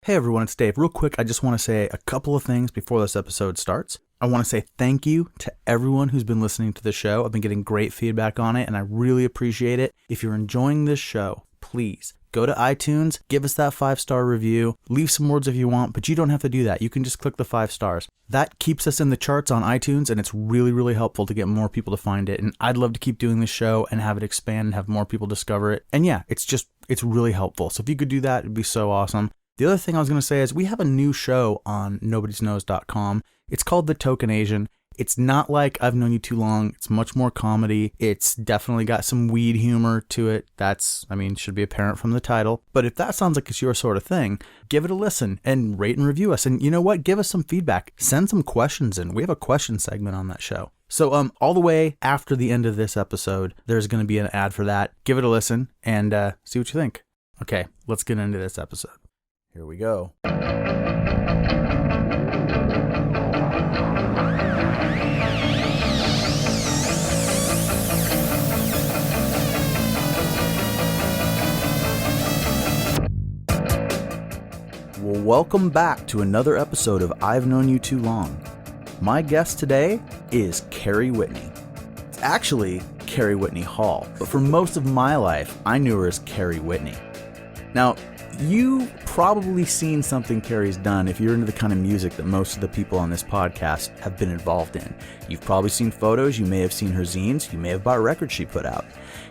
Hey everyone, it's Dave. Real quick, I just want to say a couple of things before this episode starts. I want to say thank you to everyone who's been listening to the show. I've been getting great feedback on it, and I really appreciate it. If you're enjoying this show, please go to iTunes, give us that 5-star review, leave some words if you want, but you don't have to do that. You can just click the 5 stars. That keeps us in the charts on iTunes, and it's really, really helpful to get more people to find it. And I'd love to keep doing this show and have it expand and have more people discover it. And yeah, it's really helpful. So if you could do that, it'd be so awesome. The other thing I was going to say is we have a new show on nobodysnknows.com. It's called The Token Asian. It's not like I've Known You Too Long. It's much more comedy. It's definitely got some weed humor to it. Should be apparent from the title. But if that sounds like it's your sort of thing, give it a listen and rate and review us. And you know what? Give us some feedback. Send some questions in. We have a question segment on that show. So all the way after the end of this episode, there's going to be an ad for that. Give it a listen and see what you think. Okay, let's get into this episode. Here we go. Well, welcome back to another episode of I've Known You Too Long. My guest today is Carrie Whitney. It's actually Carrie Whitney Hall, but for most of my life, I knew her as Carrie Whitney. Now, you've probably seen something Carrie's done if you're into the kind of music that most of the people on this podcast have been involved in. You've probably seen photos, you may have seen her zines, you may have bought records she put out.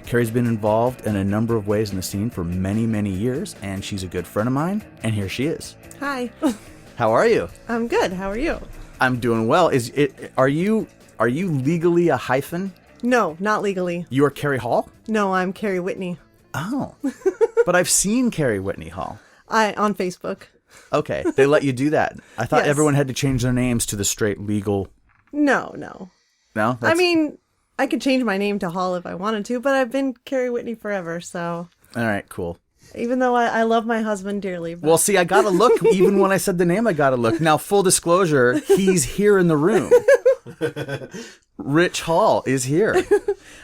Carrie's been involved in a number of ways in the scene for many, many years, and she's a good friend of mine, and here she is. Hi. How are you? I'm good. How are you? I'm doing well. Are you legally a hyphen? No, not legally. You are Carrie Hall? No, I'm Carrie Whitney. Oh. But I've seen Carrie Whitney Hall. On Facebook. Okay, they let you do that. I thought Yes. everyone had to change their names to the straight legal. No. No? I could change my name to Hall if I wanted to, but I've been Carrie Whitney forever, so. All right, cool. Even though I love my husband dearly. But... Well, see, I gotta look. Even when I said the name, I gotta look. Now, full disclosure, he's here in the room. Rich Hall is here.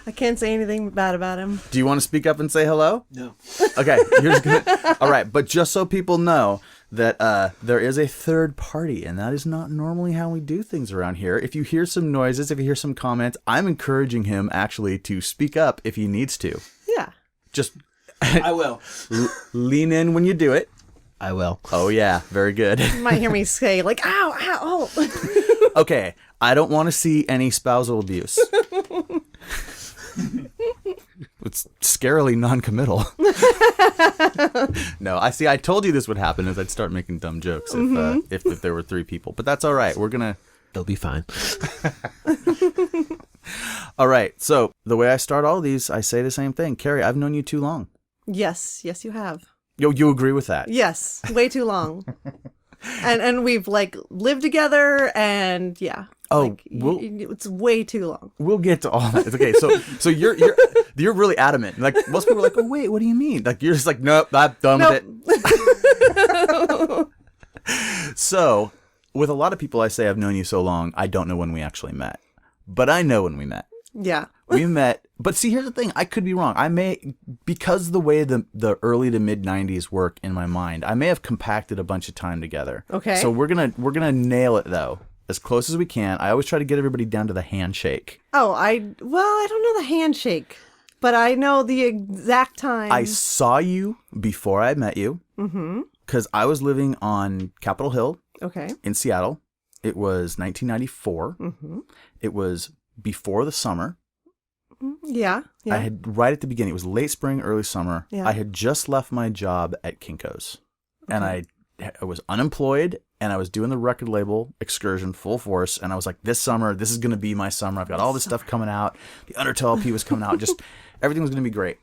I can't say anything bad about him. Do you want to speak up and say hello? No. Okay, you're just gonna... All right, but just so people know that there is a third party, and that is not normally how we do things around here. If you hear some noises, if you hear some comments, I'm encouraging him actually to speak up if he needs to. Yeah. Just... I will. Lean in when you do it. I will. Oh, yeah. Very good. You might hear me say, like, ow, ow, oh. Okay. I don't want to see any spousal abuse. It's scarily non-committal. No, I told you this would happen is I'd start making dumb jokes if there were 3 people. But that's all right. They'll be fine. All right. So the way I start all these, I say the same thing. Carrie, I've known you too long. Yes, you have. You agree with that? Yes, way too long. and we've, like, lived together, and yeah. Oh, like, it's way too long. We'll get to all that. It's okay. So you're really adamant. Like most people are like, oh wait, what do you mean? Like you're just like, nope, I'm done with it. So with a lot of people, I say I've known you so long, I don't know when we actually met, but I know when we met. Yeah. We met, but see, here's the thing. I could be wrong. Because the way the early to mid 90s work in my mind, I may have compacted a bunch of time together. Okay. So we're gonna nail it though. As close as we can. I always try to get everybody down to the handshake. Oh, I don't know the handshake, but I know the exact time. I saw you before I met you. Mm-hmm. Because I was living on Capitol Hill. Okay. In Seattle. It was 1994. Mm-hmm. It was before the summer. Yeah. I had right at the beginning. It was late spring, early summer. Yeah. I had just left my job at Kinko's. Okay. And I was unemployed. And I was doing the record label Excursion full force. And I was like, this summer, this is going to be my summer. I've got all this stuff coming out. The Undertow LP was coming out. Just everything was going to be great.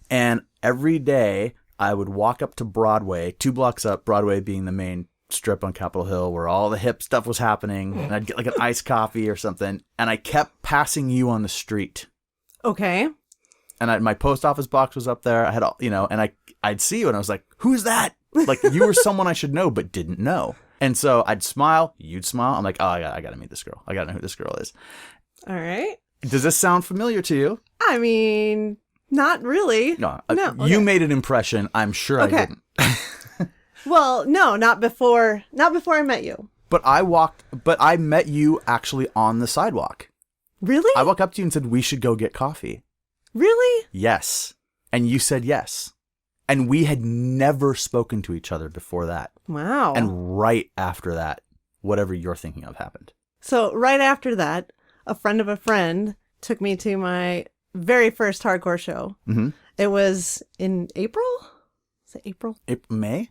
And every day I would walk up to Broadway, 2 blocks up, Broadway being the main strip on Capitol Hill where all the hip stuff was happening. And I'd get like an iced coffee or something. And I kept passing you on the street. Okay. And my post office box was up there. I had all, and I'd see you and I was like, who's that? Like you were someone I should know, but didn't know. And so I'd smile, you'd smile. I'm like, oh, I got to meet this girl. I got to know who this girl is. All right. Does this sound familiar to you? I mean, not really. No. No. You made an impression. I'm sure I didn't. Well, no, not before I met you. But I met you actually on the sidewalk. Really? I walked up to you and said, we should go get coffee. Really? Yes. And you said yes. And we had never spoken to each other before that. Wow. And right after that, whatever you're thinking of happened. So right after that, a friend of a friend took me to my very first hardcore show. Mm-hmm. It was in April? Was it April? May?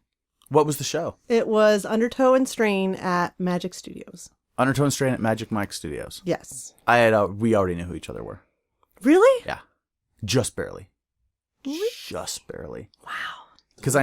What was the show? It was Undertow and Strain at Magic Studios. Undertow and Strain at Magic Mike Studios. Yes. We already knew who each other were. Really? Yeah. Just barely. Really? Just barely. Wow. Because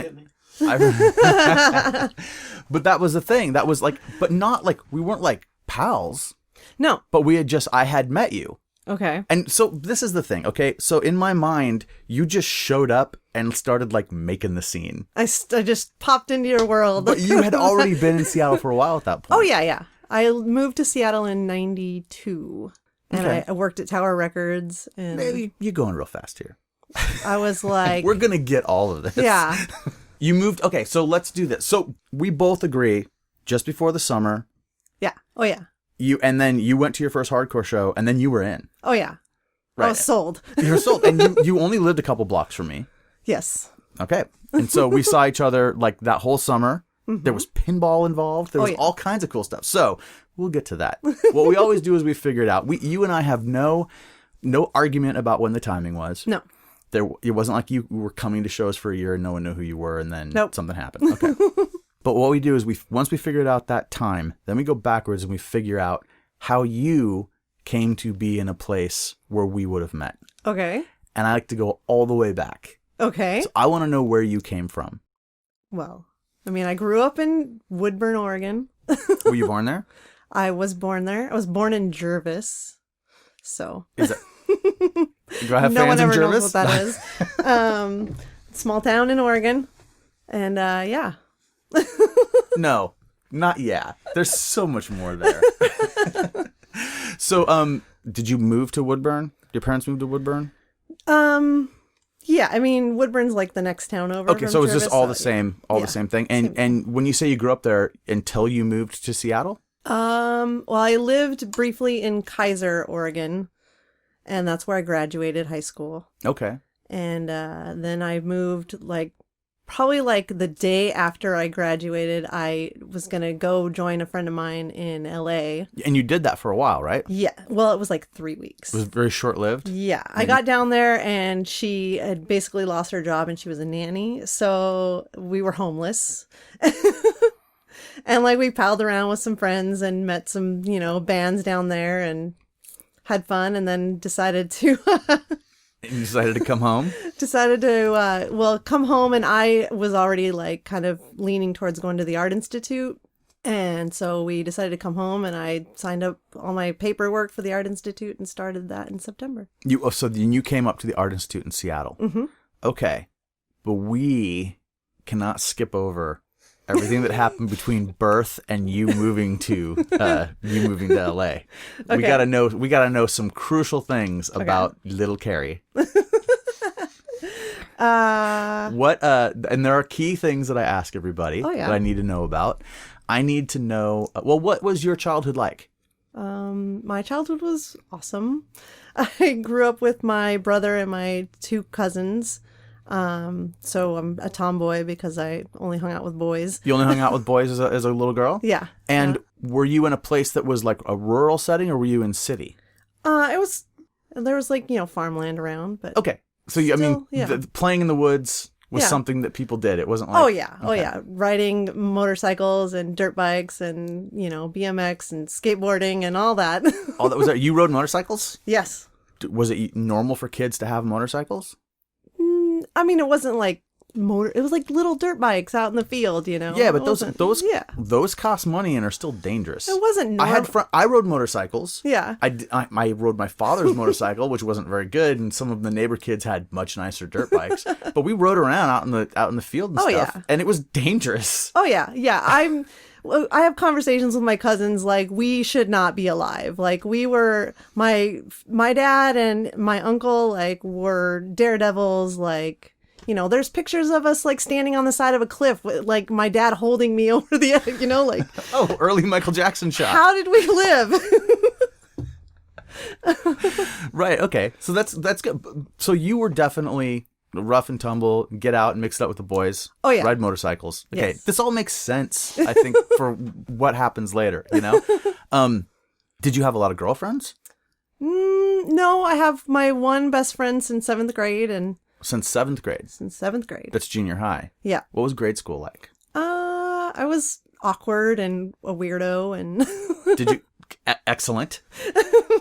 but that was the thing. That was like, but not like, we weren't like pals, No. but I had met you. Okay. And so this is the thing, okay? So in my mind, you just showed up and started like making the scene. I just popped into your world. But you had already been in Seattle for a while at that point. Oh, yeah, yeah. I moved to Seattle in 92. And Okay. I worked at Tower Records. And Maybe you're going real fast here. I was like... We're going to get all of this. Yeah. You moved. Okay, so let's do this. So we both agree just before the summer. Yeah. Oh, yeah. And then you went to your first hardcore show and then you were in. Oh, yeah. Right. I was sold. You were sold. And you only lived a couple blocks from me. Yes. Okay. And so we saw each other like that whole summer. Mm-hmm. There was pinball involved. There was yeah. all kinds of cool stuff. So we'll get to that. What we always do is we figure it out. You and I have no argument about when the timing was. No. It wasn't like you were coming to shows for a year and no one knew who you were and then Nope. something happened. Okay. But what we do is once we figured out that time, then we go backwards and we figure out how you came to be in a place where we would have met. Okay. And I like to go all the way back. Okay. So I want to know where you came from. Well, I mean, I grew up in Woodburn, Oregon. Were you born there? I was born there. I was born in Jervis. So. Is it? Do I have No one fans in ever Jervis? knows what that is. Small town in Oregon. And yeah. No, not yeah. There's so much more there. So, did you move to Woodburn? Your parents moved to Woodburn? Yeah, I mean, Woodburn's like the next town over. Okay, from so it's just Jervis, all so, the same, all yeah. the same thing. And when you say you grew up there until you moved to Seattle? Well, I lived briefly in Kaiser, Oregon, and that's where I graduated high school. Okay. And then I moved probably the day after I graduated. I was going to go join a friend of mine in LA. And you did that for a while, right? Yeah. Well, it was like 3 weeks. It was very short-lived? Yeah. I got down there and she had basically lost her job and she was a nanny. So we were homeless. And we palled around with some friends and met some, bands down there and had fun and then decided to... And you decided to come home? Decided to, come home, and I was already kind of leaning towards going to the Art Institute. And so we decided to come home, and I signed up all my paperwork for the Art Institute and started that in September. So then you came up to the Art Institute in Seattle. Mm-hmm. Okay. But we cannot skip over everything that happened between birth and you moving to LA. Okay. We gotta know some crucial things about little Carrie. And there are key things that I ask everybody that I need to know about. I need to know what was your childhood like? My childhood was awesome. I grew up with my brother and my 2 cousins. So I'm a tomboy because I only hung out with boys. You only hung out with boys as a little girl? Yeah. And were you in a place that was like a rural setting or were you in city? There was farmland around, but Okay. So playing in the woods was something that people did. It wasn't like... Oh yeah. Riding motorcycles and dirt bikes and, BMX and skateboarding and all that. All that was there. You rode motorcycles? Yes. Was it normal for kids to have motorcycles? I mean, it wasn't like it was like little dirt bikes out in the field, Yeah, but those cost money and are still dangerous. It wasn't I rode motorcycles. Yeah. I rode my father's motorcycle, which wasn't very good, and some of the neighbor kids had much nicer dirt bikes. But we rode around out in the field and stuff, and it was dangerous. Oh yeah, yeah. I have conversations with my cousins we should not be alive. We were my dad and my uncle were daredevils. there's pictures of us like standing on the side of a cliff with like my dad holding me over the edge, like. Oh, early Michael Jackson shot. How did we live? Right. Okay. So that's good. So you were definitely rough and tumble, get out and mix it up with the boys. Oh, yeah. Ride motorcycles. Okay. Yes. This all makes sense, I think, for what happens later, Did you have a lot of girlfriends? No, I have my one best friend since 7th grade and Since 7th grade. since 7th grade. That's junior high. Yeah. What was grade school like? I was awkward and a weirdo and Did you... Excellent.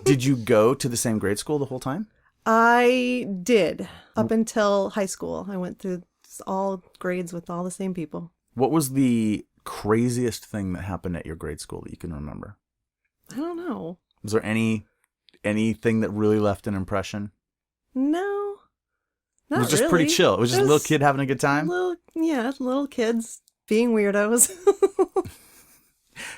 Did you go to the same grade school the whole time? I did up until high school. I went through all grades with all the same people. What was the craziest thing that happened at your grade school that you can remember? I don't know. Was there anything that really left an impression? No. Not It was just really. pretty chill. It was just a little kid having a good time? Little kids being weirdos.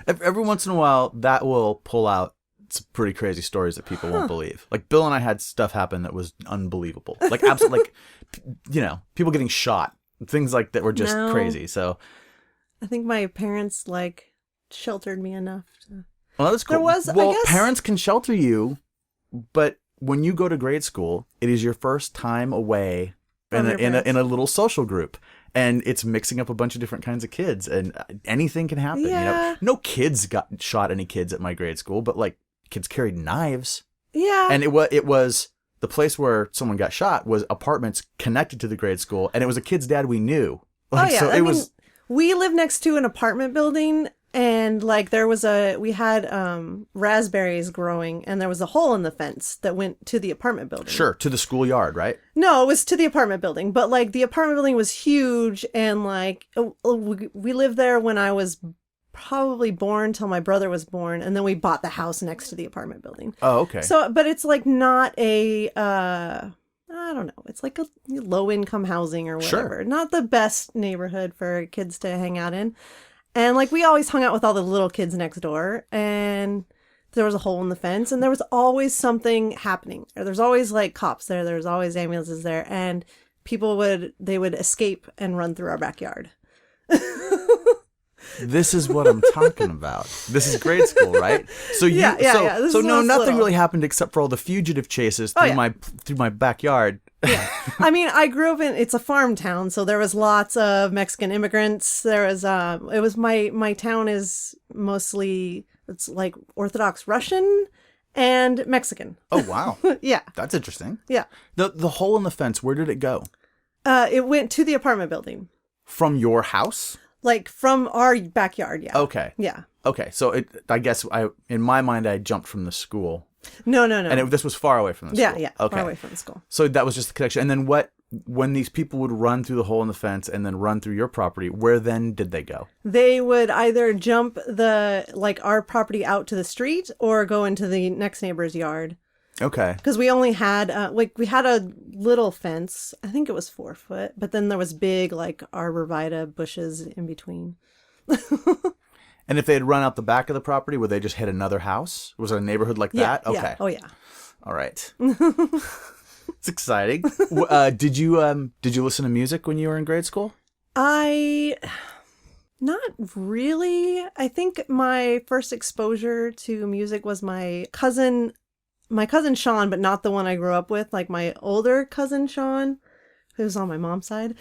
Every once in a while, that will pull out some pretty crazy stories that people won't believe. Like Bill and I had stuff happen that was unbelievable. Like absolutely, people getting shot, things like that were just No. crazy. So I think my parents sheltered me enough to... well, that's cool. There was, I well, guess... parents can shelter you, but when you go to grade school, it is your first time away in From your in a little social group. And it's mixing up a bunch of different kinds of kids, and anything can happen. Yeah. No kids got shot any kids at my grade school, but like kids carried knives. Yeah. And it was the place where someone got shot was apartments connected to the grade school, and it was a kid's dad we knew. Like, oh, yeah. So it was. We lived next to an apartment building, and we had raspberries growing, and there was a hole in the fence that went to the apartment building. Sure, to the schoolyard, right? No, it was to the apartment building, but the apartment building was huge, and we lived there when I was probably born till my brother was born, and then we bought the house next to the apartment building. Oh, okay. So, but it's not a I don't know. It's like a low income housing or whatever. Sure. Not the best neighborhood for kids to hang out in. And we always hung out with all the little kids next door, and there was a hole in the fence, and there was always something happening. Or there's always cops there. There's always ambulances there, and people would escape and run through our backyard. This is what I'm talking about. This is grade school, right? So Yeah. This So is when I was nothing little. really happened except for all the fugitive chases through my backyard. I mean, I grew up it's a farm town, so there was lots of Mexican immigrants. There was my town is mostly, it's Orthodox Russian and Mexican. Oh wow. Yeah. That's interesting. Yeah. The hole in the fence, where did it go? It went to the apartment building. From your house? From our backyard, yeah. Okay. Yeah. Okay. So I guess in my mind I jumped from the school. No. And this was far away from the school. Yeah. Okay. Far away from the school. So that was just the connection. And then when these people would run through the hole in the fence and then run through your property, where then did they go? They would either jump our property out to the street or go into the next neighbor's yard. Okay. Because we only had we had a little fence. I think it was 4 foot, but then there was big arborvitae bushes in between. And if they had run out the back of the property, would they just hit another house? Was it a neighborhood like that? Okay. Yeah. Oh yeah. All right. It's exciting. Did you listen to music when you were in grade school? Not really. I think my first exposure to music was my cousin Sean, but not the one I grew up with, my older cousin Sean, who's on my mom's side.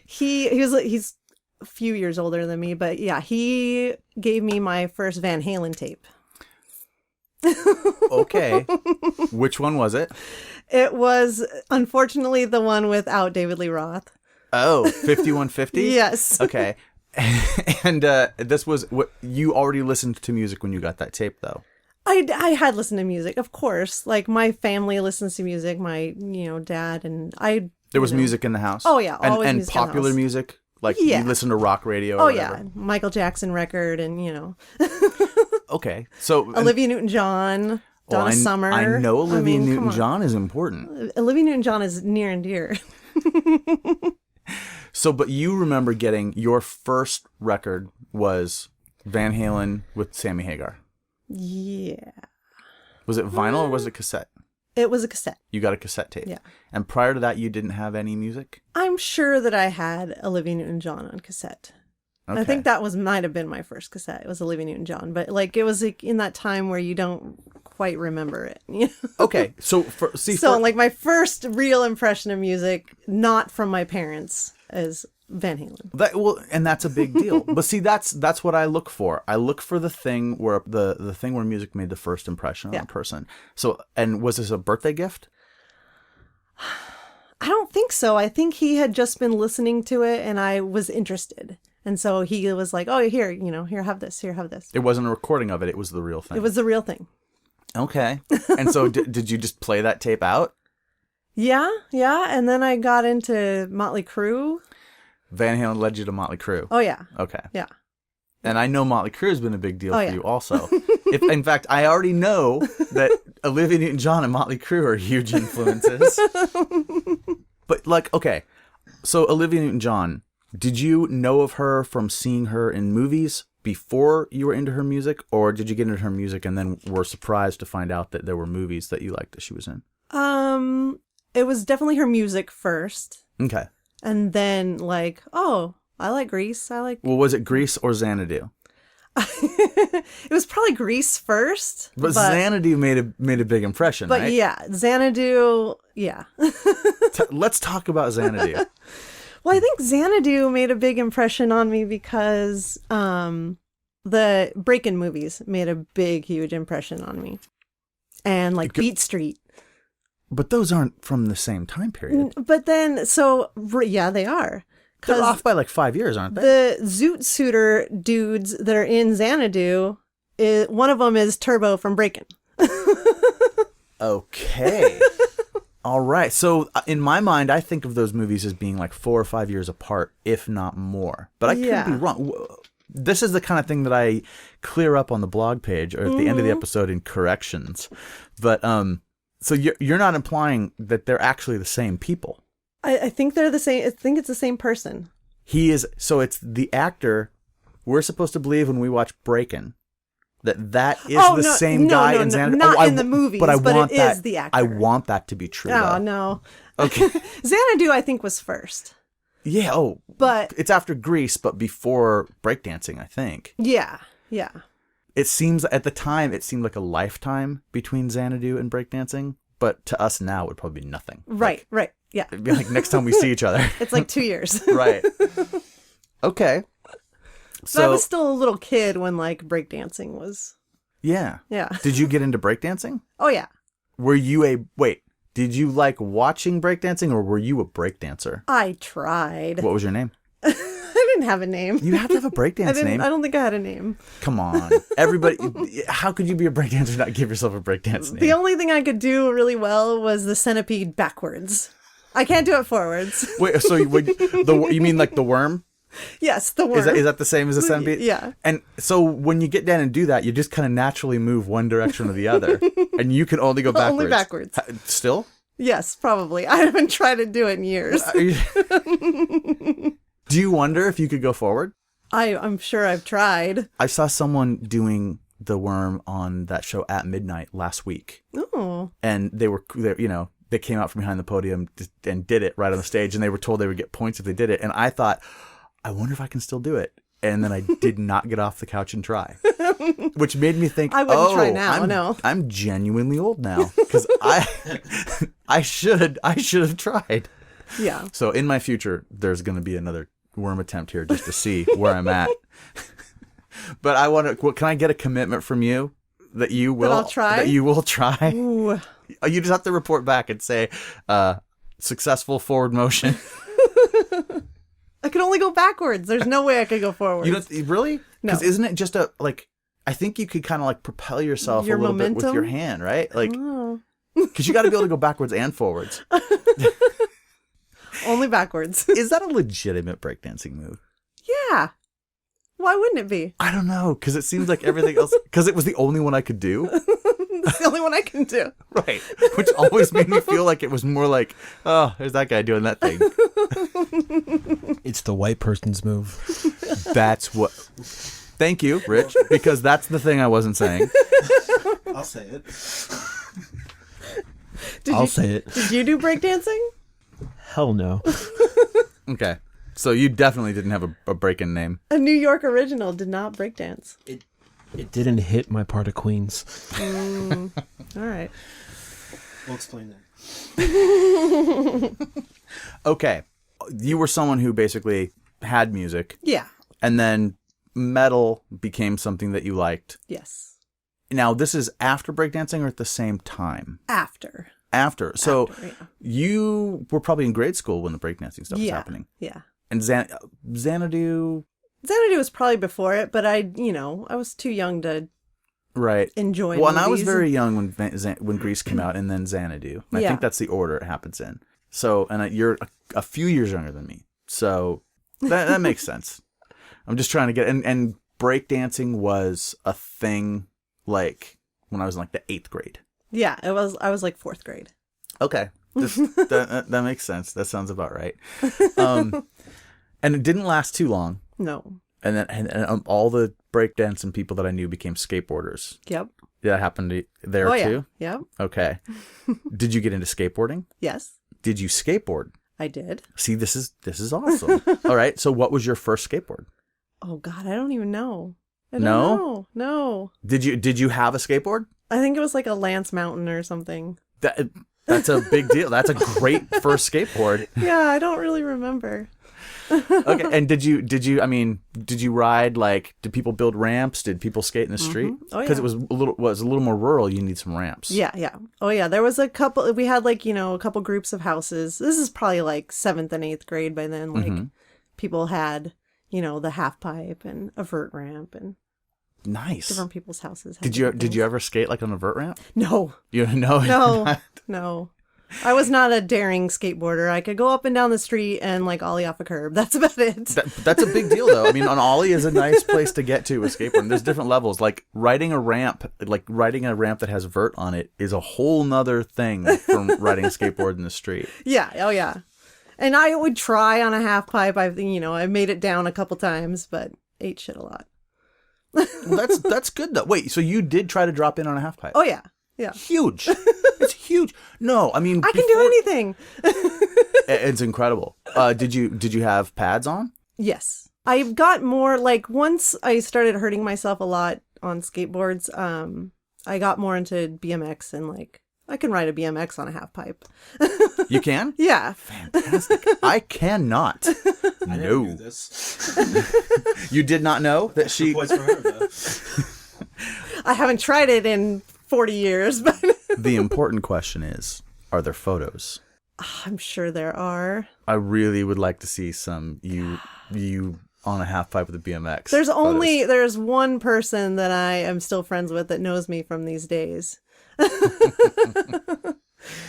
He's a few years older than me, but yeah, he gave me my first Van Halen tape. Okay. Which one was it? It was unfortunately the one without David Lee Roth. Oh, 5150? Yes. Okay. And this was what you already listened to music when you got that tape, though. I had listened to music, of course. My family listens to music. My dad and I. There was music in the house. Oh yeah, always and music in the popular house. music. Yeah. You listen to rock radio. Or Oh whatever. yeah, Michael Jackson record and Okay, so Olivia Newton-John, Donna Summer. I know Olivia come on. Newton-John is important. Olivia Newton-John is near and dear. So, but you remember getting your first record was Van Halen with Sammy Hagar. Yeah. Was it vinyl or was it cassette? It was a cassette. You got a cassette tape. Yeah. And prior to that, you didn't have any music? I'm sure that I had Olivia Newton-John on cassette. Okay. I think that might have been my first cassette. It was Olivia Newton-John, but like it was like in that time where you don't quite remember it. You know? Okay, so like my first real impression of music, not from my parents, is Van Halen. And that's a big deal. But see, that's what I look for. I look for the thing where the thing where music made the first impression on a person. So, and was this a birthday gift? I don't think so. I think he had just been listening to it, and I was interested. And so he was like, "Oh, here, have this. Here, have this." It wasn't a recording of it. It was the real thing. It was the real thing. Okay. And so did you just play that tape out? Yeah. And then I got into Motley Crue. Van Halen led you to Motley Crue. Oh, yeah. Okay. Yeah. And I know Motley Crue has been a big deal for you also. In fact, I already know that Olivia Newton-John and Motley Crue are huge influences. But okay. So Olivia Newton-John, did you know of her from seeing her in movies before you were into her music? Or did you get into her music and then were surprised to find out that there were movies that you liked that she was in? It was definitely her music first. Okay. And then I like Grease. Well, was it Grease or Xanadu? It was probably Grease first. But Xanadu made a big impression, right? But yeah, Xanadu, yeah. Let's talk about Xanadu. Well, I think Xanadu made a big impression on me because the Breakin' movies made a big, huge impression on me. And Beat Street. But those aren't from the same time period. But then, yeah, they are. They're off by 5 years, aren't they? The Zoot Suiter dudes that are in Xanadu, one of them is Turbo from Breakin'. Okay. All right. So in my mind, I think of those movies as being 4 or 5 years apart, if not more. But I could be wrong. This is the kind of thing that I clear up on the blog page or at the end of the episode in corrections. But so you're not implying that they're actually the same people. I think they're the same. I think it's the same person. He is. So it's the actor. We're supposed to believe when we watch Breakin' that is the same guy in Xanadu. Not in the movies, but it is the actor. I want that to be true. Oh, no. Okay. Xanadu, I think, was first. Yeah. Oh, but it's after Grease, but before breakdancing, I think. Yeah. It seems at the time it seemed like a lifetime between Xanadu and breakdancing, but to us now it would probably be nothing. Right. Yeah. It'd be next time we see each other. It's 2 years. Right. Okay. So I was still a little kid when breakdancing was. Yeah. Yeah. Did you get into breakdancing? Oh yeah. Were you did you like watching breakdancing or were you a breakdancer? I tried. What was your name? I didn't have a name. You have to have a breakdance name. I don't think I had a name. Come on. Everybody, how could you be a breakdancer and not give yourself a breakdance name? The only thing I could do really well was the centipede backwards. I can't do it forwards. Wait, so you mean the worm? Yes, the worm. Is that the same as a centipede? Yeah. And so when you get down and do that, you just kind of naturally move one direction or the other. And you can only go backwards. Only backwards. Still? Yes, probably. I haven't tried to do it in years. Do you wonder if you could go forward? I'm sure I've tried. I saw someone doing the worm on that show At Midnight last week. Oh. And they came out from behind the podium and did it right on the stage, and they were told they would get points if they did it. And I thought, I wonder if I can still do it. And then I did not get off the couch and try, which made me think, I wouldn't try now. No, I'm genuinely old now because I should have tried. Yeah. So in my future, there's going to be another worm attempt here just to see where I'm at. But I want to. Can I get a commitment from you that you will? That I'll try. That you will try. Ooh. You just have to report back and say, successful forward motion. I could only go backwards. There's no way I could go forward. Really? No. Because isn't it just I think you could kind of propel yourself a little bit with your hand, right? Because you got to be able to go backwards and forwards. Only backwards. Is that a legitimate breakdancing move? Yeah. Why wouldn't it be? I don't know, because it seems like everything else, because it was the only one I could do. It's the only one I can do. Right. Which always made me feel like it was more like, oh, there's that guy doing that thing. It's the white person's move. That's what. Thank you, Rich, because that's the thing I wasn't saying. I'll say it. I'll say it. Did you do breakdancing? Hell no. Okay. So you definitely didn't have a break-in name. A New York original did not breakdance. It didn't hit my part of Queens. All right. We'll explain that. Okay. You were someone who basically had music, Yeah. and then metal became something that you liked. Yes. Now, this is after breakdancing or at the same time? After. After. So After, yeah. you were probably in grade school when the breakdancing stuff was Yeah. happening. Yeah. And Xanadu, Xanadu was probably before it, but I was too young to right? enjoy Well, and I was movies. very young when Grease came out, and then Xanadu. And I Yeah. think that's the order it happens in. So, and you're a few years younger than me, so that makes sense. I'm just trying to get and breakdancing was a thing like when I was in like the 8th grade. Yeah, it was. I was like 4th grade. Okay, that makes sense. That sounds about right. And it didn't last too long. No. And then and all the breakdancing people that I knew became skateboarders. Yep. That happened there Oh yeah. too? Yep. Okay. Did you get into skateboarding? Yes, Did you skateboard? I did. See, this is awesome. All right. So what was your first skateboard? Oh God, I don't even know. I don't No? know. No. Did you have a skateboard? I think it was like a Lance Mountain or something. That's a big deal. That's a great first skateboard. Yeah, I don't really remember. Okay. And did you ride, like, did people build ramps? Did people skate in the street? Oh, Because yeah. it was a little more rural. You need some ramps. Yeah, yeah. Oh yeah, there was a couple. We had like a couple groups of houses. This is probably like 7th and 8th grade by then. Like people had the half pipe and a vert ramp and Nice. different people's houses. Had Did you different ever skate like on a vert ramp? things. No, You know? no, no. I was not a daring skateboarder. I could go up and down the street and like ollie off a curb. That's about it. That's a big deal, though. I mean, an ollie is a nice place to get to with skateboarding. There's different levels. Like riding a ramp that has vert on it is a whole nother thing from riding a skateboard in the street. Yeah. Oh yeah. And I would try on a half pipe. I made it down a couple times, but ate shit a lot. Well, that's good though. Wait, so you did try to drop in on a half pipe? Oh yeah. Yeah. Huge. It's huge. No, I mean I can do anything. It's incredible. Did you have pads on? Yes. I got more like once I started hurting myself a lot on skateboards, I got more into BMX and like I can ride a BMX on a half pipe. You can? Yeah. Fantastic. I cannot. I No. never knew this. You did not know that she Points for her, though. I haven't tried it in 40 years, but The important question is, are there photos? I'm sure there are. I really would like to see some you on a half pipe with a BMX. There's one person that I am still friends with that knows me from these days.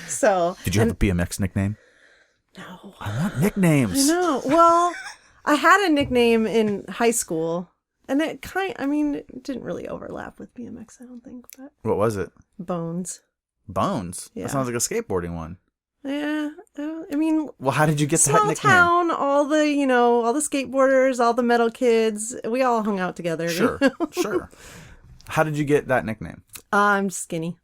So Did you have a BMX nickname? no. I want nicknames. No. Well, I had a nickname in high school and it it didn't really overlap with BMX, I don't think, but What was it? Bones. Bones. Yeah. That sounds like a skateboarding one. Yeah. Well, how did you get that Small nickname? town, all the skateboarders, all the metal kids, we all hung out together. Sure, sure. How did you get that nickname? I'm skinny.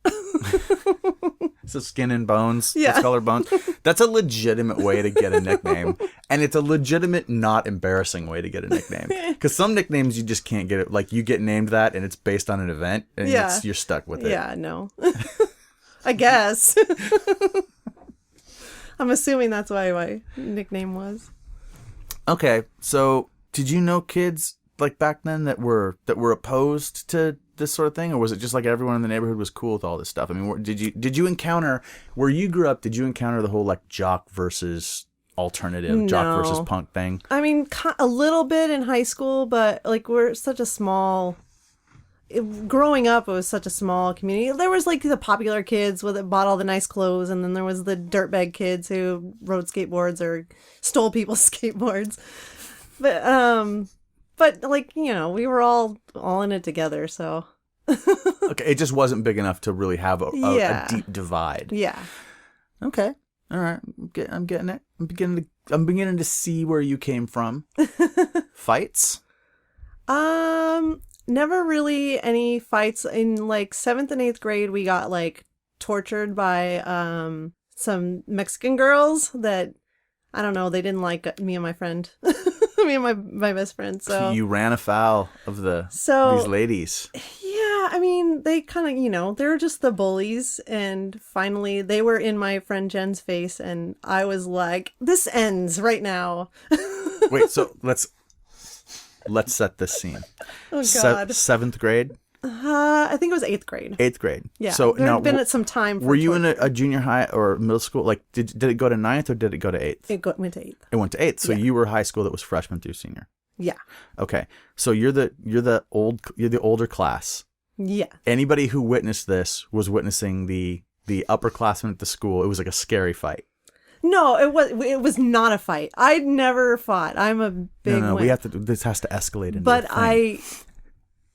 So skin and bones. Yeah. It's color bones. That's a legitimate way to get a nickname, and it's a legitimate, not embarrassing way to get a nickname. Because some nicknames you just can't get it. Like you get named that, and it's based on an event, and Yeah. you're stuck with it. Yeah, no. I guess. I'm assuming that's why my nickname was. Okay, so did you know kids like back then that were opposed to this sort of thing, or was it just like everyone in the neighborhood was cool with all this stuff? I mean, did you encounter where you grew up? Did you encounter the whole like jock versus alternative, jock versus No. punk thing? I mean, a little bit in high school, but like we're such a small. Growing up, it was such a small community. There was like the popular kids that bought all the nice clothes, and then there was the dirtbag kids who rode skateboards or stole people's skateboards. But like we were all in it together. So Okay, it just wasn't big enough to really have a Yeah. deep divide. yeah, Okay, all right, I'm getting it. I'm beginning to see where you came from. Fights? never really any fights in like 7th and 8th grade. We got like tortured by some Mexican girls that, I don't know, they didn't like me and my friend. Me and my best friend. So you ran afoul of these ladies. Yeah, I mean, they kind of, they were just the bullies. And finally, they were in my friend Jen's face. And I was like, this ends right now. Wait, so let's set this scene. Oh, God. Seventh grade? I think it was 8th grade. 8th grade. Yeah. So there had been at some time. Were you in a junior high or middle school? Like, did it go to 9th or did it go to 8th? Went to 8th. It went to 8th. So you were high school that was freshman through senior. Yeah. Okay. So you're the older class. Yeah. Anybody who witnessed this was witnessing the upperclassmen at the school. It was like a scary fight. No, it was not a fight. I'd never fought. I'm a big No, wimp. this has to escalate into a thing.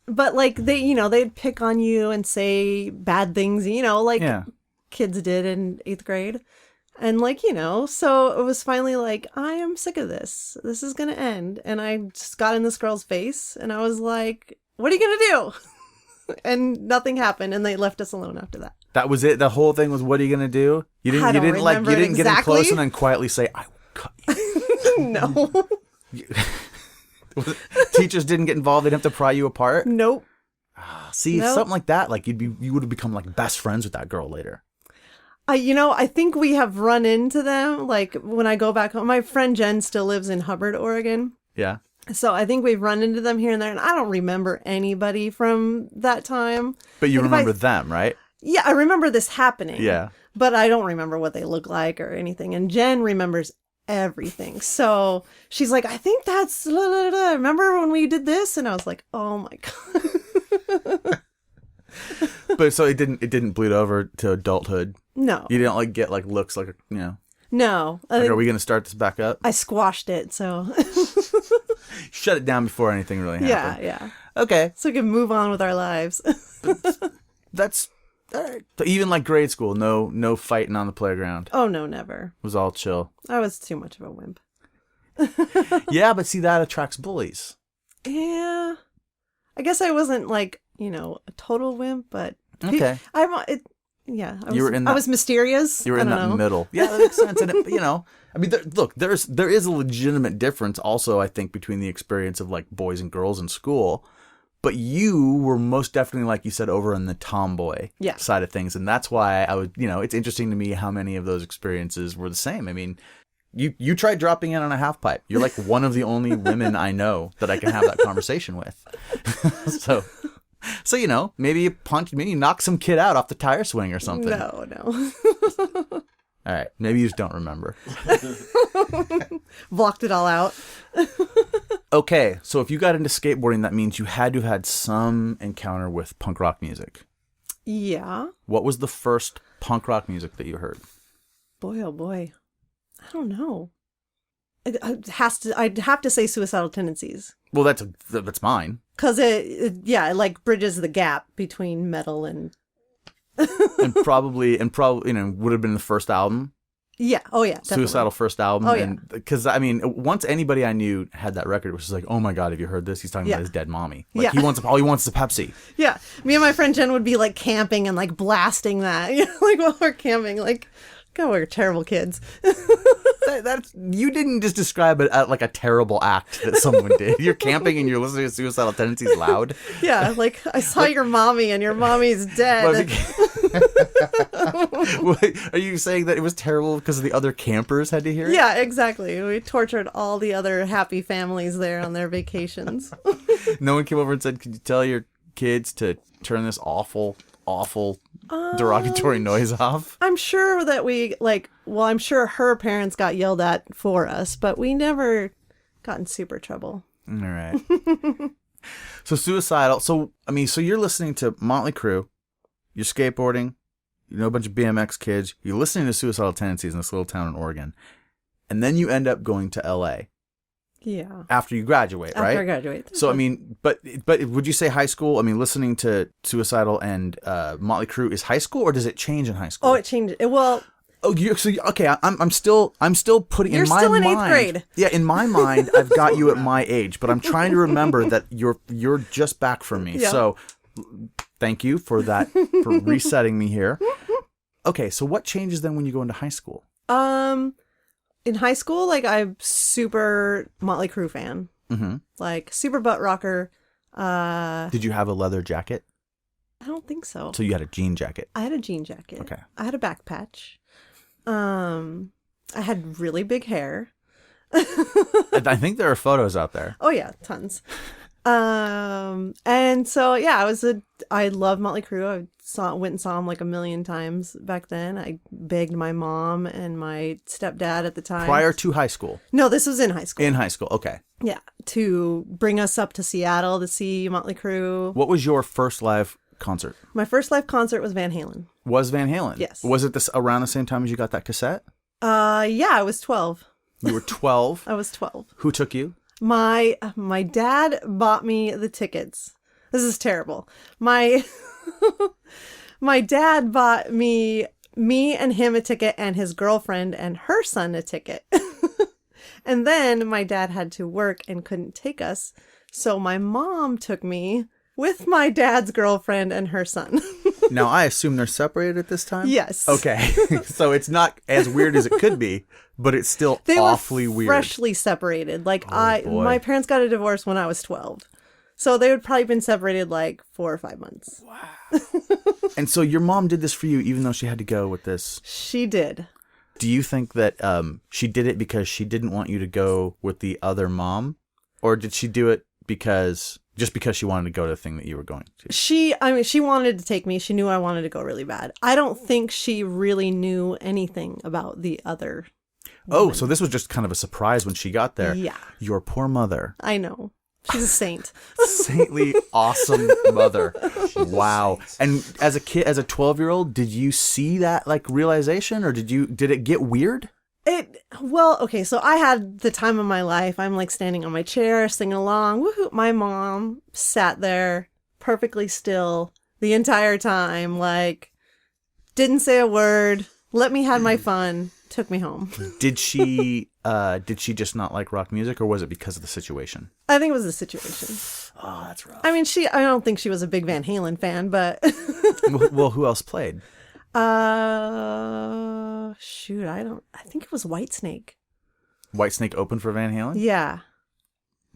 But like they'd pick on you and say bad things, kids did in 8th grade. And so it was finally like, I am sick of this. This is going to end. And I just got in this girl's face and I was like, what are you going to do? And nothing happened. And they left us alone after that. That was it. The whole thing was, what are you going to do? You didn't get in close and then quietly say, I will cut you. No. Teachers didn't get involved. They didn't have to pry you apart. Nope. See, something like that, like you would have become like best friends with that girl later. I think we have run into them. Like when I go back home, my friend Jen still lives in Hubbard, Oregon. Yeah. So I think we've run into them here and there, and I don't remember anybody from that time. But you remember them, right? Yeah, I remember this happening. Yeah. But I don't remember what they look like or anything. And Jen remembers everything. So she's like, I think that's remember when we did this? And I was like, oh my God. But so it didn't bleed over to adulthood. No. You didn't get looks like No. Like, are we gonna start this back up? I squashed it, so shut it down before anything really happened. Yeah. Okay. So we can move on with our lives. That's all right. So even like grade school, no fighting on the playground. Oh no, never. It was all chill. I was too much of a wimp. Yeah, but see, that attracts bullies. Yeah. I guess I wasn't like, a total wimp, but okay. I I was mysterious. You were in that middle. Yeah, that makes sense. And I mean, there is a legitimate difference also, I think, between the experience of like boys and girls in school. But you were most definitely, like you said, over on the tomboy side of things. And that's why I would, it's interesting to me how many of those experiences were the same. I mean, you tried dropping in on a half pipe. You're like one of the only women I know that I can have that conversation with. So, maybe you knock some kid out off the tire swing or something. No. All right. Maybe you just don't remember. Blocked it all out. Okay. So if you got into skateboarding, that means you had to have had some encounter with punk rock music. Yeah. What was the first punk rock music that you heard? Boy, oh boy. I don't know. I'd have to say Suicidal Tendencies. Well, that's mine. Because it like bridges the gap between metal and and probably would have been the first album. Yeah. Oh yeah. Definitely. Suicidal first album. Oh yeah. And because I mean, once anybody I knew had that record, which was like, oh my God, have you heard this? He's talking about his dead mommy. Like all he wants is a Pepsi. Yeah. Me and my friend Jen would be like camping and like blasting that. Like while we're camping, like, God, we're terrible kids. You didn't just describe it like a terrible act that someone did. You're camping and you're listening to Suicidal Tendencies loud. Yeah, like I saw your mommy and your mommy's dead. Are you saying that it was terrible because the other campers had to hear it? Yeah, exactly. We tortured all the other happy families there on their vacations. No one came over and said, could you tell your kids to turn this awful derogatory noise off? I'm sure that I'm sure her parents got yelled at for us, but we never got in super trouble. All right. So Suicidal. So you're listening to Motley Crue, you're skateboarding, a bunch of BMX kids, you're listening to Suicidal Tendencies in this little town in Oregon, and then you end up going to LA. Yeah. After you graduate, right? After I graduate. So, but would you say high school? I mean, listening to Suicidal and Motley Crue is high school, or does it change in high school? Oh, it changed. Well. Oh, okay. I'm still putting in my mind. You're still in 8th grade. Yeah, in my mind, I've got you at my age, but I'm trying to remember that you're just back from me. Yeah. So, thank you for that, for resetting me here. Okay, so what changes then when you go into high school? In high school, like I'm super Motley Crue fan. Mm-hmm. Like super butt rocker. Did you have a leather jacket? I don't think so. So you had a jean jacket. I had a jean jacket. Okay. I had a back patch. I had really big hair. I think there are photos out there. Oh yeah, tons. And so yeah, I love Motley Crue. Went and saw him like a million times back then. I begged my mom and my stepdad at the time. Prior to high school? No, this was in high school. In high school, okay. Yeah, to bring us up to Seattle to see Motley Crue. What was your first live concert? My first live concert was Van Halen. Was Van Halen? Yes. Was it around the same time as you got that cassette? Yeah, I was 12. You were 12? I was 12. Who took you? My dad bought me the tickets. This is terrible. My dad bought me and him a ticket and his girlfriend and her son a ticket. And then my dad had to work and couldn't take us. So my mom took me with my dad's girlfriend and her son. Now, I assume they're separated at this time? Yes. Okay. So it's not as weird as it could be, but it's still awfully weird. Freshly separated. Like boy. my parents got a divorce when I was 12. So they would probably been separated like 4 or 5 months. Wow. And so your mom did this for you even though she had to go with this? She did. Do you think that she did it because she didn't want you to go with the other mom? Or did she do it just because she wanted to go to the thing that you were going to? She wanted to take me. She knew I wanted to go really bad. I don't think she really knew anything about the other woman. Oh, so this was just kind of a surprise when she got there. Yeah. Your poor mother. I know. She's a saint. Saintly, awesome mother. Wow. And as a kid, as a 12-year-old, did you see that like realization or did it get weird? Okay, so I had the time of my life. I'm like standing on my chair, singing along. Woohoo. My mom sat there perfectly still the entire time, like didn't say a word, let me have my fun, took me home. Did she just not like rock music or was it because of the situation? I think it was the situation. Oh, that's rough. I mean, I don't think she was a big Van Halen fan, but Well, who else played? Shoot, I think it was Whitesnake. Whitesnake opened for Van Halen? Yeah.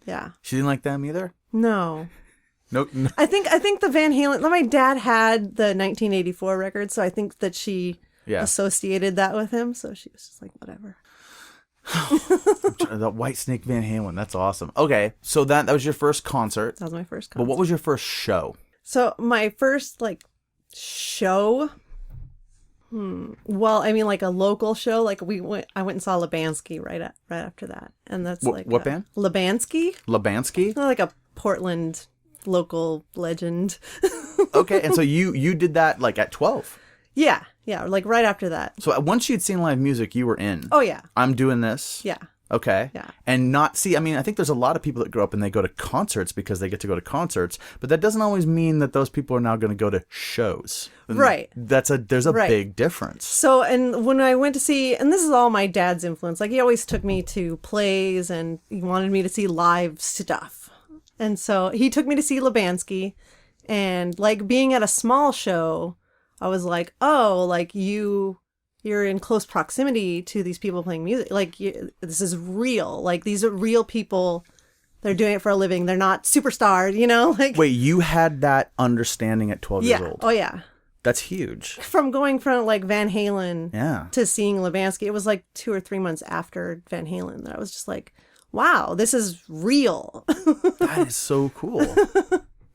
Yeah. She didn't like them either? No. No. I think the Van Halen, my dad had the 1984 record, so I think that she associated that with him, so she was just like, whatever. The Whitesnake Van Halen, that's awesome. Okay, so that was your first concert. That was my first concert. But what was your first show? So my first show, well, I mean like a local show. Like I went and saw Lubansky right after that, and that's what band? Lubansky. Lubansky? Like a Portland local legend. Okay, and so you did that like at 12. Yeah, like right after that. So once you'd seen live music, you were in. Oh yeah. I'm doing this. Yeah. Okay. Yeah. And I think there's a lot of people that grow up and they go to concerts because they get to go to concerts, but that doesn't always mean that those people are now going to go to shows. And right. There's a big difference. So, and when I went to see, and this is all my dad's influence, like he always took me to plays and he wanted me to see live stuff. And so he took me to see Lubansky, and like being at a small show, I was like, oh, like you're in close proximity to these people playing music. Like this is real. Like these are real people. They're doing it for a living. They're not superstars, Like wait, you had that understanding at 12 years old? Oh yeah. That's huge. From going from like Van Halen to seeing Lubansky, it was like 2 or 3 months after Van Halen that I was just like, wow, this is real. That is so cool.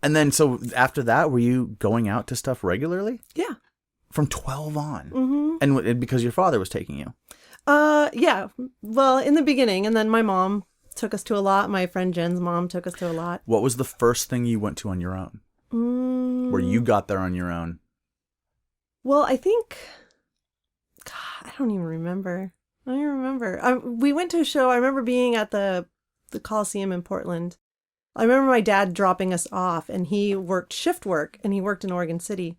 And then, so after that, were you going out to stuff regularly? Yeah. From 12 on? Mm-hmm. And because your father was taking you? Yeah. Well, in the beginning, and then my mom took us to a lot. My friend Jen's mom took us to a lot. What was the first thing you went to on your own? Where you got there on your own? Well, I think, God, I don't even remember. We went to a show. I remember being at the Coliseum in Portland. I remember my dad dropping us off, and he worked shift work, and he worked in Oregon City,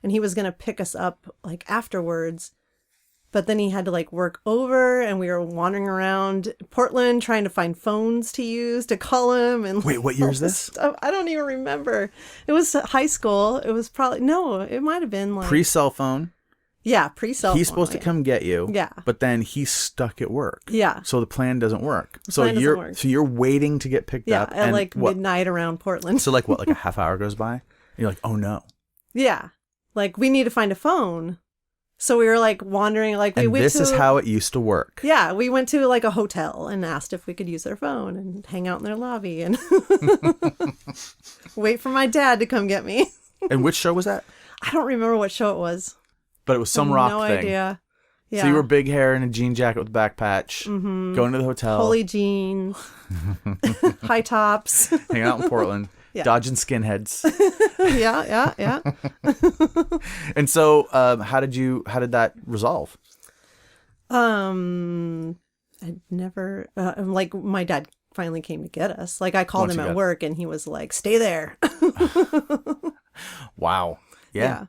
and he was going to pick us up like afterwards, but then he had to like work over, and we were wandering around Portland trying to find phones to use to call him. And wait, what year is this? Stuff. I don't even remember. It was high school. It was probably, no, it might have been like pre-cell phone. Yeah, pre-cell phone. He's supposed to come get you. Yeah. But then he's stuck at work. Yeah. So the plan doesn't work. plan doesn't work. So you're waiting to get picked Yeah, up. at like midnight around Portland. So like what, like a half hour goes by? And you're like, oh no. Yeah. Like we need to find a phone. So we were like wandering, like we And went this to... is how it used to work. Yeah, we went to like a hotel and asked if we could use their phone and hang out in their lobby and wait for my dad to come get me. And which show was that? I don't remember what show it was. But it was some rock no thing. idea. Yeah. So you were big hair and a jean jacket with a back patch, going to the hotel, Holy jeans, high tops. hanging out in Portland, Yeah. dodging skinheads. Yeah. And so, how did that resolve? I never, like my dad finally came to get us. Like I called Once him you at got- work and he was like, stay there. Wow. Yeah. Yeah.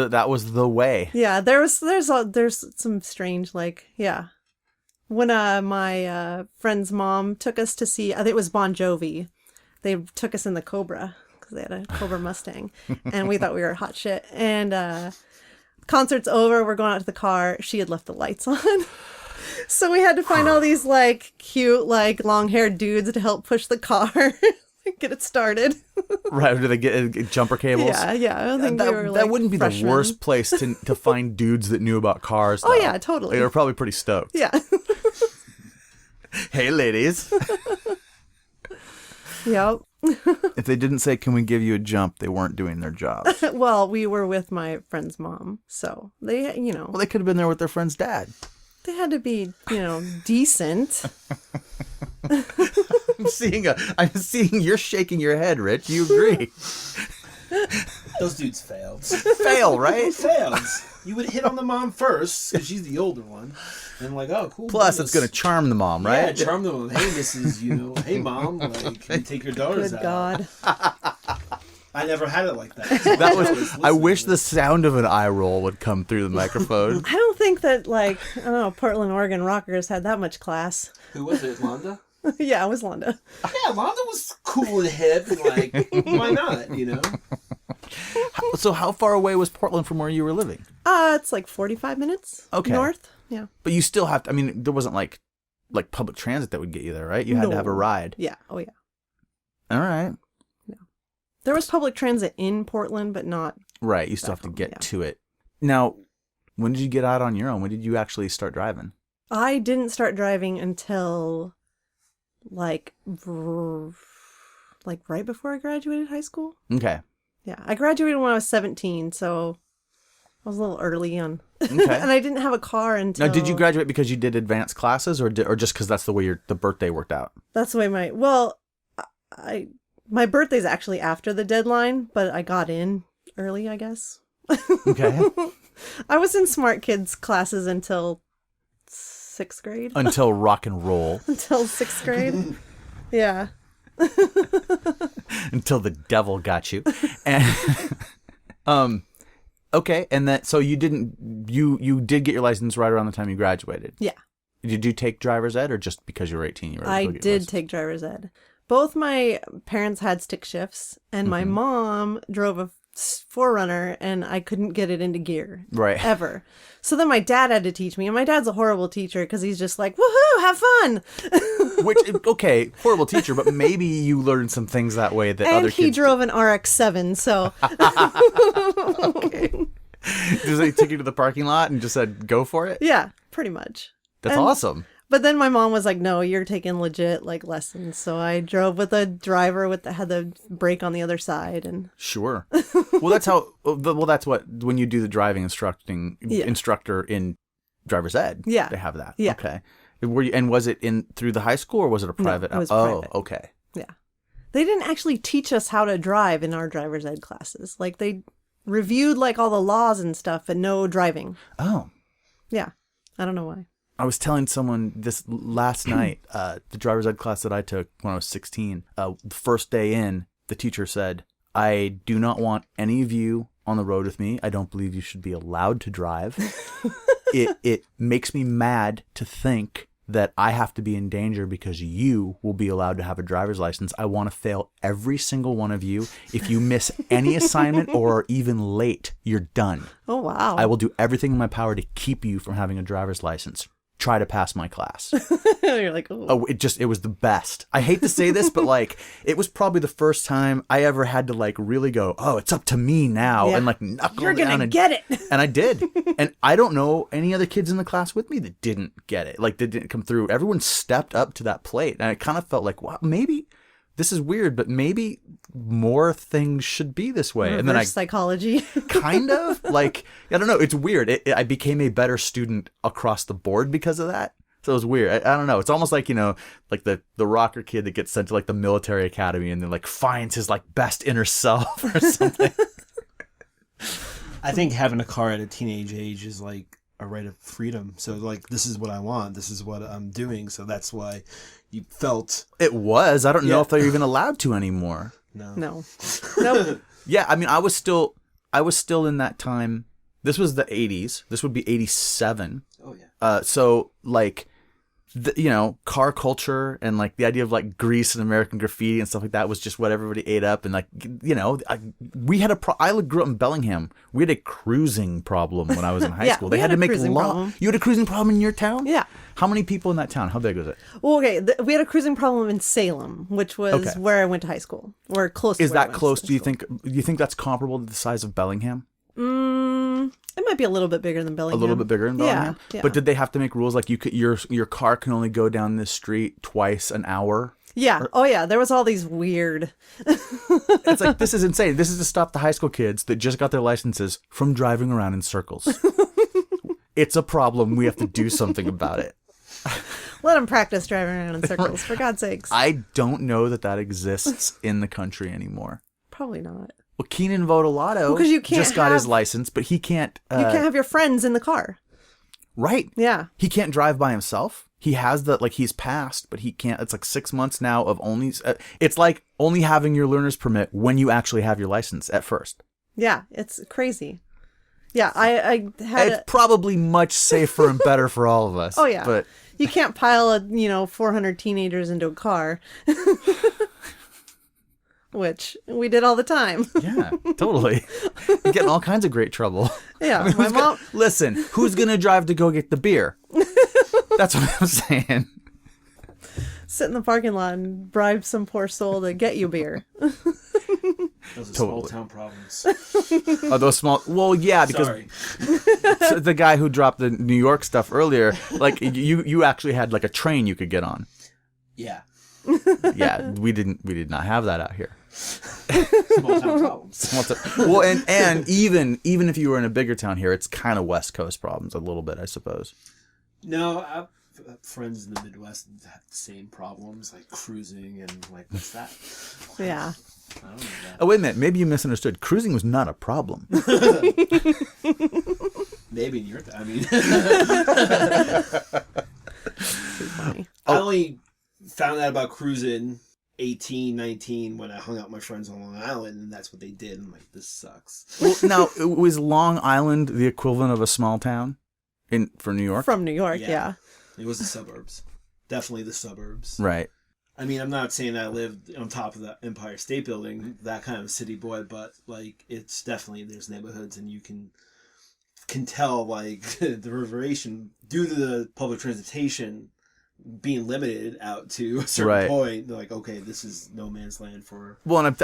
That was the way. Yeah, there's some strange, like, yeah. When my friend's mom took us to see, I think it was Bon Jovi. They took us in the Cobra because they had a Cobra Mustang, and we thought we were hot shit. And concert's over, we're going out to the car. She had left the lights on, so we had to find all these like cute, like long-haired dudes to help push the car, get it started. Right? Do they get jumper cables? Yeah. I don't think That, we were, that like, wouldn't be freshmen. the worst place to find dudes that knew about cars. Oh though. yeah, totally. They were probably pretty stoked. Yeah. Hey, ladies. Yep. If they didn't say, "Can we give you a jump?" they weren't doing their job. Well, we were with my friend's mom, so they, Well, they could have been there with their friend's dad. they had to be, decent. I'm seeing you're shaking your head, Rich. You agree? Those dudes failed. Fail, right? Failed. You would hit on the mom first because she's the older one, and like, oh, cool. Plus, bonus. it's going to charm the mom, Yeah, right? charm them. Hey, Mrs. Hey, mom, like, can you take your daughters Good out? God. I never had it like that. That was. I wish the sound of an eye roll would come through the microphone. I don't think that, like, I don't know, Portland, Oregon rockers had that much class. Who was it, Londa? Yeah, it was Londa. Yeah, Londa was cool and hip, and like, why not? So, how far away was Portland from where you were living? It's like 45 minutes north. Yeah. But you still have to. I mean, there wasn't like public transit that would get you there, right? You had to have a ride. Yeah. Oh, yeah. All right. There was public transit in Portland, but not. Right. You still have to get to it. Now, when did you get out on your own? When did you actually start driving? I didn't start driving until like right before I graduated high school. Okay. Yeah, I graduated when I was 17, so I was a little early on. Okay. And I didn't have a car until... Now, did you graduate because you did advanced classes, or just because that's the way the birthday worked out? That's the way my birthday's actually after the deadline, but I got in early, I guess. Okay. I was in smart kids classes until 6th grade. Until rock and roll. Until 6th grade. Yeah. Until the devil got you. And okay, and that so you did get your license right around the time you graduated. Yeah. Did you take driver's ed, or just because you were 18 you were able to I go get your did license? take driver's ed. Both my parents had stick shifts, and my mom drove a 4Runner, and I couldn't get it into gear. Right. Ever. So then my dad had to teach me, and my dad's a horrible teacher because he's just like, woohoo, have fun. Which, okay, horrible teacher, but maybe you learned some things that way that And other he kids drove an RX-7, so... Okay. Just like took you to the parking lot and just said, go for it? Yeah, pretty much. That's And- awesome. But then my mom was like, no, you're taking legit like lessons. So I drove with a driver had the brake on the other side. And Sure. Well, that's what, when you do the driving instructor in driver's ed. Yeah. They have that. Yeah. Okay. Was it through the high school, or was it a private? it was oh, private. okay. yeah. They didn't actually teach us how to drive in our driver's ed classes. Like they reviewed like all the laws and stuff, but no driving. Oh. Yeah. I don't know why. I was telling someone this last night, the driver's ed class that I took when I was 16, the first day in, the teacher said, I do not want any of you on the road with me. I don't believe you should be allowed to drive. It makes me mad to think that I have to be in danger because you will be allowed to have a driver's license. I want to fail every single one of you. If you miss any assignment or are even late, you're done. Oh, wow. I will do everything in my power to keep you from having a driver's license. Try to pass my class. You're like, Oh, it was the best. I hate to say this, but like, it was probably the first time I ever had to like really go, oh, it's up to me now. Yeah. And like knuckle you're down gonna and get it. And I did. And I don't know any other kids in the class with me that didn't get it. Like, they didn't come through. Everyone stepped up to that plate. And I kind of felt like, wow, maybe this is weird, but maybe more things should be this way. And then psychology. kind of like, I don't know. It's weird. I became a better student across the board because of that. So it was weird. I don't know. It's almost like, like the rocker kid that gets sent to like the military academy and then like finds his like best inner self or something. I think having a car at a teenage age is like a right of freedom. So like, this is what I want. This is what I'm doing. So that's why you felt It was. I don't know if they're even allowed to anymore. No. Nope. Yeah. I mean, I was still in that time. This was the 80s. This would be 87. Oh yeah. So like, car culture and like the idea of like Grease and American Graffiti and stuff like that was just what everybody ate up. And like, we had I grew up in Bellingham. We had a cruising problem when I was in high school. They had to make law. You had a cruising problem in your town? Yeah. How many people in that town? How big was it? Well, okay, we had a cruising problem in Salem, which was where I went to high school, or close. Is that close? Do you think that's comparable to the size of Bellingham? It might be a little bit bigger than Bellingham. A little bit bigger than Bellingham? Yeah. But did they have to make rules like your car can only go down this street twice an hour? Yeah. Oh, yeah. There was all these weird. It's like, this is insane. This is to stop the high school kids that just got their licenses from driving around in circles. It's a problem. We have to do something about it. Let them practice driving around in circles, for God's sakes. I don't know that exists in the country anymore. Probably not. Well, Keenan Vodolato just got his license, but he can't... you can't have your friends in the car. Right. Yeah. He can't drive by himself. He has he's passed, but he can't. It's like 6 months now of only... it's like only having your learner's permit when you actually have your license at first. Yeah, it's crazy. Yeah, I had... It's probably much safer and better for all of us. Oh, yeah. But you can't pile 400 teenagers into a car. Which we did all the time. Yeah, totally. You're getting all kinds of great trouble. Yeah, I mean, my mom... Listen, who's going to drive to go get the beer? That's what I'm saying. Sit in the parking lot and bribe some poor soul to get you beer. Those are small town problems. Are those small? Well, yeah, because the guy who dropped the New York stuff earlier, like you actually had like a train you could get on. Yeah. Yeah, we did not have that out here. Small town problems. Well, and even if you were in a bigger town here, it's kind of West Coast problems a little bit, I suppose. No, I've friends in the Midwest that have the same problems, like cruising and like, what's that? Yeah. I don't know that. Oh, wait a minute. Maybe you misunderstood. Cruising was not a problem. Maybe in your I mean. Funny. I only found out about cruising 18, 19 when I hung out with my friends on Long Island, and that's what they did. I'm like, this sucks. Well, now, was Long Island the equivalent of a small town for New York? From New York, yeah. It was the suburbs. Definitely the suburbs. Right. I mean, I'm not saying I lived on top of the Empire State Building, that kind of city boy, but like, it's definitely, there's neighborhoods, and you can tell like the reverberation due to the public transportation being limited out to a certain point. They're like, okay, this is no man's land for... Well, and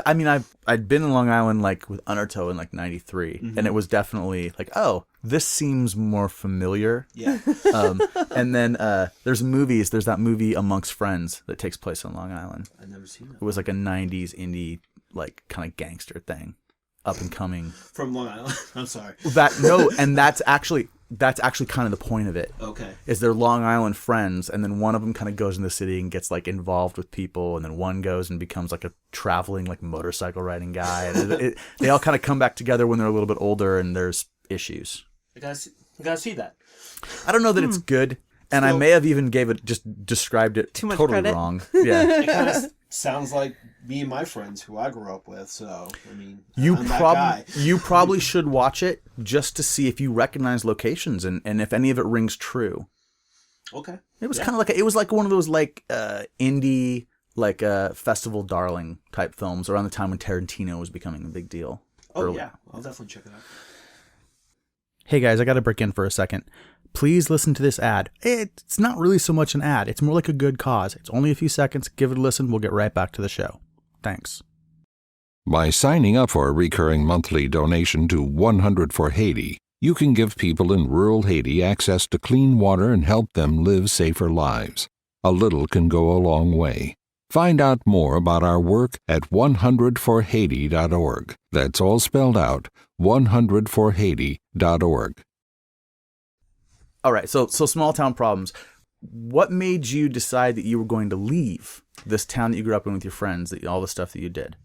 I'd been in Long Island like with Undertow in like 93, and it was definitely like, oh, this seems more familiar. Yeah. And then there's that movie Amongst Friends that takes place on Long Island. I've never seen that. It was like a 90s indie like kind of gangster thing, up and coming. From Long Island. I'm sorry. And that's actually kind of the point of it. Okay. Is they're Long Island friends, and then one of them kind of goes in the city and gets like involved with people, and then one goes and becomes like a traveling like motorcycle riding guy. And they all kind of come back together when they're a little bit older, and there's issues. I gotta see that. I don't know that it's good, and I may have even described it too much totally credit. wrong. Yeah. It kind of sounds like me and my friends who I grew up with. So I mean, You that guy. probably should watch it just to see if you recognize locations and if any of it rings true. Okay. It was kind of like it was like one of those like indie like festival darling type films around the time when Tarantino was becoming a big deal. Oh yeah, I'll definitely check it out. Hey guys, I got to break in for a second. Please listen to this ad. It's not really so much an ad. It's more like a good cause. It's only a few seconds. Give it a listen. We'll get right back to the show. Thanks. By signing up for a recurring monthly donation to 100 for Haiti, you can give people in rural Haiti access to clean water and help them live safer lives. A little can go a long way. Find out more about our work at 100forhaiti.org. That's all spelled out, 100forhaiti.org. All right, so small town problems. What made you decide that you were going to leave this town that you grew up in with your friends, all the stuff that you did?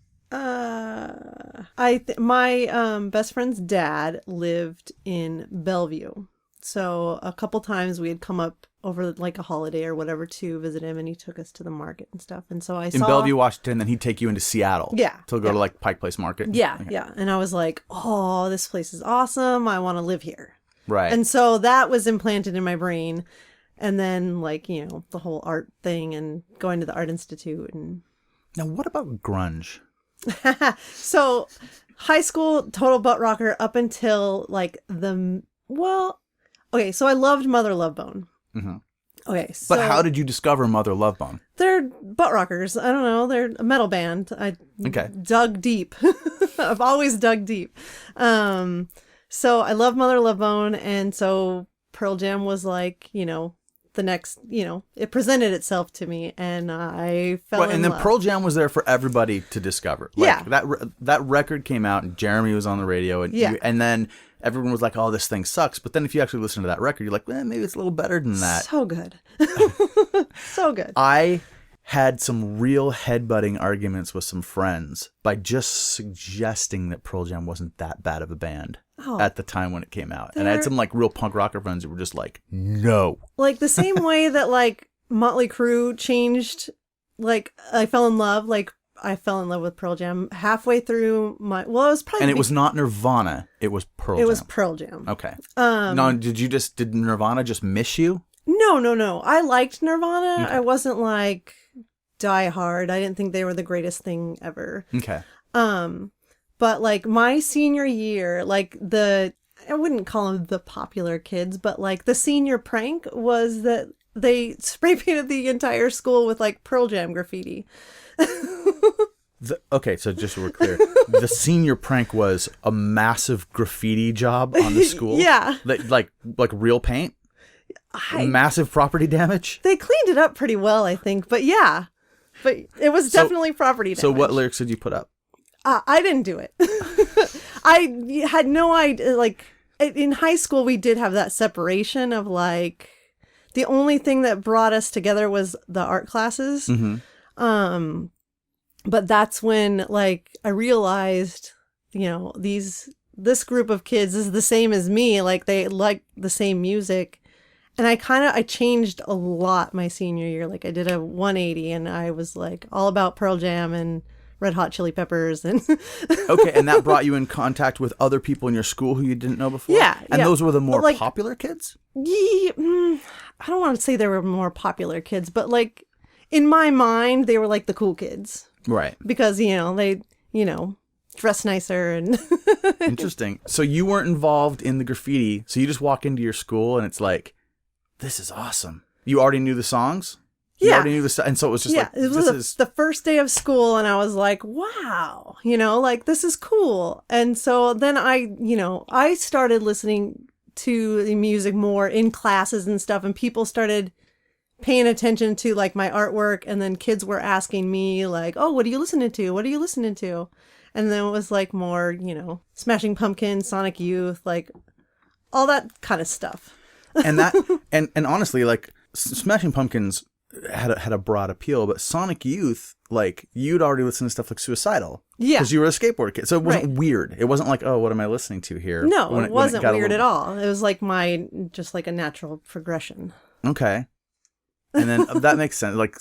My best friend's dad lived in Bellevue. So a couple times we had come up over like a holiday or whatever to visit him, and he took us to the market and stuff. And so I saw... In Bellevue, Washington, then he'd take you into Seattle. Yeah. To go to like Pike Place Market. Yeah, Okay. yeah. And I was like, oh, this place is awesome. I want to live here. Right. And so that was implanted in my brain. And then like, you know, the whole art thing and going to the Art Institute. And Now, what about grunge? So high school, total butt rocker up until like okay, so I loved Mother Love Bone. Mm-hmm. Okay, so But how did you discover Mother Love Bone? they're butt rockers. I don't know. They're a metal band. I dug deep. I've always dug deep. So I love Mother Love Bone, and so Pearl Jam was like, you know, the next, you know, it presented itself to me, and I fell in love. And then Pearl Jam was there for everybody to discover. Like, that record came out, and Jeremy was on the radio, and and then everyone was like, "Oh, this thing sucks." But then if you actually listen to that record, you're like, maybe it's a little better than that. So good, so good. I had some real headbutting arguments with some friends by just suggesting that Pearl Jam wasn't that bad of a band at the time when it came out. And I had some like real punk rocker friends who were just like, no. Like the same way that like Motley Crue changed, like I fell in love with Pearl Jam halfway through it was probably... And it was not Nirvana, it was Pearl Jam. It was Pearl Jam. Okay. No, did Nirvana just miss you? No. I liked Nirvana. Okay. I wasn't like die hard. I didn't think they were the greatest thing ever. Okay. But like my senior year, like I wouldn't call them the popular kids, but like the senior prank was that they spray painted the entire school with like Pearl Jam graffiti. Okay, so just so we're clear, the senior prank was a massive graffiti job on the school? Yeah. Like real paint? Massive property damage? They cleaned it up pretty well, I think, but yeah. But it was definitely property damage. So what lyrics did you put up? I didn't do it. I had no idea. Like in high school, we did have that separation of like the only thing that brought us together was the art classes. Mm-hmm. But that's when like I realized, you know, this group of kids is the same as me. Like they like the same music. And I changed a lot my senior year. Like I did a 180 and I was like all about Pearl Jam and Red Hot Chili Peppers. And okay, and that brought you in contact with other people in your school who you didn't know before? Yeah. And those were the more like, popular kids? Yeah, I don't want to say they were more popular kids, but like in my mind, they were like the cool kids. Right. Because, you know, they, you know, dress nicer and... Interesting. So you weren't involved in the graffiti. So you just walk into your school and it's like, this is awesome. You already knew the songs? You already knew the stuff. And so it was just like, it was the first day of school and I was like, wow, you know, like this is cool. And so then I started listening to the music more in classes and stuff, and people started paying attention to like my artwork, and then kids were asking me like, oh, what are you listening to? What are you listening to? And then it was like more, you know, Smashing Pumpkins, Sonic Youth, like all that kind of stuff. And that, and honestly, like Smashing Pumpkins had a broad appeal, but Sonic Youth, like you'd already listened to stuff like Suicidal. Yeah. Because you were a skateboard kid. So it wasn't weird. It wasn't like, oh, what am I listening to here? No, it wasn't weird at all. It was like just like a natural progression. Okay. And then that makes sense. Like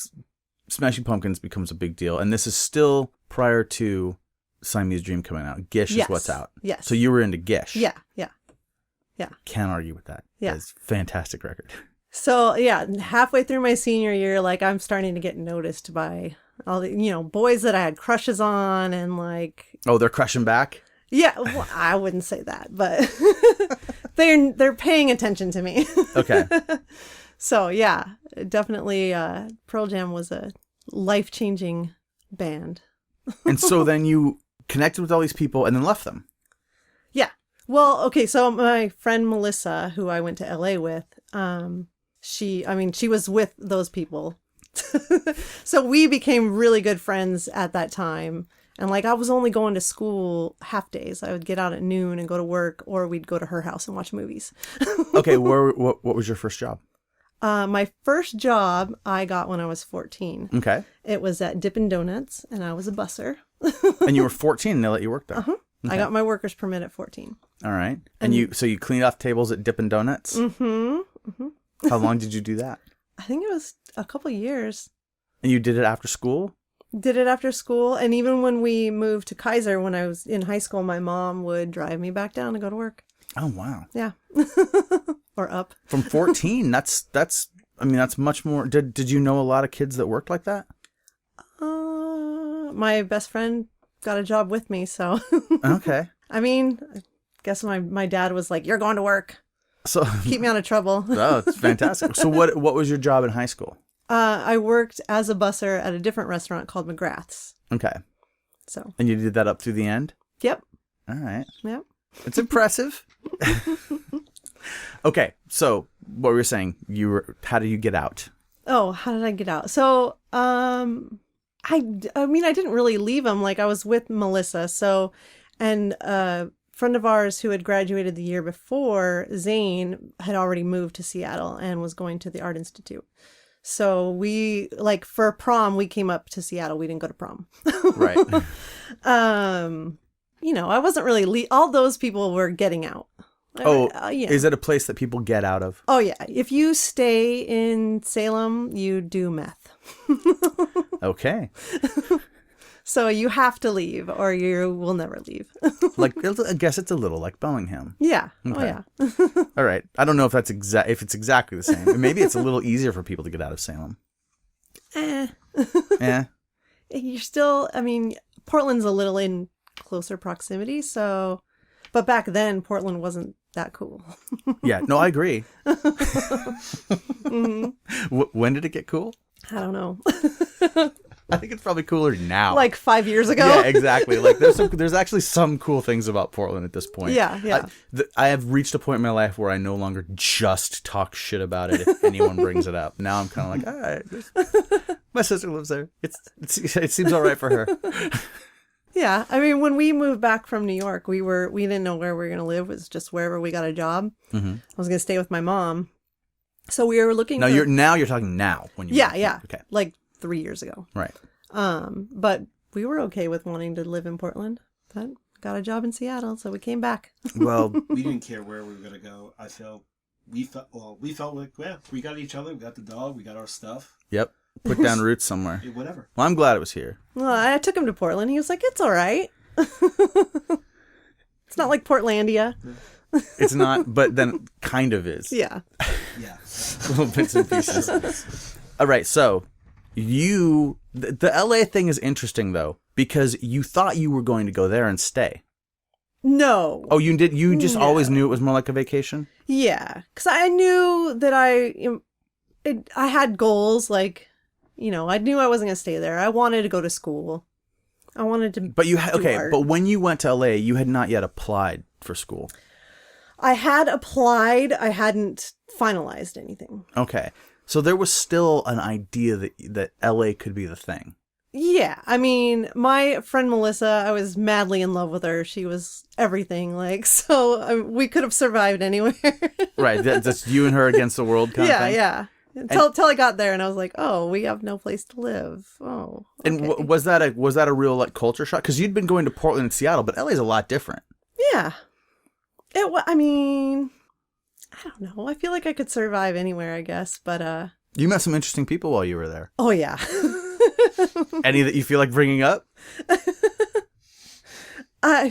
Smashing Pumpkins becomes a big deal. And this is still prior to Siamese Dream coming out. Gish is what's out. Yes. So you were into Gish. Yeah. Can't argue with that. Yeah. It's a fantastic record. So yeah, halfway through my senior year, like I'm starting to get noticed by all the, boys that I had crushes on and like, Oh, they're crushing back? yeah, well, I wouldn't say that, but they're paying attention to me. Okay. So yeah, definitely Pearl Jam was a life-changing band. And so then you connected with all these people and then left them. Yeah. Well, okay, so my friend Melissa, who I went to LA with, she was with those people. So we became really good friends at that time. And like I was only going to school half days. I would get out at noon and go to work, or we'd go to her house and watch movies. Okay, what was your first job? My first job I got when I was 14. Okay. It was at Dippin' Donuts, and I was a busser. And you were 14 and they let you work there? Uh-huh. Okay. I got my worker's permit at 14. All right. And you cleaned off tables at Dippin' Donuts? Mm-hmm. Mm-hmm. How long did you do that? I think it was a couple years. And you did it after school? Did it after school. And even when we moved to Kaiser, when I was in high school, my mom would drive me back down to go to work. Oh, wow. Yeah. Or up. From 14, that's much more. Did you know a lot of kids that worked like that? My best friend got a job with me, so. Okay. I mean, I guess my dad was like, "You're going to work. So Keep me out of trouble." Oh, it's fantastic. So what was your job in high school? I worked as a busser at a different restaurant called McGrath's. Okay. So. And you did that up through the end? Yep. All right. Yep. It's impressive. Okay, so what were you saying? How did you get out? Oh, how did I get out? So, I didn't really leave him. Like I was with Melissa. So, and a friend of ours who had graduated the year before, Zane, had already moved to Seattle and was going to the Art Institute. So we, like for prom, we came up to Seattle. We didn't go to prom. Right. I wasn't really, all those people were getting out. Oh, yeah. Is it a place that people get out of? Oh, yeah. If you stay in Salem, you do meth. Okay. So you have to leave or you will never leave. Like, I guess it's a little like Bellingham. Yeah. Okay. Oh, yeah. All right. I don't know if if it's exactly the same. And maybe it's a little easier for people to get out of Salem. Yeah. You're still, Portland's a little in closer proximity. So, but back then, Portland wasn't that cool. Yeah. No, I agree. Mm-hmm. When did it get cool? I don't know. I think it's probably cooler now. Like 5 years ago. Yeah, exactly. Like there's actually some cool things about Portland at this point. Yeah, yeah. I have reached a point in my life where I no longer just talk shit about it if anyone brings it up. Now I'm kind of like, all right, my sister lives there. It seems all right for her. Yeah, when we moved back from New York, we didn't know where we were going to live. It was just wherever we got a job. Mm-hmm. I was going to stay with my mom. So we were looking No, you're talking now when you moved. Yeah. Okay. Like 3 years ago. Right. But we were okay with wanting to live in Portland, but got a job in Seattle, so we came back. Well, we didn't care where we were going to go. We felt like, well, we got each other, we got the dog, we got our stuff. Yep. Put down roots somewhere. Yeah, whatever. Well, I'm glad it was here. Well, I took him to Portland. He was like, it's all right. It's not like Portlandia. It's not, but then it kind of is. Yeah. Yeah. Little bits and pieces. All right, so the LA thing is interesting though, because you thought you were going to go there and stay. No. Oh, you did? You just No. always knew it was more like a vacation? Yeah, because I knew that I had goals, like, I knew I wasn't going to stay there. I wanted to go to school. I wanted to But you do art. but when you went to LA, you had not yet applied for school. I had applied. I hadn't finalized anything. Okay. So there was still an idea that LA could be the thing. Yeah. My friend Melissa, I was madly in love with her. She was everything. Like, so we could have survived anywhere. Right. That's you and her against the world kind of thing? Yeah. Until I got there and I was like, oh, we have no place to live. Oh. Okay. And was that a real like culture shock? Because you'd been going to Portland and Seattle, but LA's a lot different. Yeah. I don't know. I feel like I could survive anywhere, I guess. But You met some interesting people while you were there. oh yeah. Any that you feel like bringing up? Are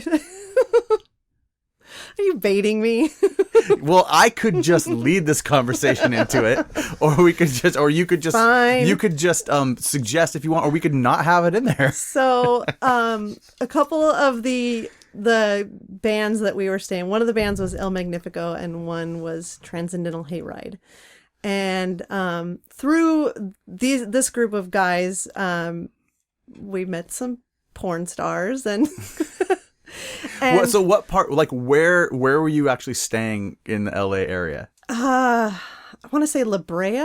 you baiting me? Well, I could just lead this conversation into it, or you could just Fine. you could just suggest if you want, or we could not have it in there. So, a couple of the bands that we were staying, one of the bands was El Magnifico and one was Transcendental Hayride. And through this group of guys, we met some porn stars and So what part, like where were you actually staying in the LA area? I want to say La Brea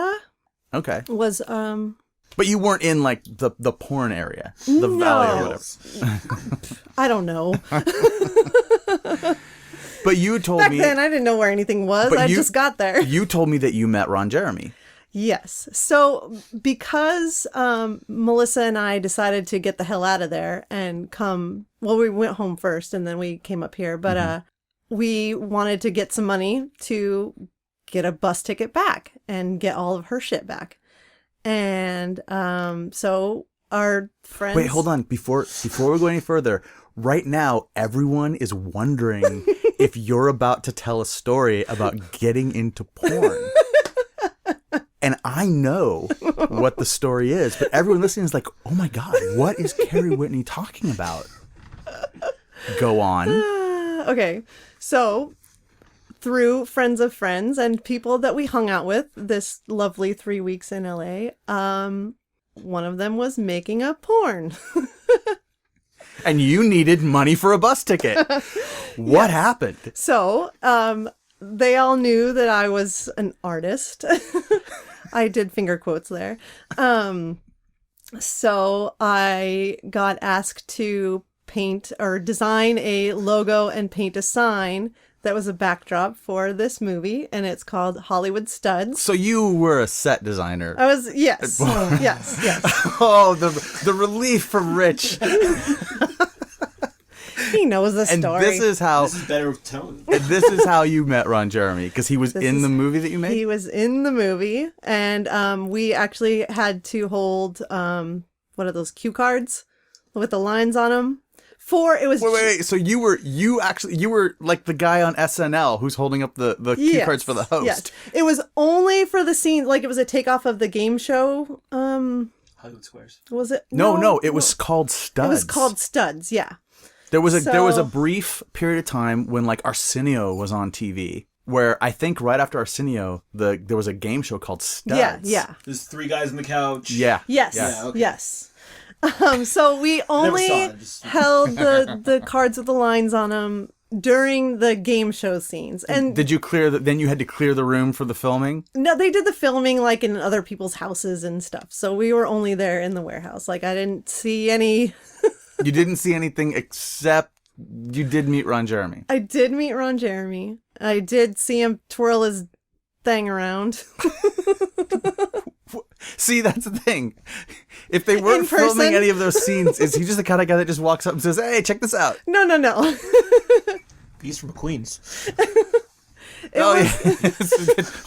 Okay. was But you weren't in like the porn area, the valley or whatever. I don't know. But you told Back me then I didn't know where anything was. But I you- just got there. you told me that you met Ron Jeremy. Yes. So because Melissa and I decided to get the hell out of there and come, well, we went home first and then we came up here, but we wanted to get some money to get a bus ticket back and get all of her shit back. And so our friends... Wait, hold on. Before we go any further, right now everyone is wondering if you're about to tell a story about getting into porn. And I know what the story is, but everyone listening is like, oh my God, what is Carrie Whitney talking about? Go on. Okay. So through friends of friends and people that we hung out with this lovely 3 weeks in LA, one of them was making a porn. And you needed money for a bus ticket. What happened? So, they all knew that I was an artist. I did finger quotes there. So I got asked to paint or design a logo and paint a sign that was a backdrop for this movie, and it's called Hollywood Studs. So you were a set designer. I was, yes, yes. Oh, the relief from Rich. He knows the And story. this is how This is better tone. and this is how you met Ron Jeremy, because he was in the movie that you made. He was in the movie, and we actually had to hold what are those cue cards with the lines on them. Wait. So you were like the guy on SNL who's holding up the cue cards for the host. Yes. It was only for the scene, like it was a takeoff of the game show. Hollywood Squares. Was it? No, it was called Studs. It was called Studs. Yeah. There was a brief period of time when like Arsenio was on TV, where I think right after Arsenio, there was a game show called Studs. Yeah. There's three guys on the couch. Yeah. Yes. Yeah, okay. Yes. So we only saw it, just- held the cards with the lines on them during the game show scenes. And Did you clear then you had to clear the room for the filming? no, they did the filming like in other people's houses and stuff. So we were only there in the warehouse. Like I didn't see any. You didn't see anything except you did meet Ron Jeremy. I did meet Ron Jeremy. I did see him twirl his thing around. See, that's the thing. If they weren't filming person? any of those scenes, is he just the kind of guy that just walks up and says, "Hey, check this out"? No. He's from Queens. Oh, yeah.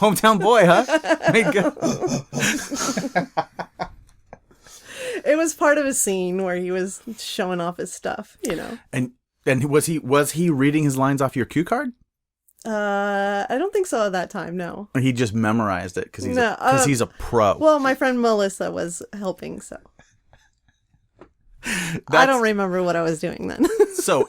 Hometown boy, huh? There you go. It was part of a scene where he was showing off his stuff, you know. And was he reading his lines off your cue card? I don't think so at that time, no. Or he just memorized it because No, he's a pro. Well, my friend Melissa was helping, so I don't remember what I was doing then. So,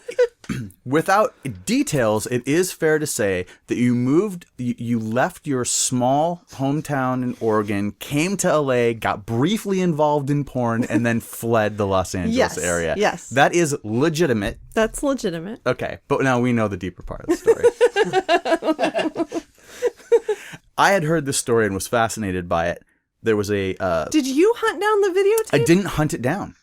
without details, it is fair to say that you left your small hometown in Oregon, came to LA, got briefly involved in porn, and then fled the Los Angeles area. Yes. That is legitimate. That's legitimate. Okay, but now we know the deeper part of the story. I had heard this story and was fascinated by it. There was a... Did you hunt down the videotape? I didn't hunt it down.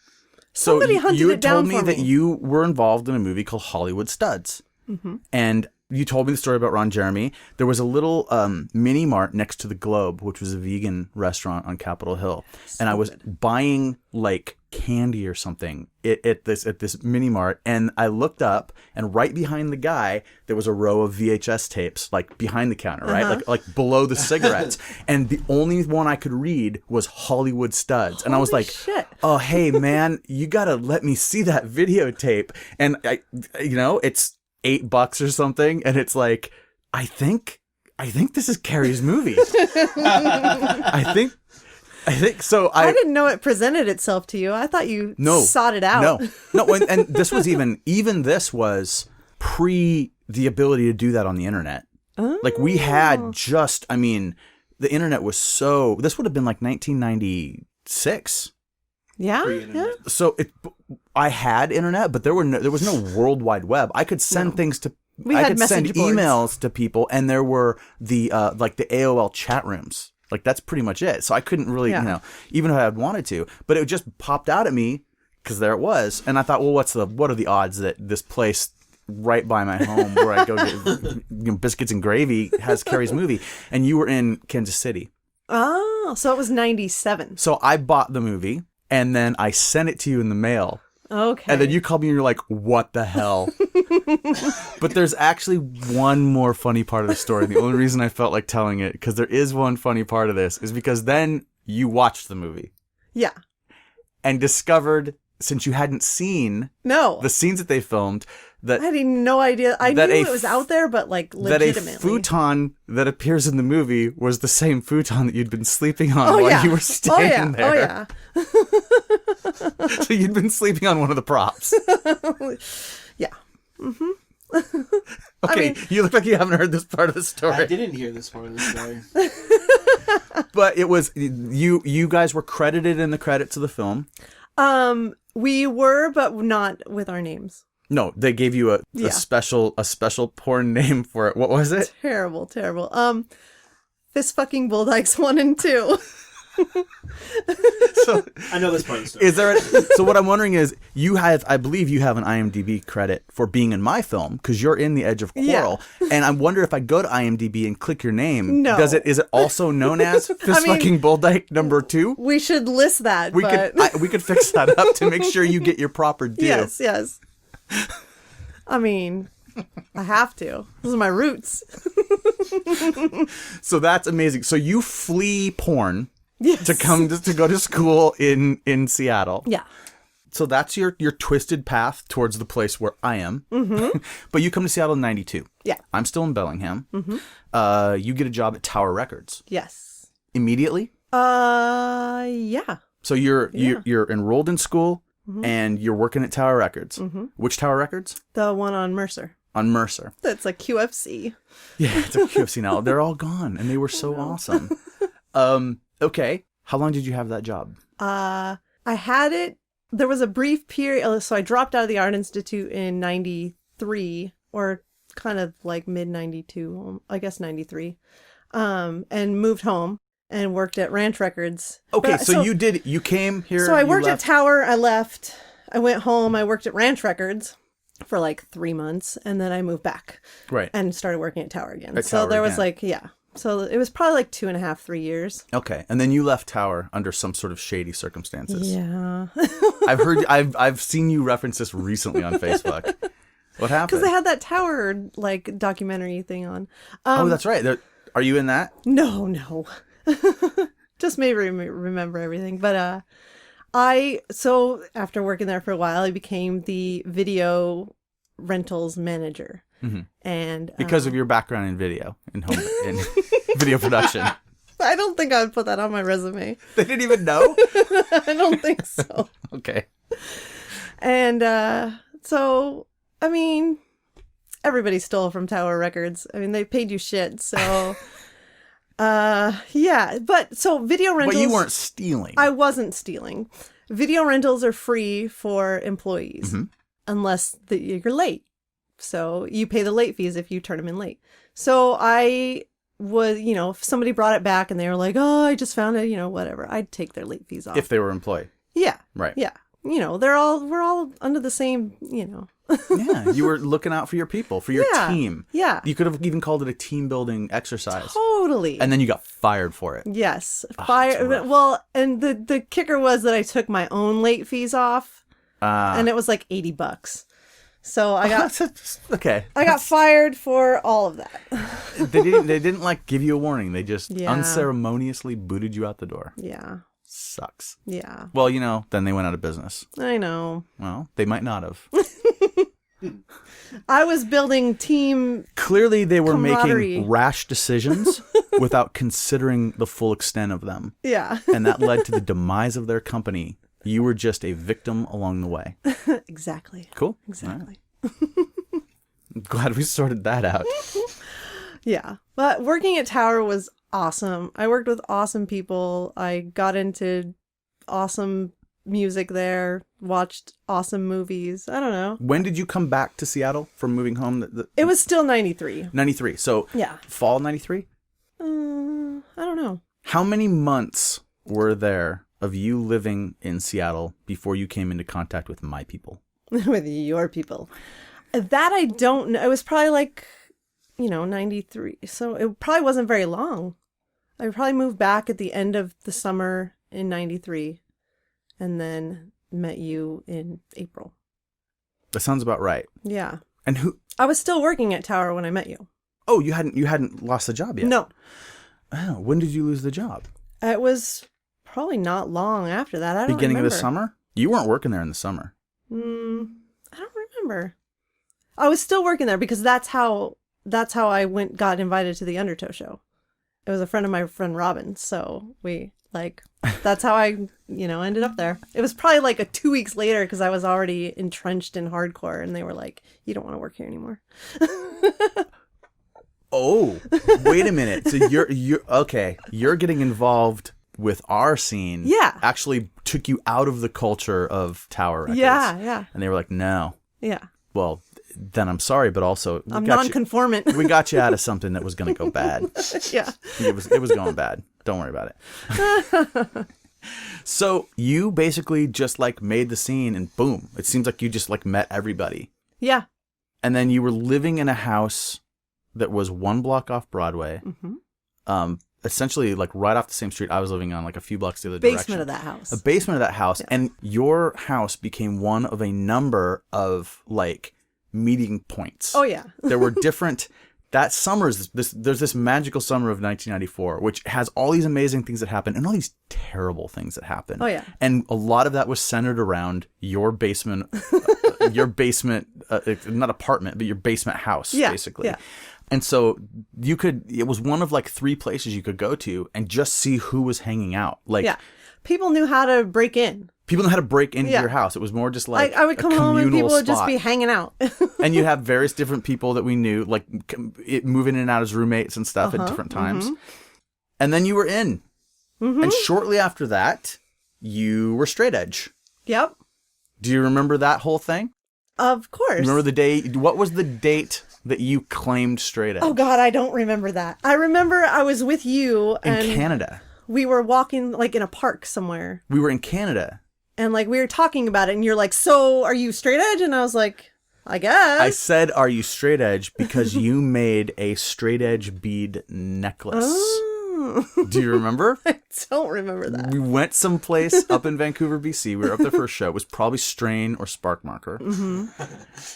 So Somebody hunted you it had told down me for that me. you were involved in a movie called Hollywood Studs. Mm-hmm. And you told me the story about Ron Jeremy. There was a little mini mart next to the Globe, which was a vegan restaurant on Capitol Hill. And I was buying like candy or something at this mini mart, and I looked up, and right behind the guy there was a row of VHS tapes, like behind the counter, right, like below the cigarettes, and the only one I could read was Hollywood Studs. And I was Holy like, shit. oh hey man, you gotta let me see that videotape. And I, it's $8 or something, and it's like I think this is Carrie's movie. I think so. I didn't know it presented itself to you. I thought you sought it out. No. And this was even this was pre the ability to do that on the internet. Oh. Like we had the internet was this would have been like 1996. Yeah. So I had internet, but there was no World Wide Web. I could send things to. I could send emails to people, and there were the like the AOL chat rooms. Like that's pretty much it. So I couldn't really, even if I had wanted to, but it just popped out at me because there it was, and I thought, well, what are the odds that this place right by my home where I go get biscuits and gravy has Carrie's movie, and you were in Kansas City. Oh, so it was 97. So I bought the movie, and then I sent it to you in the mail. Okay. And then you called me and you're like, what the hell? But there's actually one more funny part of the story. The only reason I felt like telling it, because there is one funny part of this, is because then you watched the movie. Yeah. And discovered, since you hadn't seen the scenes that they filmed, that I had no idea. I knew it was out there, but like legitimately. That a futon that appears in the movie was the same futon that you'd been sleeping on while you were staying there. Oh, yeah. So you'd been sleeping on one of the props. Yeah. Mm-hmm. Okay, you look like you haven't heard this part of the story. I didn't hear this part of the story. But it was, you guys were credited in the credits of the film. We were, but not with our names. No, they gave you a special porn name for it. What was it? Terrible. Fist fucking Bulldykes 1 and 2. So I know this part of the story. Is there? So what I'm wondering is, I believe you have an IMDb credit for being in my film because you're in The Edge of Quarrel, and I wonder if I go to IMDb and click your name, is it also known as Fist fucking Bulldyke number 2? We should list that. We could fix that up to make sure you get your proper due. Yes. I mean, I have to. Those are my roots. So that's amazing. So you flee porn to go to school in Seattle. Yeah. So that's your twisted path towards the place where I am. Mm-hmm. But you come to Seattle in 92. Yeah. I'm still in Bellingham. Mm-hmm. You get a job at Tower Records. Yes. Immediately? Yeah. So you're enrolled in school. Mm-hmm. And you're working at Tower Records. Mm-hmm. Which Tower Records? The one on Mercer. On Mercer. That's a QFC. Yeah, it's a QFC now. They're all gone, and they were so awesome. Okay. How long did you have that job? I had it. There was a brief period. So I dropped out of the Art Institute in 93, or kind of like mid 92, I guess 93, and moved home. And worked at Ranch Records. Okay, so you came here. So I worked at Tower, I left, I went home, I worked at Ranch Records for like 3 months, and then I moved back. Right. And started working at Tower again. So there was so it was probably like 2.5, 3 years. Okay, and then you left Tower under some sort of shady circumstances. Yeah. I've seen you reference this recently on Facebook. What happened? Because they had that Tower like documentary thing on. Oh, that's right. Are you in that? No. Just maybe remember everything, but so after working there for a while, I became the video rentals manager, and because of your background in video in video production. I don't think I would put that on my resume. They didn't even know. I don't think so. Okay. And so I mean, everybody stole from Tower Records. I mean, they paid you shit, so. Yeah, but so video rentals. But you weren't stealing. I wasn't stealing. Video rentals are free for employees unless you're late. So you pay the late fees if you turn them in late. So I would, if somebody brought it back and they were like, oh, I just found it, whatever, I'd take their late fees off. If they were employed. Yeah. Right. Yeah. we're all under the same, Yeah, you were looking out for your people, for your team. Yeah. You could have even called it a team building exercise. Totally. And then you got fired for it. Yes. Fired. Well, and the kicker was that I took my own late fees off, and it was like $80. So I got okay. I got fired for all of that. They didn't like give you a warning. They just unceremoniously booted you out the door. Yeah. Sucks. Yeah. Well, then they went out of business. I know. Well, they might not have. I was building team. Clearly, they were Camaraderie. making rash decisions without considering the full extent of them. Yeah. And that led to the demise of their company. You were just a victim along the way. Exactly. Cool. Exactly. I'm glad we sorted that out. Yeah. But working at Tower was awesome. I worked with awesome people. I got into awesome music there, watched awesome movies. I don't know. When did you come back to Seattle from moving home? It was still 93. 93. So Yeah. fall 93? I don't know. How many months were there of you living in Seattle before you came into contact with my people? With your people. That I don't know. It was probably like, 93. So it probably wasn't very long. I probably moved back at the end of the summer in 93 and then met you in April. That sounds about right. Yeah. And who? I was still working at Tower when I met you. Oh, you hadn't lost the job yet? No. Oh, when did you lose the job? It was probably not long after that. I don't Beginning remember. of the summer? You weren't working there in the summer. I don't remember. I was still working there because that's how I got invited to the Undertow show. It was a friend of my friend Robin, so that's how I, ended up there. It was probably like 2 weeks later because I was already entrenched in hardcore, and they were like, "You don't want to work here anymore." Oh, wait a minute. So you're okay. You're getting involved with our scene. Yeah. Actually took you out of the culture of Tower Records. Yeah. And they were like, no. Yeah. Well, then I'm sorry, but also I'm non-conformant. We got you out of something that was going to go bad. Yeah. It was going bad. Don't worry about it. So you basically just made the scene and boom, it seems like you just met everybody. Yeah. And then you were living in a house that was one block off Broadway. Mm-hmm. Essentially right off the same street I was living on, a few blocks the other direction. Basement of that house. A basement of that house. Yeah. And your house became one of a number of meeting points. Oh yeah. There were different, that summer, there's this magical summer of 1994, which has all these amazing things that happen and all these terrible things that happen. Oh yeah. And a lot of that was centered around your basement, not apartment, but your basement house, basically. Yeah. And so it was one of 3 places you could go to and just see who was hanging out. Yeah. People knew how to break in. People know how to break into your house. It was more just I would come home and people would just be hanging out. And you have various different people that we knew, moving in and out as roommates and stuff at different times. Mm-hmm. And then you were in. Mm-hmm. And shortly after that, you were straight edge. Yep. Do you remember that whole thing? Of course. Remember the day? What was the date that you claimed straight edge? Oh God, I don't remember that. I remember I was with you in Canada. We were walking in a park somewhere. We were in Canada. And we were talking about it and you're like, "So are you straight edge?" And I was like, "I guess." I said, "Are you straight edge?" because you made a straight edge bead necklace. Oh. Do you remember? I don't remember that. We went someplace up in Vancouver, BC. We were up there for a show. It was probably Strain or Spark Marker. Mm-hmm.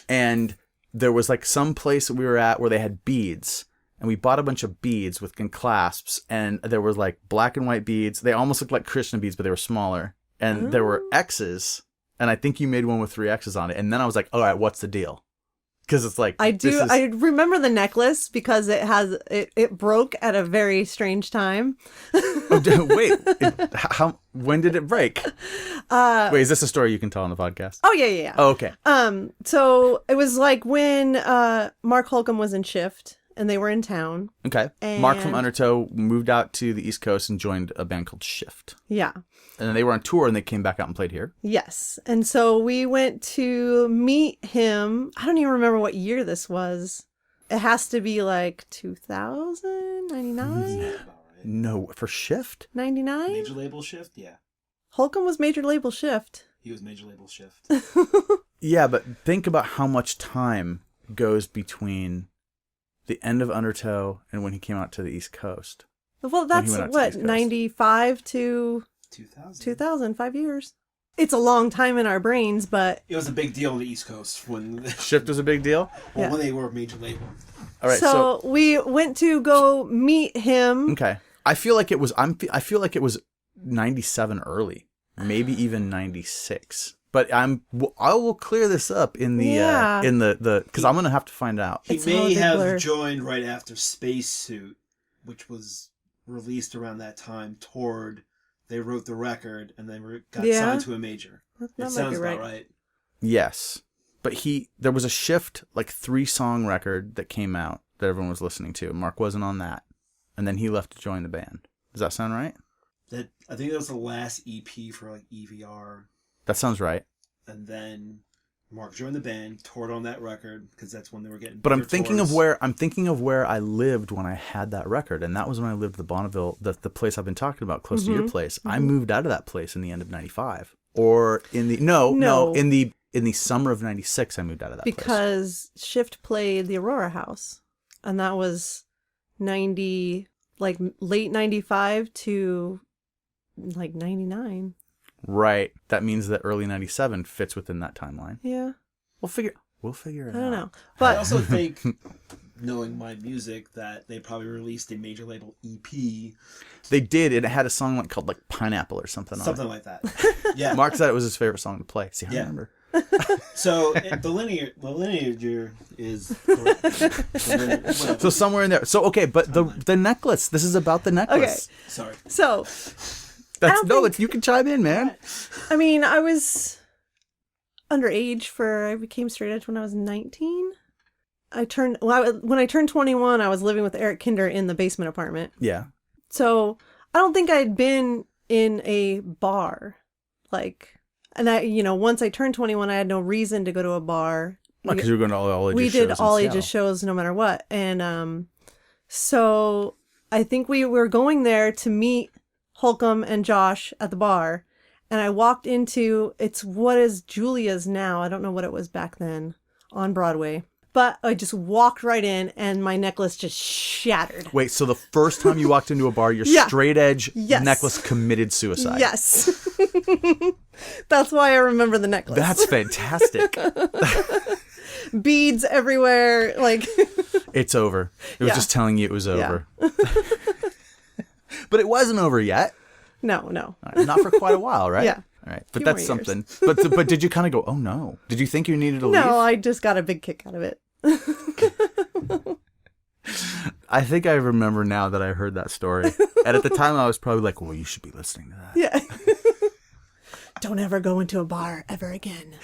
And there was some place that we were at where they had beads. And we bought a bunch of beads with clasps. And there was black and white beads. They almost looked like Krishna beads, but they were smaller. And there were X's. And I think you made one with 3 X's on it. And then I was like, all right, what's the deal? Because it's I do. I remember the necklace because it broke at a very strange time. Oh, wait, when did it break? Wait, is this a story you can tell on the podcast? Oh yeah. Oh, okay. So it was when Mark Holcomb was in Shift and they were in town. Okay. And Mark from Undertow moved out to the East Coast and joined a band called Shift. Yeah. And then they were on tour and they came back out and played here. Yes. And so we went to meet him. I don't even remember what year this was. It has to be 2000, 99? No, for Shift? 99? Major label Shift? Yeah. Holcomb was major label Shift. He was major label Shift. Yeah, but think about how much time goes between the end of Undertow and when he came out to the East Coast. Well, that's 95 to 2000, 5 years. It's a long time in our brains, but it was a big deal on the East Coast when Shift was a big deal. Well, when they were a major label. All right, so we went to go meet him. Okay, I feel like it was 97 early, maybe even 96. But I will clear this up in the because I'm gonna have to find out. He It's all a may big have blur. joined right after Spacesuit, which was released around that time. They wrote the record and then got signed to a major. That It might sounds be about right. Yes, but there was a Shift like 3-song record that came out that everyone was listening to. Mark wasn't on that, and then he left to join the band. Does that sound right? I think that was the last EP for like EVR, That sounds right. and then Mark joined the band, toured on that record because that's when they were getting. But I'm bigger thinking tours. of where I lived when I had that record, and that was when I lived at the Bonneville, the place I've been talking about, close to your place. I moved out of that place in the end of '95, or in the in the summer of '96. I moved out of that place. Because Shift played the Aurora House, and that was 90, like late 95 to like 99. Right. That means that early '97 fits within that timeline. Yeah, We'll figure it out. I don't know, I but also think, knowing my music, that they probably released a major label EP, They did. It had a song called like Pineapple or something on something like that. Yeah. it. Mark said it was his favorite song to play. See, I Yeah. remember. So the lineage is correct. So somewhere in there. So okay, but the necklace. This is about the necklace. Sorry. so You can chime in, man. I mean, I was underage I became straight edge when I was 19. When I turned 21, I was living with Eric Kinder in the basement apartment. Yeah. So I don't think I'd been in a bar, once I turned 21, I had no reason to go to a bar. Because you were going to all ages We shows. did all in ages Seattle. shows no matter what. And so I think we were going there to meet Holcomb and Josh at the bar. And I walked into, it's what is Julia's now. I don't know what it was back then on Broadway. But I just walked right in and my necklace just shattered. Wait, so the first time you walked into a bar, your Yeah. straight edge Yes. necklace committed suicide. Yes. That's why I remember the necklace. That's fantastic. Beads everywhere. It's over. It was Yeah. just telling you it was over. But it wasn't over yet. No. All right, not for quite a while, right? Yeah. All right. But Few that's more years. something. But did you kind of go, oh no? Did you think you needed to leave? No, I just got a big kick out of it. I think I remember now that I heard that story. And at the time I was probably like, well, you should be listening to that. Yeah. Don't ever go into a bar ever again.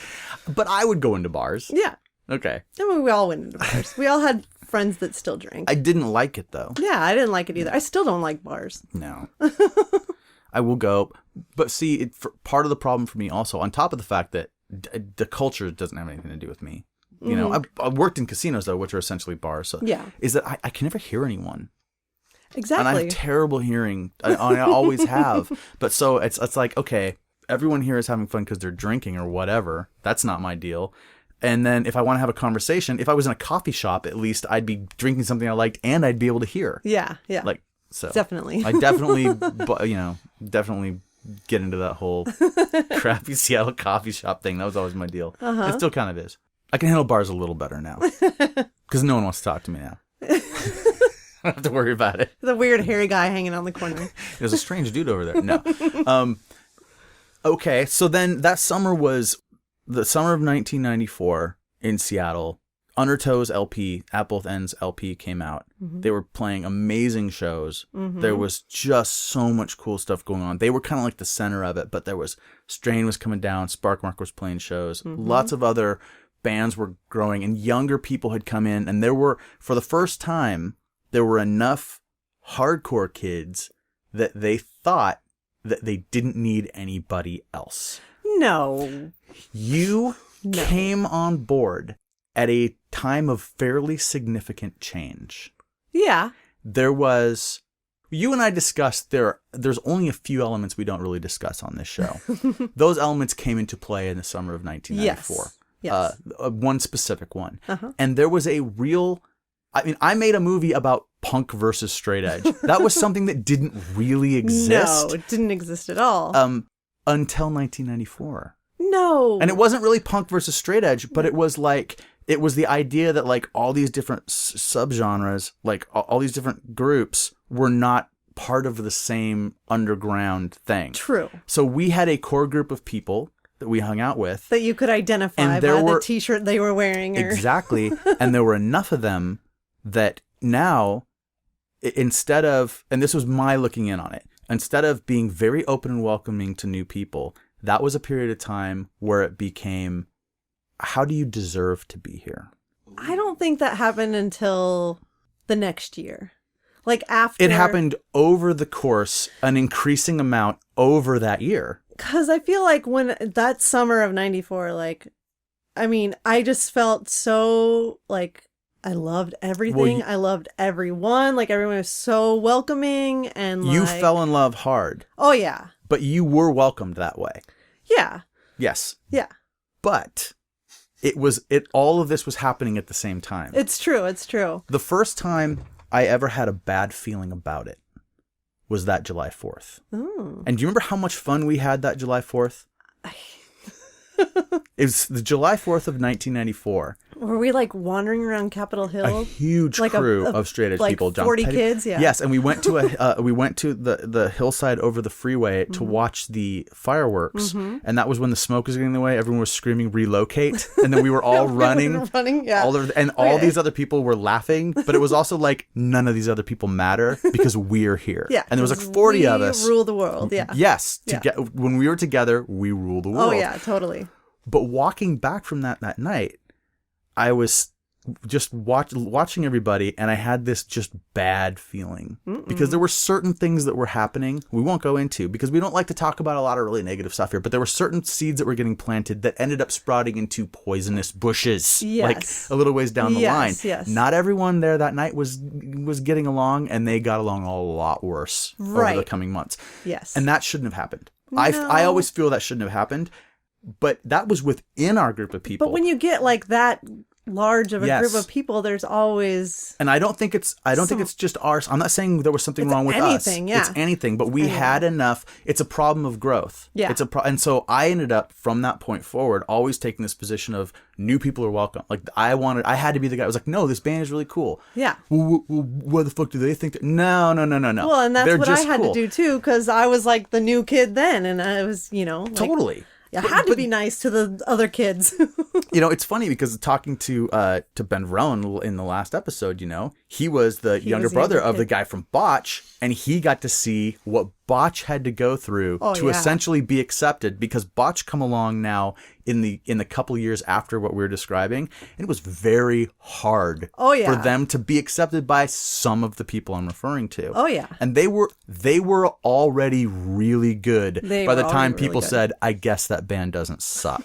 But I would go into bars. Yeah. Okay. I mean, we all went into bars. We all had friends that still drank. I didn't like it though. Yeah, I didn't like it either. I still don't like bars. No. I will go. But see, part of the problem for me also, on top of the fact that the culture doesn't have anything to do with me. You know, I worked in casinos though, which are essentially bars. So Yeah. is that I can never hear anyone. Exactly. And I have terrible hearing. I always have. But so it's like, okay, everyone here is having fun because they're drinking or whatever. That's not my deal. And then if I want to have a conversation, if I was in a coffee shop, at least I'd be drinking something I liked and I'd be able to hear. Yeah. Like, so Definitely. I definitely, definitely get into that whole crappy Seattle coffee shop thing. That was always my deal. It still kind of is. I can handle bars a little better now because no one wants to talk to me now. I don't have to worry about it. The weird hairy guy hanging on the corner. There's a strange dude over there. No. Okay, so then that summer was the summer of 1994 in Seattle. Undertow's LP, At Both Ends LP came out. They were playing amazing shows. There was just so much cool stuff going on. They were kind of like the center of it, but there was Strain was coming down, Sparkmark was playing shows. Lots of other bands were growing and younger people had come in, and there were, for the first time, there were enough hardcore kids that they thought that they didn't need anybody else. No. You came on board at a time of fairly significant change. Yeah. There was, you and I discussed there's only a few elements we don't really discuss on this show. Those elements came into play in the summer of 1994. Yes. One specific one. And there was a real, I made a movie about punk versus straight edge. That was something that didn't really exist. No, it didn't exist at all. Until 1994. No. And it wasn't really punk versus straight edge, but it was the idea that like all these different subgenres, like all these different groups were not part of the same underground thing. True. So we had a core group of people that we hung out with. That you could identify And by there were- the t-shirt they were wearing. Or... Exactly. And there were enough of them that now, instead of, and this was my looking in on it, instead of being very open and welcoming to new people, that was a period of time where it became, how do you deserve to be here? I don't think that happened until the next year. Like after... It happened over the course, an increasing amount over that year. Because I feel like when that summer of 94, like, I mean, I just felt so, like, I loved everything. Well, I loved everyone. Like, everyone was so welcoming and You like... fell in love hard, Oh, yeah. but you were welcomed that way. Yeah. Yes. Yeah. But all of this was happening at the same time. It's true. It's true. The first time I ever had a bad feeling about it was that July 4th. Ooh. And do you remember how much fun we had that July 4th? It was the July 4th of 1994. Were we like wandering around Capitol Hill? A huge Like crew of straight edge like people. 40 kids, yeah. Yes, and we went to the hillside over the freeway to watch the fireworks, and that was when the smoke was getting in the way. Everyone was screaming "relocate," and then we were all running. Yeah. All these other people were laughing, but it was also like none of these other people matter because we're here. Yeah, and there was like 40 of us. Rule the world. Yeah. Yes, Yeah. When we were together, we rule the world. Oh yeah, totally. But walking back from that night, I was just watching everybody, and I had this just bad feeling because there were certain things that were happening we won't go into because we don't like to talk about a lot of really negative stuff here, but there were certain seeds that were getting planted that ended up sprouting into poisonous bushes, like a little ways down the line. Yes. Not everyone there that night was getting along, and they got along a lot worse over the coming months. Yes. And that shouldn't have happened. No. I always feel that shouldn't have happened. But that was within our group of people. But when you get like that large of a Yes. group of people, there's always... And I don't think it's just ours. I'm not saying there was something wrong with anything, us. yeah. It's anything. But we had enough. It's a problem of growth. Yeah. And so I ended up from that point forward always taking this position of new people are welcome. Like I had to be the guy. I was like, no, this band is really cool. Yeah. Well, what the fuck do they think? No. Well, and that's They're what I just had cool. to do too, because I was like the new kid then, and I was, like, Totally. I had to be nice to the other kids. It's funny because talking to Ben Verellen in the last episode, he was the younger brother of the guy from Botch, and he got to see what Botch had to go through to essentially be accepted, because Botch come along now in the couple years after what we were describing, and it was very hard for them to be accepted by some of the people I'm referring to. Oh yeah. And they were already really good by the time people said, I guess that band doesn't suck.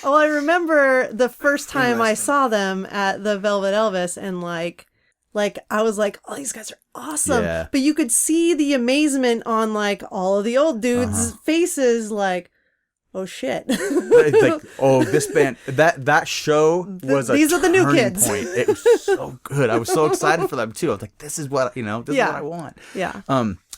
Well, I remember the first time I saw them at the Velvet Elvis, and like I was like, oh, these guys are awesome. Yeah. But you could see the amazement on like all of the old dudes' faces, like, oh shit. Like, oh, this band, that show was these a are the new turning kids. point. It was so good. I was so excited for them too. I was like, this is what this is what I want. Yeah.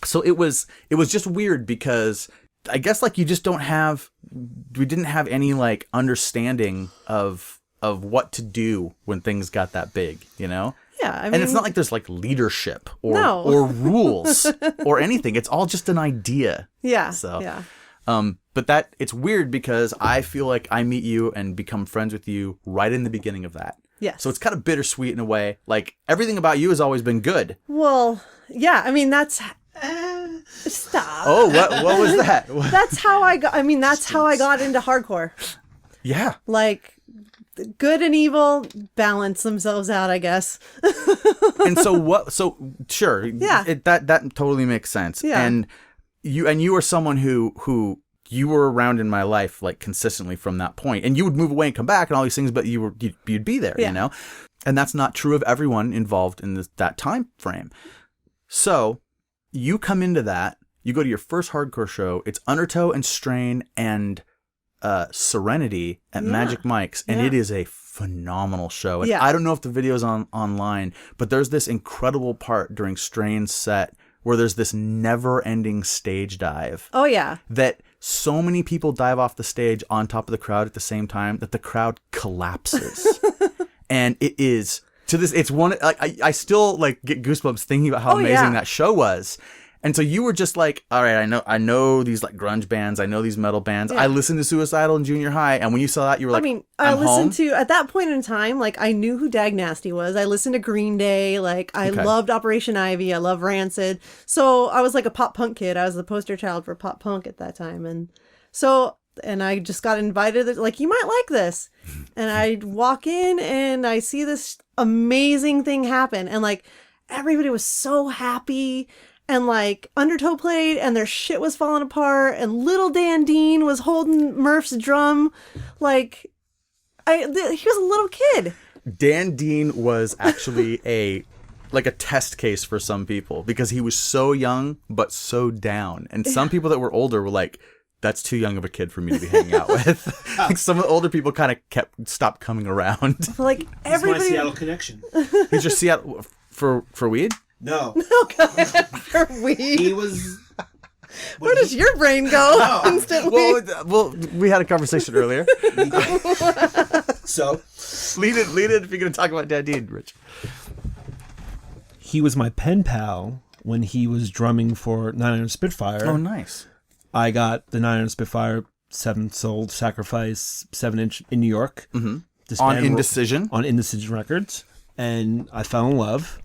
So it was just weird because I guess like we didn't have any like understanding of what to do when things got that big, Yeah, I mean, and it's not like there's like leadership or rules or anything. It's all just an idea. Yeah. So yeah. But it's weird because I feel like I meet you and become friends with you right in the beginning of that. Yes. So it's kind of bittersweet in a way. Like everything about you has always been good. Well, yeah. I mean, that's stop. Oh, what was that? That's how I got. I mean, that's how I got into hardcore. Yeah. Like, good and evil balance themselves out, I guess. And so sure. Yeah. That totally makes sense. Yeah. And you are someone who you were around in my life like consistently from that point, and you would move away and come back and all these things, but you'd be there, and that's not true of everyone involved in that time frame. So you come into that, you go to your first hardcore show, it's Undertow and Strain and Serenity at Magic Mike's, and it is a phenomenal show. And I don't know if the video's online, but there's this incredible part during Strain's set where there's this never-ending stage dive. Oh yeah. That so many people dive off the stage on top of the crowd at the same time that the crowd collapses. And it is, to this, it's one, like, I still like get goosebumps thinking about how amazing that show was. And so you were just like, all right, I know these like grunge bands, I know these metal bands. Yeah. I listened to Suicidal in junior high, and when you saw that, you were like, I I'm listened home. to, at that point in time, like, I knew who Dag Nasty was. I listened to Green Day. Like, I Okay. loved Operation Ivy. I love Rancid. So I was like a pop punk kid. I was the poster child for pop punk at that time. And so, and I just got invited, like, you might like this. And I walk in and I see this amazing thing happen. And like, everybody was so happy. And like Undertow played and their shit was falling apart and little Dan Dean was holding Murph's drum. Like he was a little kid. Dan Dean was actually a test case for some people because he was so young but so down. And some people that were older were like, that's too young of a kid for me to be hanging out with. Like some of the older people kind of stopped coming around. Like That's my everybody Seattle connection. He's just Seattle for weed? No. for weed. He was... Where does your brain go instantly? Well, we had a conversation earlier. So... Lead it if you're going to talk about Dan Dean, Rich. He was my pen pal when he was drumming for 900 Spitfire. Oh, nice. I got the 900 Spitfire 7-sold Sacrifice 7-inch in New York. Mm-hmm. This On band Indecision? On Indecision Records. And I fell in love.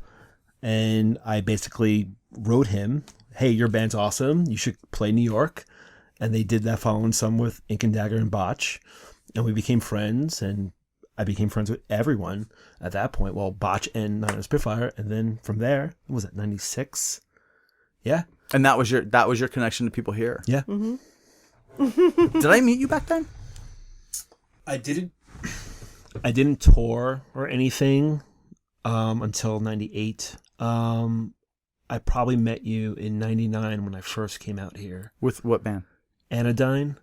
And I basically wrote him, hey, your band's awesome. You should play New York. And they did that following some with Ink and Dagger and Botch. And we became friends. And I became friends with everyone at that point. Well, Botch and 900 Spitfire. And then from there, what was it, 96? Yeah. And that was your connection to people here. Yeah. Mm-hmm. Did I meet you back then? I didn't tour or anything until 98. I probably met you in 99 when I first came out here. With what band? Anodyne.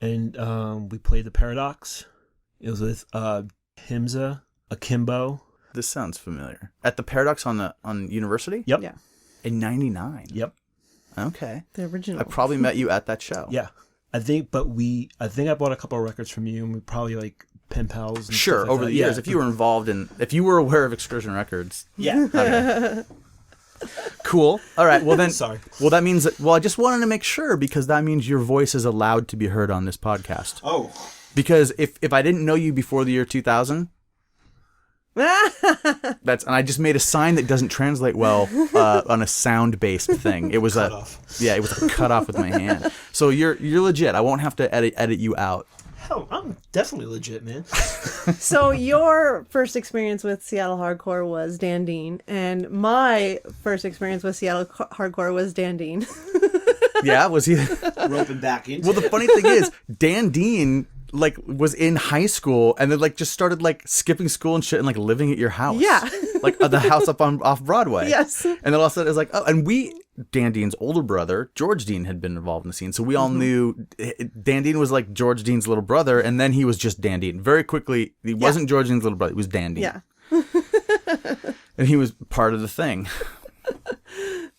And we played the Paradox. It was with Himza, Akimbo. This sounds familiar. At the Paradox on University? Yep. Yeah. In 99? Yep. Okay. The original. I probably met you at that show. Yeah. I think I bought a couple of records from you and we probably like pen pals. And Sure, stuff like over that. the years. Yeah. If you were aware of Excursion Records. Yeah. Okay. Cool. All right. Well then. Sorry. Well, that means that. Well, I just wanted to make sure because that means your voice is allowed to be heard on this podcast. Oh. Because if I didn't know you before the year 2000, and I just made a sign that doesn't translate well on a sound based thing. It was Cut a off. Yeah, it was a cut off with my hand. So you're legit. I won't have to edit you out. Hell, I'm definitely legit, man. So your first experience with Seattle hardcore was Dan Dean, and my first experience with Seattle hardcore was Dan Dean. Yeah, was he? Roping back into Well, the funny thing is, Dan Dean was in high school and then just started skipping school and shit and living at your house. Yeah. The house off Broadway. Yes. And then all of a sudden it's like, oh, and Dan Dean's older brother, George Dean, had been involved in the scene. So we all knew Dan Dean was like George Dean's little brother, and then he was just Dan Dean. Very quickly, he wasn't George Dean's little brother, he was Dan Dean. Yeah. And he was part of the thing.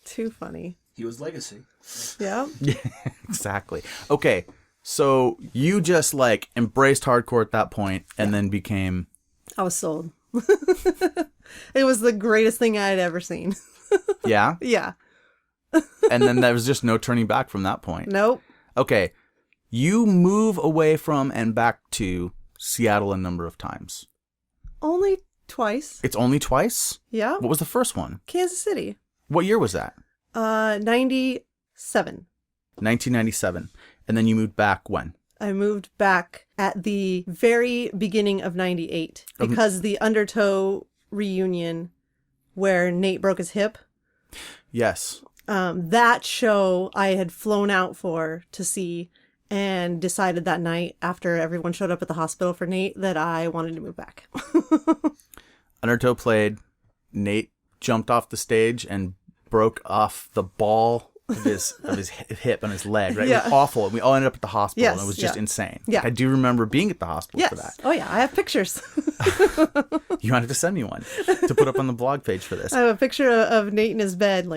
Too funny. He was legacy. Yeah. Yeah, exactly. Okay, so you just embraced hardcore at that point and then became... I was sold. It was the greatest thing I had ever seen. Yeah? Yeah. And then there was just no turning back from that point. Nope. Okay, you move away from and back to Seattle a number of times. Only twice. It's only twice? Yeah. What was the first one? Kansas City. What year was that? 97. 1997. And then you moved back when? I moved back at the very beginning of 98 because the Undertow reunion where Nate broke his hip. Yes. That show I had flown out to see and decided that night after everyone showed up at the hospital for Nate that I wanted to move back. Undertow played. Nate jumped off the stage and broke off the ball of his hip and his leg, right? It was awful. And we all ended up at the hospital, Yes, and it was just insane. Yeah. I do remember being at the hospital for that. Oh, yeah. I have pictures. You wanted to send me one to put up on the blog page for this. I have a picture of Nate in his bed,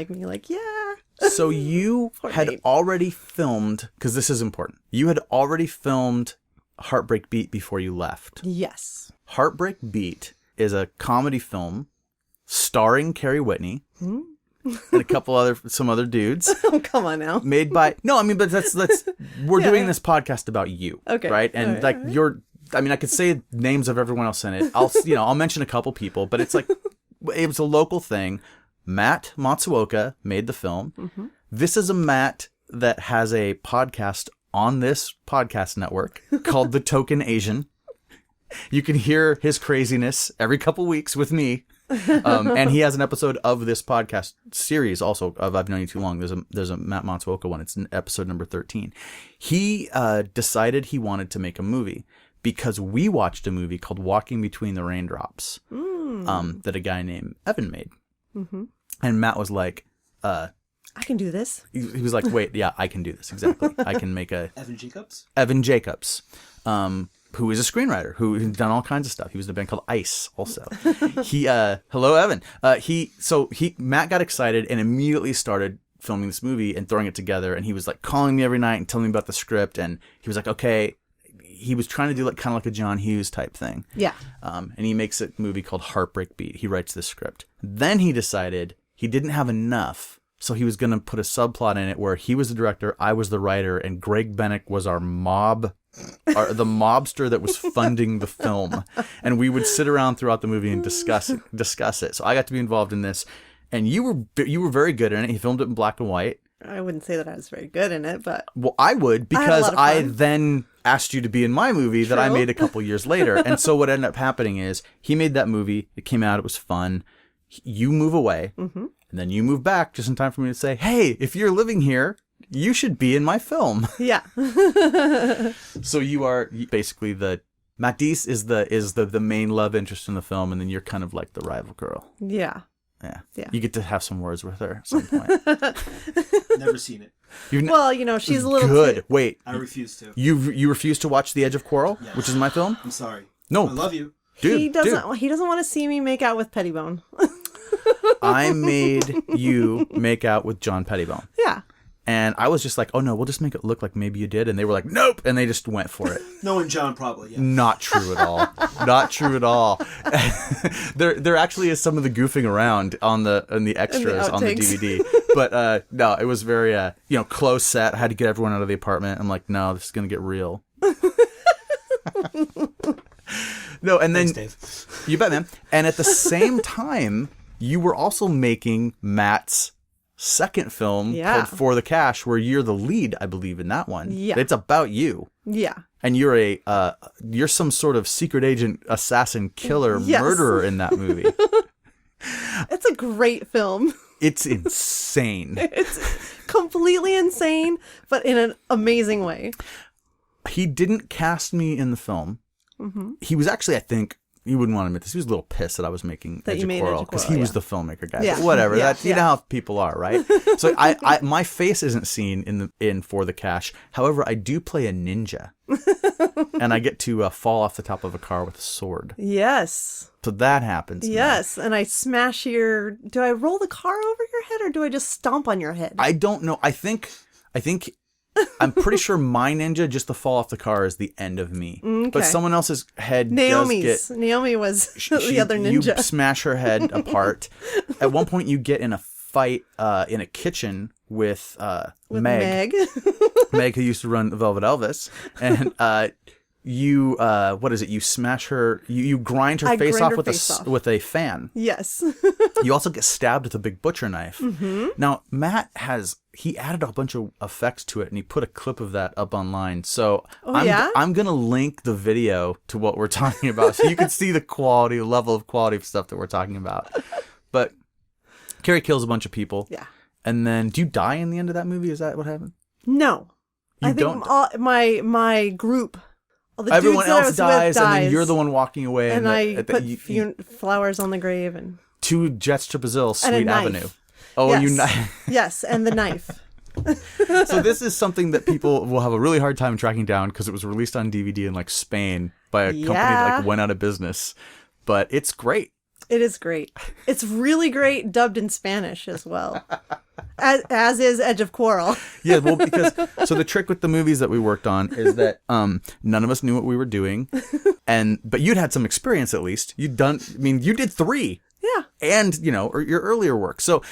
yeah. So you had Nate. already filmed, because this is important, you had already filmed Heartbreak Beat before you left. Yes. Heartbreak Beat is a comedy film starring Carrie Whitney. Hmm? and some other dudes. Oh, come on now. Made by but that's we're doing this podcast about you, okay, right? And like you're, I could say names of everyone else in it. I'll mention a couple people, but it's like it was a local thing. Matt Matsuoka made the film. Mm-hmm. This is a Matt that has a podcast on this podcast network called The Token Asian. You can hear his craziness every couple weeks with me. And he has an episode of this podcast series also of I've Known You Too Long. There's a Matt Matsuoka one. It's episode number 13. He decided he wanted to make a movie because we watched a movie called Walking Between the Raindrops that a guy named Evan made. Mm-hmm. And Matt was like, I can do this. He was like, wait, yeah, I can do this. Exactly. I can make a... Evan Jacobs? Evan Jacobs, who is a screenwriter, who's done all kinds of stuff. He was in a band called Ice also. Hello, Evan. Matt got excited and immediately started filming this movie and throwing it together. And he was like calling me every night and telling me about the script. And he was like, okay... He was trying to do kind of like a John Hughes type thing. Yeah. And he makes a movie called Heartbreak Beat. He writes this script. Then he decided he didn't have enough, so he was going to put a subplot in it where he was the director, I was the writer, and Greg Bennick was the mobster that was funding the film. And we would sit around throughout the movie and discuss it. So I got to be involved in this, and you were very good in it. He filmed it in black and white. I wouldn't say that I was very good in it, but... Well, I would, because I then asked you to be in my movie that I made a couple years later. And so what ended up happening is he made that movie. It came out. It was fun. You move away. Mm-hmm. And then you move back just in time for me to say, hey, if you're living here, you should be in my film. Yeah. So you are basically Matt Deese is the main love interest in the film. And then you're kind of like the rival girl. Yeah. Yeah. You get to have some words with her at some point. Never seen it. She's a little good. Wait. I refuse to. You refuse to watch The Edge of Quarrel, yes. Which is my film? I'm sorry. No. I love you. Dude, he doesn't want to see me make out with Pettibone. I made you make out with John Pettibone. Yeah. And I was just like, oh no, we'll just make it look like maybe you did. And they were like, nope. And they just went for it. Knowing John, probably, yeah. Not true at all. Not true at all. There actually is some of the goofing around in the extras on the DVD. But no, it was very close set. I had to get everyone out of the apartment. I'm like, no, this is gonna get real. No, and then Thanks, Dave. You bet, man. And at the same time, you were also making Matt's second film called For the Cash, where you're the lead, I believe, in that one. Yeah. It's about you. Yeah. And you're some sort of secret agent, assassin, killer, murderer in that movie. It's a great film. It's insane. It's completely insane, but in an amazing way. He didn't cast me in the film. Mm-hmm. He was actually, I think, you wouldn't want to admit this, he was a little pissed that I was making Edge of Quarrel because he was the filmmaker guy. Yeah. But whatever, you know how people are, right? So I my face isn't seen in For the Cash. However, I do play a ninja, and I get to fall off the top of a car with a sword. Yes. So that happens. Yes, and I smash do I roll the car over your head or do I just stomp on your head? I don't know. I think I'm pretty sure my ninja, just to fall off the car, is the end of me. Okay. But someone else's head Naomi was the other ninja. You smash her head apart. At one point, you get in a fight in a kitchen with Meg. Meg, who used to run Velvet Elvis. And you you smash her, you grind her face off with a fan. Yes. You also get stabbed with a big butcher knife. Mm-hmm. Now, Matt he added a bunch of effects to it, and he put a clip of that up online. So I'm going to link the video to what we're talking about so you can see the level of quality of stuff that we're talking about. But Carrie kills a bunch of people. Yeah. And then, do you die in the end of that movie? Is that what happened? No. I think my group... Everyone else dies, and then you're the one walking away. And I put flowers on the grave. And 2 jets to Brazil, Sweet Avenue. Oh, yes. Yes, and the knife. So this is something that people will have a really hard time tracking down because it was released on DVD in Spain by a company that went out of business. But it's great. It is great. It's really great dubbed in Spanish as well. As is Edge of Quarrel. Yeah, well, so the trick with the movies that we worked on is that none of us knew what we were doing, but you'd had some experience at least. You did 3. Yeah. And, your earlier work. So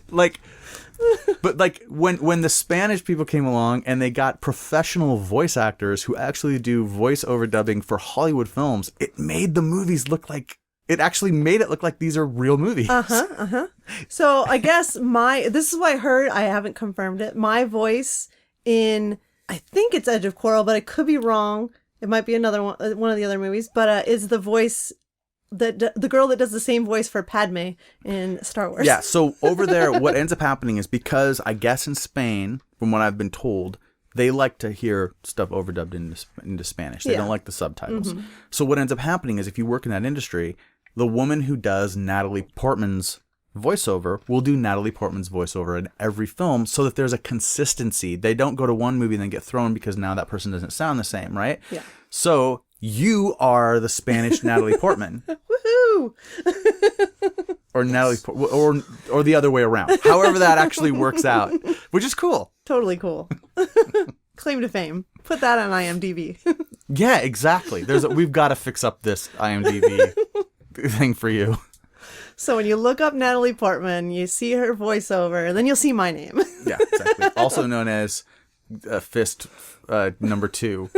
like, but like when the Spanish people came along and they got professional voice actors who actually do voice overdubbing for Hollywood films, it made the movies look like. It actually made it look like these are real movies. So I guess this is what I heard. I haven't confirmed it. My voice in, I think it's Edge of Quarrel, but I could be wrong. It might be another one of the other movies, but is the voice that the girl that does the same voice for Padme in Star Wars. Yeah. So over there, what ends up happening is because I guess in Spain, from what I've been told, they like to hear stuff overdubbed into Spanish. They don't like the subtitles. Mm-hmm. So what ends up happening is if you work in that industry, the woman who does Natalie Portman's voiceover will do Natalie Portman's voiceover in every film so that there's a consistency. They don't go to one movie and then get thrown because now that person doesn't sound the same, right? Yeah. So you are the Spanish Natalie Portman. Woohoo! Or Natalie, or the other way around. However that actually works out, which is cool. Totally cool. Claim to fame. Put that on IMDb. Yeah, exactly. We've got to fix up this IMDb thing for you. So when you look up Natalie Portman, you see her voiceover, and then you'll see my name. Yeah, exactly. Also known as Fist number 2.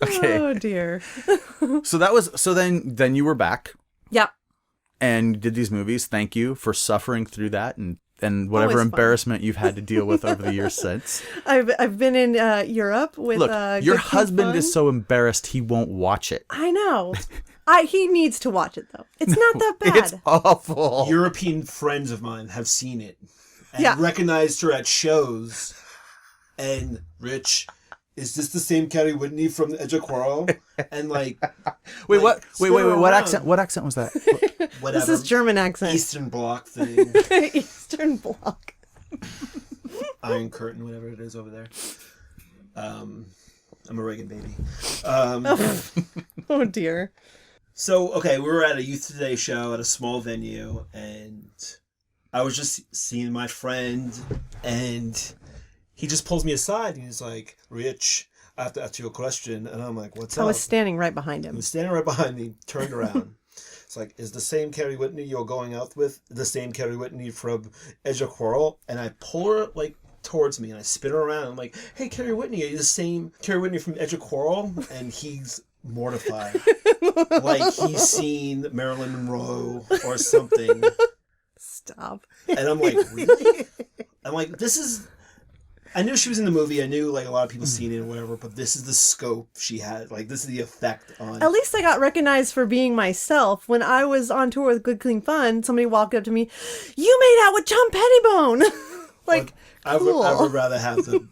Okay. Oh dear. So then you were back. Yep. And did these movies. Thank you for suffering through that and whatever Always embarrassment you've had to deal with over the years since. I've been in Europe with Look, your Good husband Fun. is so embarrassed he won't watch it. I know. He needs to watch it though. It's not that bad. It's awful. European friends of mine have seen it and recognized her at shows. And Rich, is this the same Carrie Whitney from The Edge of Quarrel? And wait, what accent? What accent was that? Whatever. This is German accent. Eastern Bloc thing. Eastern Bloc. Iron Curtain, whatever it is over there. I'm a Reagan baby. Oh dear. So, okay, we were at a Youth Today show at a small venue, and I was just seeing my friend, and he just pulls me aside, and he's like, Rich, I have to ask you a question. And I'm like, what's up? I was standing right behind him. He was standing right behind me, turned around. It's like, is the same Carrie Whitney you're going out with the same Carrie Whitney from Edge of Quarrel? And I pull her, like, towards me, and I spin her around. I'm like, hey, Carrie Whitney, are you the same Carrie Whitney from Edge of Quarrel? And he's mortified. Like he's seen Marilyn Monroe or something. Stop. And I'm like, really? I'm like, this is... I knew she was in the movie. I knew like a lot of people seen it or whatever, but this is the scope she had. Like, this is the effect on... At least I got recognized for being myself. When I was on tour with Good Clean Fun, somebody walked up to me, you made out with John Pettibone! Like, cool. I would rather have the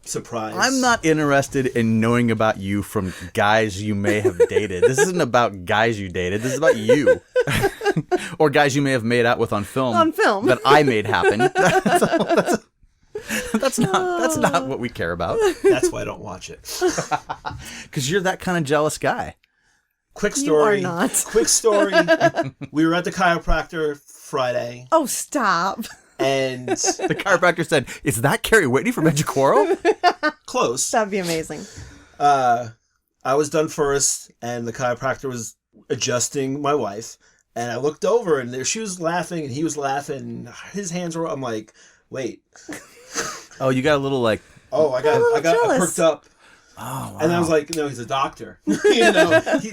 surprise. I'm not interested in knowing about you from guys you may have dated. This isn't about guys you dated. This is about you. Or guys you may have made out with on film. On film. That I made happen. That's not what we care about. That's why I don't watch it. Because you're that kind of jealous guy. Quick story. You are not. Quick story. We were at the chiropractor Friday. Oh, stop. And the chiropractor said, is that Carrie Whitney from Edge of Quarrel? Close. That'd be amazing. I was done first, and the chiropractor was adjusting my wife. And I looked over, and there she was laughing, and he was laughing. And his hands were... I'm like, wait. Oh, you got a little like... Oh, I perked up. Oh, wow. And I was like, no, he's a doctor. You know, he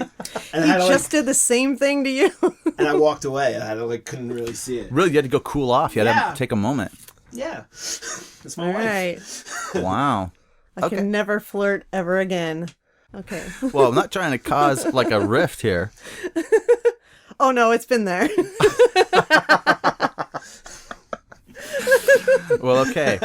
just did the same thing to you. And I walked away. I couldn't really see it. Really, you had to go cool off. You had to take a moment. Yeah. That's my All wife. right. Wow. I can never flirt ever again. Okay. Well, I'm not trying to cause like a rift here. Oh, no, it's been there. Well, okay.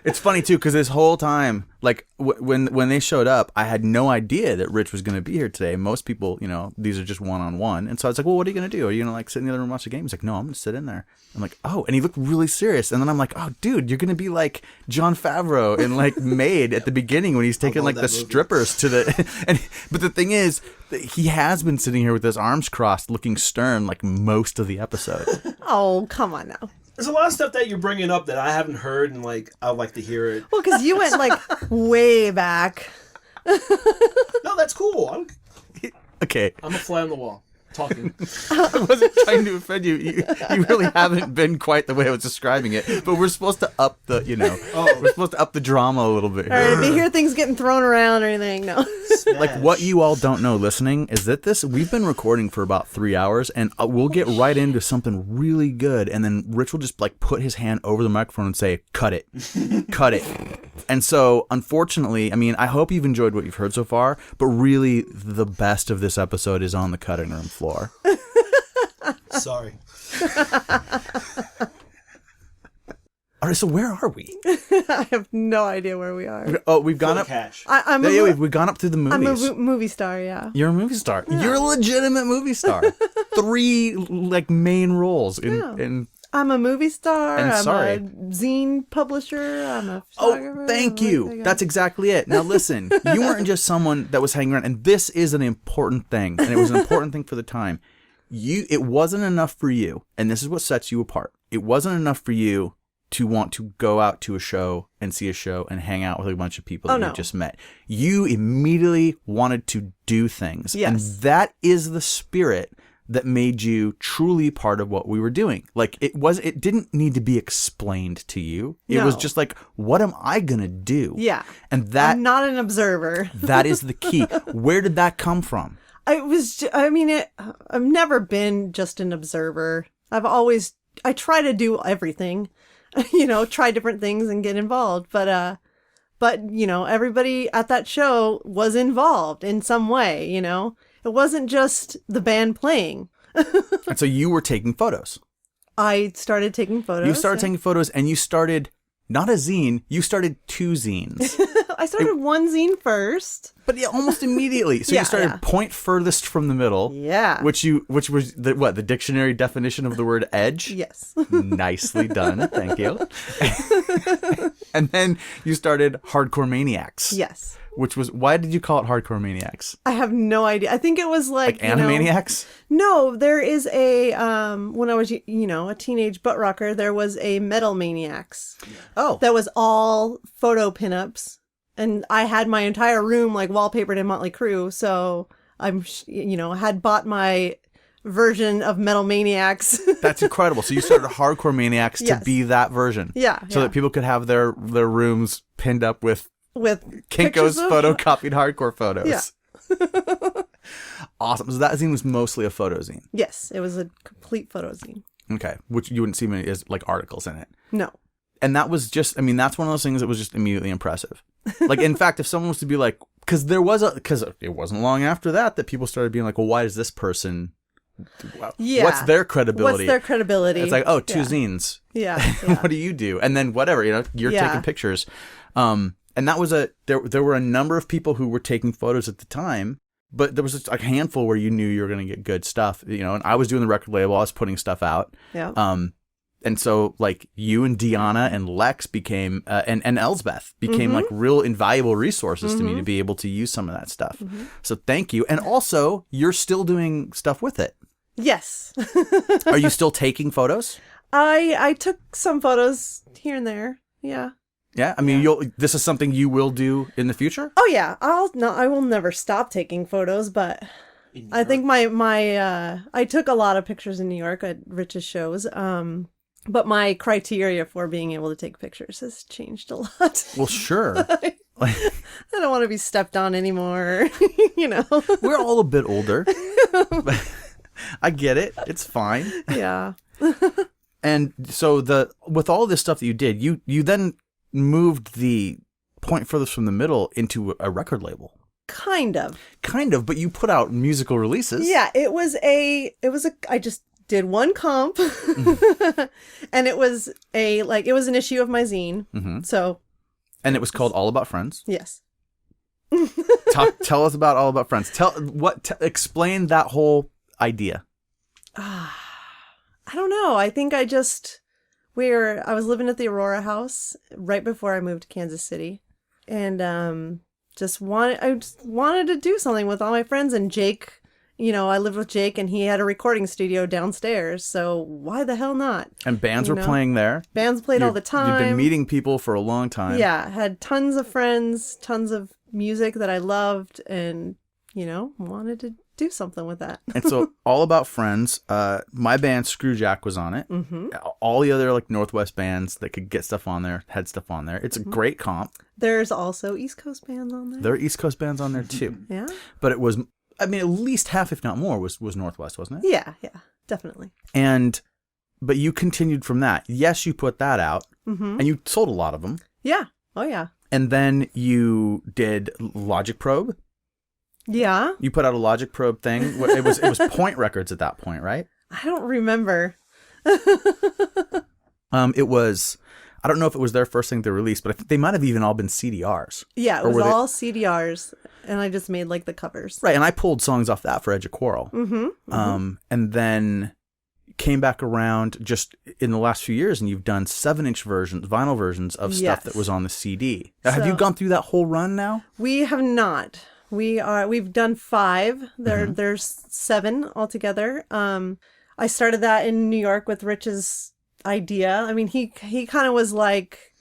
It's funny, too, because this whole time, like, when they showed up, I had no idea that Rich was going to be here today. Most people, you know, these are just one-on-one. And so I was like, well, what are you going to do? Are you going to, like, sit in the other room and watch the game? He's like, no, I'm going to sit in there. I'm like, oh. And he looked really serious. And then I'm like, oh, dude, you're going to be like Jon Favreau in, like, Maid at the beginning when he's taking, like, the strippers to the... But the thing is, he has been sitting here with his arms crossed looking stern, like, most of the episode. Oh, come on now. There's a lot of stuff that you're bringing up that I haven't heard, and like I'd like to hear it. Well, because you went like way back. No, that's cool. Okay. I'm a fly on the wall. talking. I wasn't trying to offend you. You really haven't been quite the way I was describing it. But we're supposed to up the, we're supposed to up the drama a little bit here. All right, if you hear things getting thrown around or anything, no. Like what you all don't know listening is that we've been recording for about 3 hours, and we'll get right into something really good, and then Rich will just like put his hand over the microphone and say, cut it, cut it. And so, unfortunately, I mean, I hope you've enjoyed what you've heard so far, but really the best of this episode is on the cutting room floor. Sorry. All right, so where are we? I have no idea where we are. Oh, we've gone up. Cash. We've gone up through the movies. I'm a movie star, yeah. You're a movie star. Yeah. You're a legitimate movie star. 3 like main roles in. I'm a movie star. And I'm sorry. a zine publisher. I'm a photographer. Oh, thank you. That's exactly it. Now listen, you weren't just someone that was hanging around, and this is an important thing, and it was an important thing for the time. It wasn't enough for you, and this is what sets you apart. It wasn't enough for you to want to go out to a show and see a show and hang out with a bunch of people that you just met. You immediately wanted to do things. Yes. And that is the spirit that made you truly part of what we were doing. Like it didn't need to be explained to you. It was just like, what am I going to do? Yeah. And that I'm not an observer. that is the key. Where did that come from? I've never been just an observer. I try to do everything, try different things and get involved. But everybody at that show was involved in some way, It wasn't just the band playing. And so you were taking photos. I started taking photos. You started taking photos, and you started not a zine, you started 2 zines. I started one zine first. But yeah, almost immediately. So you started point furthest from the middle. Yeah. Which was the dictionary definition of the word edge? Yes. Nicely done. Thank you. And then you started Hardcore Maniacs. Yes. Which was, why did you call it Hardcore Maniacs? I have no idea. I think it was like Animaniacs? No, there is a, when I was, a teenage butt rocker, there was a Metal Maniacs. Oh. That was all photo pinups. And I had my entire room like wallpapered in Motley Crue. So I'm, had bought my version of Metal Maniacs. That's incredible. So you started Hardcore Maniacs to be that version. Yeah. So that people could have their rooms pinned up with Kinko's photocopied hardcore photos. Yeah. Awesome. So that zine was mostly a photo zine. Yes, it was a complete photo zine. Okay. Which you wouldn't see many as like articles in it. No. And that was just, that's one of those things that was just immediately impressive. Like, in fact, if someone was to be like, because it wasn't long after that people started being like, well, why does this person, what's their credibility? It's like, 2 zines. Yeah. What do you do? And then whatever, you're taking pictures. And that was there were a number of people who were taking photos at the time, but there was just a handful where you knew you were going to get good stuff, and I was doing the record label, I was putting stuff out. Yeah. And so like you and Deanna and Lex became, and Elsbeth became like real invaluable resources to me to be able to use some of that stuff. Mm-hmm. So thank you. And also you're still doing stuff with it. Yes. Are you still taking photos? I took some photos here and there. Yeah. Yeah, this is something you will do in the future? Oh yeah, I will never stop taking photos, but I think I took a lot of pictures in New York at Rich's shows. But my criteria for being able to take pictures has changed a lot. Well, sure. I don't want to be stepped on anymore, We're all a bit older. I get it. It's fine. Yeah. And so with all this stuff that you did, you then moved the point furthest from the middle into a record label. Kind of, but you put out musical releases. Yeah, I just did one comp and it was an issue of my zine. Mm-hmm. So. And it was called All About Friends. Yes. Tell us about All About Friends. Explain that whole idea. I don't know. I think I was living at the Aurora house right before I moved to Kansas City, and I just wanted to do something with all my friends. And Jake, I lived with Jake, and he had a recording studio downstairs. So why the hell not? And bands were playing there. Bands played all the time. You've been meeting people for a long time. Yeah, had tons of friends, tons of music that I loved, and wanted to do something with that. And so All About Friends, my band Screwjack was on it. Mm-hmm. All the other like Northwest bands that could get stuff on there had stuff on there. It's a great comp. There's also East Coast bands on there. There are East Coast bands on there too. Yeah. But it was, I mean, at least half, if not more, was Northwest, wasn't it? Yeah, definitely. But you continued from that. Yes, you put that out, and you sold a lot of them. Yeah. Oh, yeah. And then you did Logic Probe. Yeah. You put out a Logic Probe thing. It was Point Records at that point, right? I don't remember. It was, I don't know if it was their first thing to release, but I think they might have even all been CDRs. Yeah, it was all CDRs, and I just made like the covers. Right, and I pulled songs off that for Edge of Quarrel. And then came back around just in the last few years, and you've done 7-inch versions, vinyl versions of stuff that was on the CD. Have you gone through that whole run now? We have not. We've done 5. There's 7 altogether. I started that in New York with Rich's idea. I mean, he kind of was like,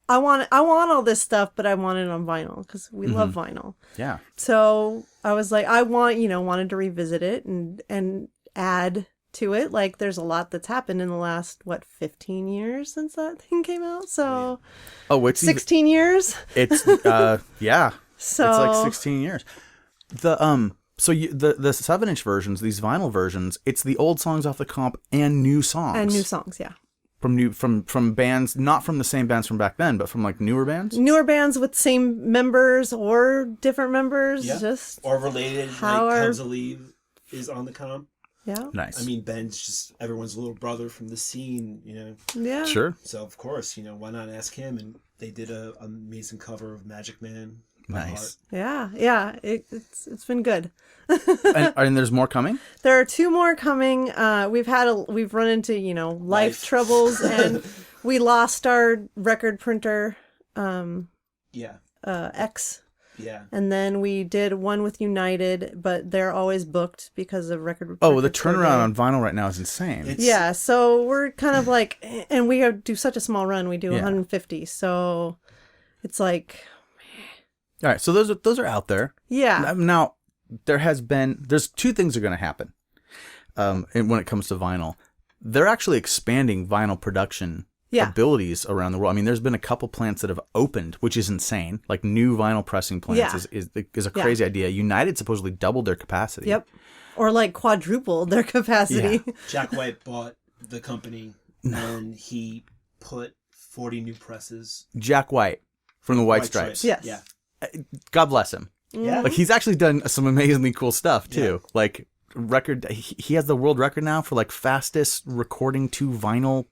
I want all this stuff, but I want it on vinyl because we love vinyl. Yeah. So I was like, wanted to revisit it and add to it. Like, there's a lot that's happened in the last 15 years since that thing came out. So, 16 years. It's yeah. So it's like 16 years. The 7-inch versions, these vinyl versions, it's the old songs off the comp and new songs. Yeah. From bands, not from the same bands from back then, but from like newer bands. Newer bands with same members or different members, just or related. Like Cubs of Leave is on the comp. Yeah. Nice. I mean, Ben's just everyone's little brother from the scene, you know. Yeah. Sure. So of course, why not ask him? And they did an amazing cover of Magic Man. Nice. Yeah. It's been good. and there's more coming? There are 2 more coming. We've run into, life troubles, and we lost our record printer. X. Yeah. And then we did one with United, but they're always booked because of record. Oh, the turnaround on vinyl right now is insane. Yeah, so we're kind of like, and we do such a small run. We do 150, so it's like. All right, so those are out there. Yeah. Now, there's 2 things are going to happen when it comes to vinyl. They're actually expanding vinyl production abilities around the world. I mean, there's been a couple plants that have opened, which is insane. Like new vinyl pressing plants is a crazy idea. United supposedly doubled their capacity. Yep. Or like quadrupled their capacity. Yeah. Jack White bought the company and he put 40 new presses. Jack White from the White Stripes. Yes. Yeah. God bless him. Yeah. Like he's actually done some amazingly cool stuff too. Yeah. Like record, he has the world record now for like fastest recording to vinyl.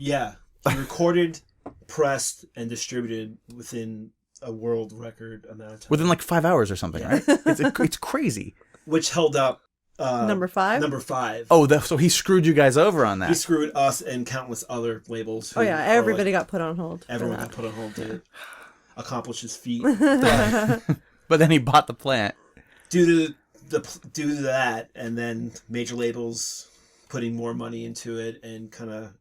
Yeah, he recorded, pressed, and distributed within a world record amount of time. Within like 5 hours or something, right? It's crazy. Which held up number 5. Number 5. Oh, so he screwed you guys over on that. He screwed us and countless other labels. Everybody got put on hold. Everyone got put on hold to accomplish his feat. But then he bought the plant. Due to that, and then major labels putting more money into it and kind of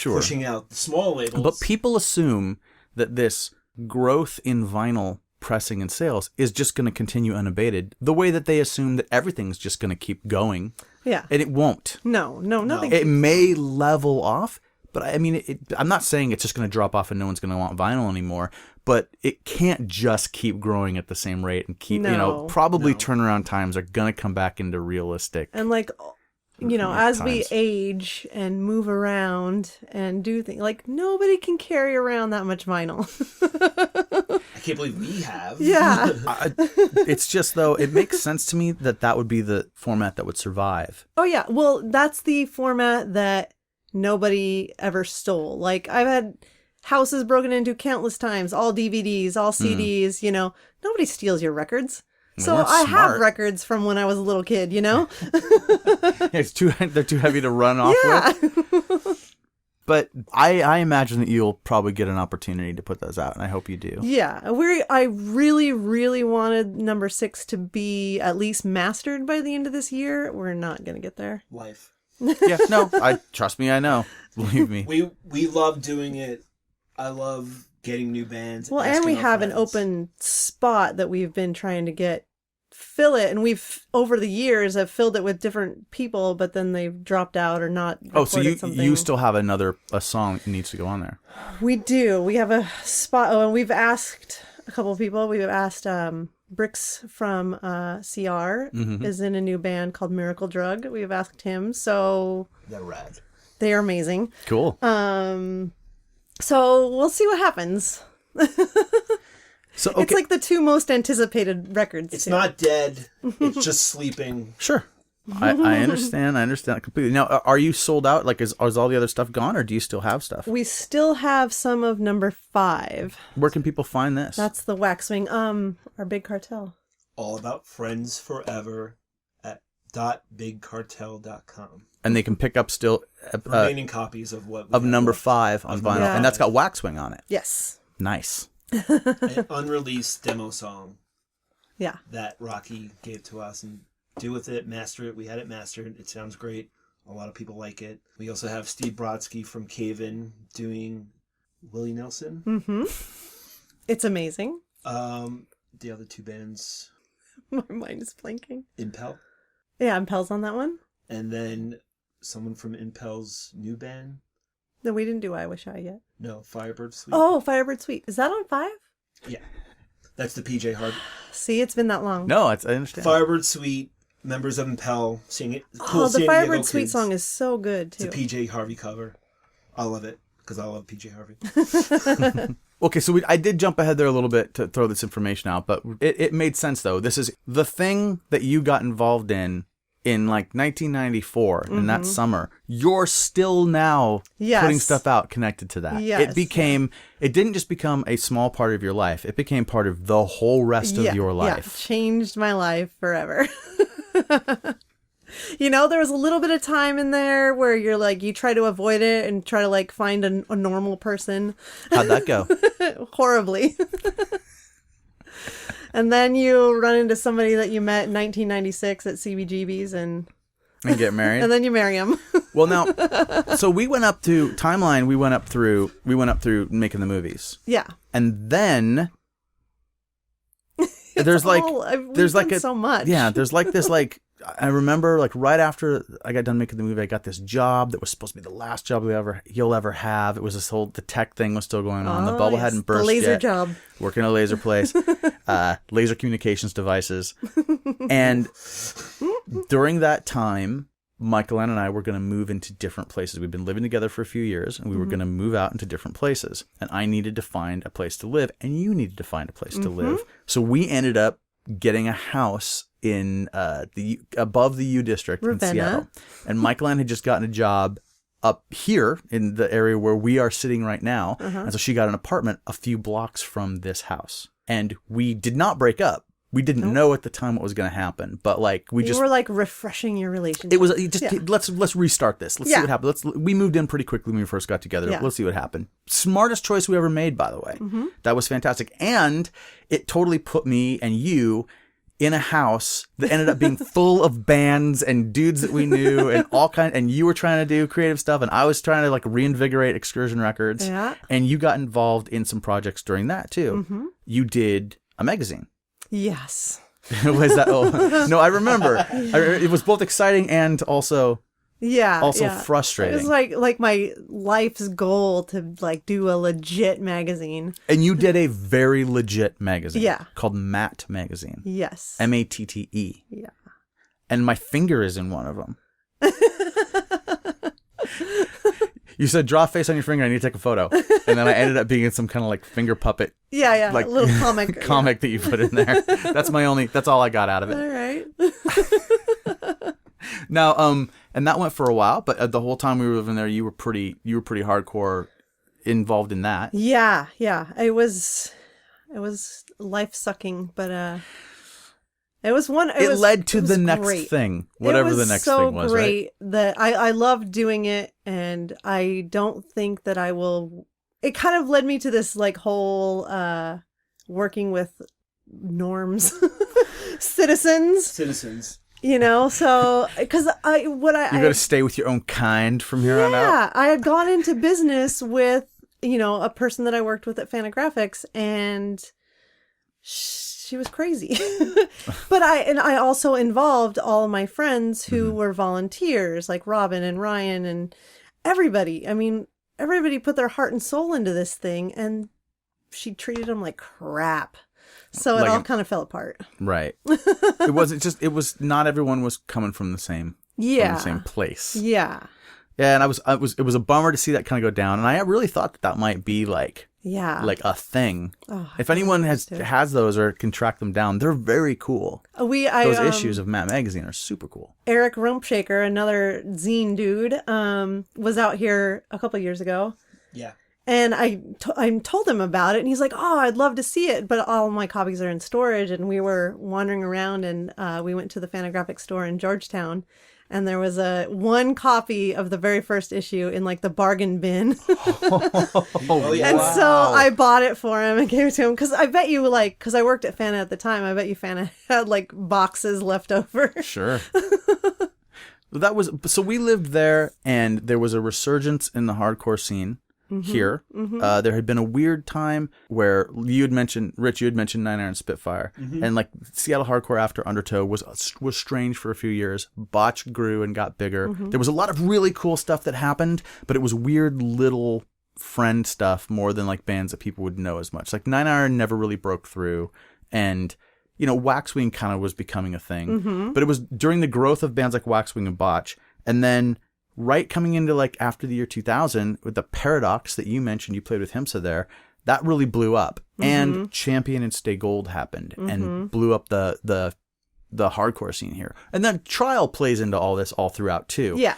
pushing out the small labels. But people assume that this growth in vinyl pressing and sales is just going to continue unabated, the way that they assume that everything's just going to keep going. Yeah. And it won't. No, nothing. It may level off, but I mean, I'm not saying it's just going to drop off and no one's going to want vinyl anymore, but it can't just keep growing at the same rate and keep, probably turnaround times are going to come back into realistic. And like, as we age and move around and do things, like nobody can carry around that much vinyl. I can't believe we have. Yeah. It's just, though, it makes sense to me that would be the format that would survive. Oh, yeah. Well, that's the format that nobody ever stole. Like, I've had houses broken into countless times, all DVDs, all CDs, nobody steals your records. So I have records from when I was a little kid, Yeah, they're too heavy to run off with. But I imagine that you'll probably get an opportunity to put those out, and I hope you do. Yeah, I really, really wanted number 6 to be at least mastered by the end of this year. We're not going to get there. Life. Yeah, no, trust me, I know. Believe me. We love doing it. I love getting new bands. Well, and we have an open spot that we've been trying to get fill it, and we've over the years have filled it with different people, but then they've dropped out or not. So you still have a song that needs to go on there. We do. We have a spot. Oh, and we've asked a couple of people. We've asked Bricks from CR is in a new band called Miracle Drug. We've asked him. So They're rad. They are amazing. Cool. So we'll see what happens. So okay. It's like the two most anticipated records. It's too. not dead. It's just sleeping. Sure. I understand. I understand completely. Now, are you sold out? Like, is all the other stuff gone, or do you still have stuff? We still have some of number 5. Where can people find this? That's the Waxwing. Our Big Cartel. All About Friends Forever at .bigcartel.com. And they can pick up still remaining copies of what of number 5 on vinyl, Yeah. and that's got Waxwing on it. Yes. Nice. An unreleased demo song Yeah. that Rocky gave to us, and do with it, master it. We had it mastered. It sounds great. A lot of people like it. We also have Steve Brodsky from Cave In doing Willie Nelson. Mm-hmm. It's amazing. The other 2 bands, My mind is blanking. Impel, Yeah, Impel's on that one. and then someone from Impel's new band. No, we didn't do I Wish I yet. No, Firebird Suite. Oh, Firebird Suite. Is that on 5? Yeah. That's the PJ Harvey. See, it's been that long. No, I understand. Firebird Suite, members of Impel, sing it. Cool Oh, the San Firebird Diego Suite kids. song is so good, It's too. a PJ Harvey cover. I love it because I love PJ Harvey. Okay, so I did jump ahead there a little bit to throw this information out, but it made sense, though. This is the thing that you got involved in like 1994, in that summer. You're still now putting stuff out connected to that. Yes. It didn't just become a small part of your life. It became part of the whole rest of your life. Yeah, changed my life forever. You know, there was a little bit of time in there where you're like, you try to avoid it and try to like find a normal person. How'd that go? Horribly. And then you run into somebody that you met in 1996 at CBGB's and get married. and then you marry him. Well, now, so we went up to Timeline. We went up through making the movies. Yeah. And then there's so much. Yeah, there's like this I remember like right after I got done making the movie, I got this job that was supposed to be the last job you'll ever have. It was this whole, the tech thing was still going on. The bubble hadn't burst the laser yet. job. Working at a laser place, laser communications devices. And during that time, Michael Ann and I were going to move into different places. We'd been living together for a few years, and we were going to move out into different places. And I needed to find a place to live, and you needed to find a place to live. So we ended up getting a house in above the U District Ravenna. in Seattle. And Michael Ann had just gotten a job up here in the area where we are sitting right now. And so she got an apartment a few blocks from this house. And we did not break up. We didn't know at the time what was going to happen, but like we You were like refreshing your relationship. it was let's restart this. Let's see what happened. We moved in pretty quickly when we first got together. Yeah. Let's see what happened. Smartest choice we ever made, by the way. That was fantastic. And it totally put me and you in a house that ended up being full of bands and dudes that we knew and and you were trying to do creative stuff and I was trying to like reinvigorate Excursion Records. Yeah. And you got involved in some projects during that too. You did a magazine. Yes. Was that? Oh, no, I remember. It was both exciting and also frustrating. It was like my life's goal to like do a legit magazine. And you did a very legit magazine. Yeah. Called Matte Magazine. Yes. MATTE. Yeah. And my finger is in one of them. You said, draw a face on your finger, I need to take a photo. And then I ended up being in some kind of like finger puppet. Yeah. Like a little comic. comic that you put in there. That's all I got out of it. All right. Now, and that went for a while, but the whole time we were living there, you were pretty hardcore involved in that. Yeah. It was life sucking, but it was one. It led to the next great. thing, whatever the next thing was. So right? great that I loved doing it, and I don't think that I will. It kind of led me to this like whole working with norms, citizens. You know, so because you got to stay with your own kind from here on out. Yeah, I had gone into business with a person that I worked with at Fantagraphics, and she was crazy. But I also involved all of my friends who were volunteers, like Robin and Ryan and everybody. I mean, everybody put their heart and soul into this thing, and she treated them like crap. So it all kind of fell apart. Right. It wasn't just, it was not everyone was coming from the same, from the same place. Yeah. Yeah. And it was a bummer to see that kind of go down. And I really thought that might be like a thing. Oh, if anyone has those or can track them down, they're very cool. Those issues of Matt Magazine are super cool. Eric Rumpshaker, another zine dude, was out here a couple years ago. Yeah. And I told him about it, and he's like, "Oh, I'd love to see it, but all my copies are in storage." And we were wandering around, and we went to the Fantagraphic store in Georgetown, and there was one copy of the very first issue in like the bargain bin. Oh, yeah. And so I bought it for him and gave it to him, because I bet you, like, because I worked at Fanta at the time, I bet you Fanta had like boxes left over. Sure. So we lived there, and there was a resurgence in the hardcore scene. Here. There had been a weird time where Rich, you had mentioned 9 Iron Spitfire, and like Seattle hardcore after Undertow was strange for a few years. Botch grew and got bigger. There was a lot of really cool stuff that happened, but it was weird little friend stuff more than like bands that people would know as much. Like 9 Iron never really broke through, and Waxwing kind of was becoming a thing. But it was during the growth of bands like Waxwing and Botch, and then right coming into like after the year 2000 with the Paradox that you mentioned, you played with Himsa there, that really blew up. And Champion and Stay Gold happened and blew up the hardcore scene here. And then Trial plays into all this all throughout too. Yeah.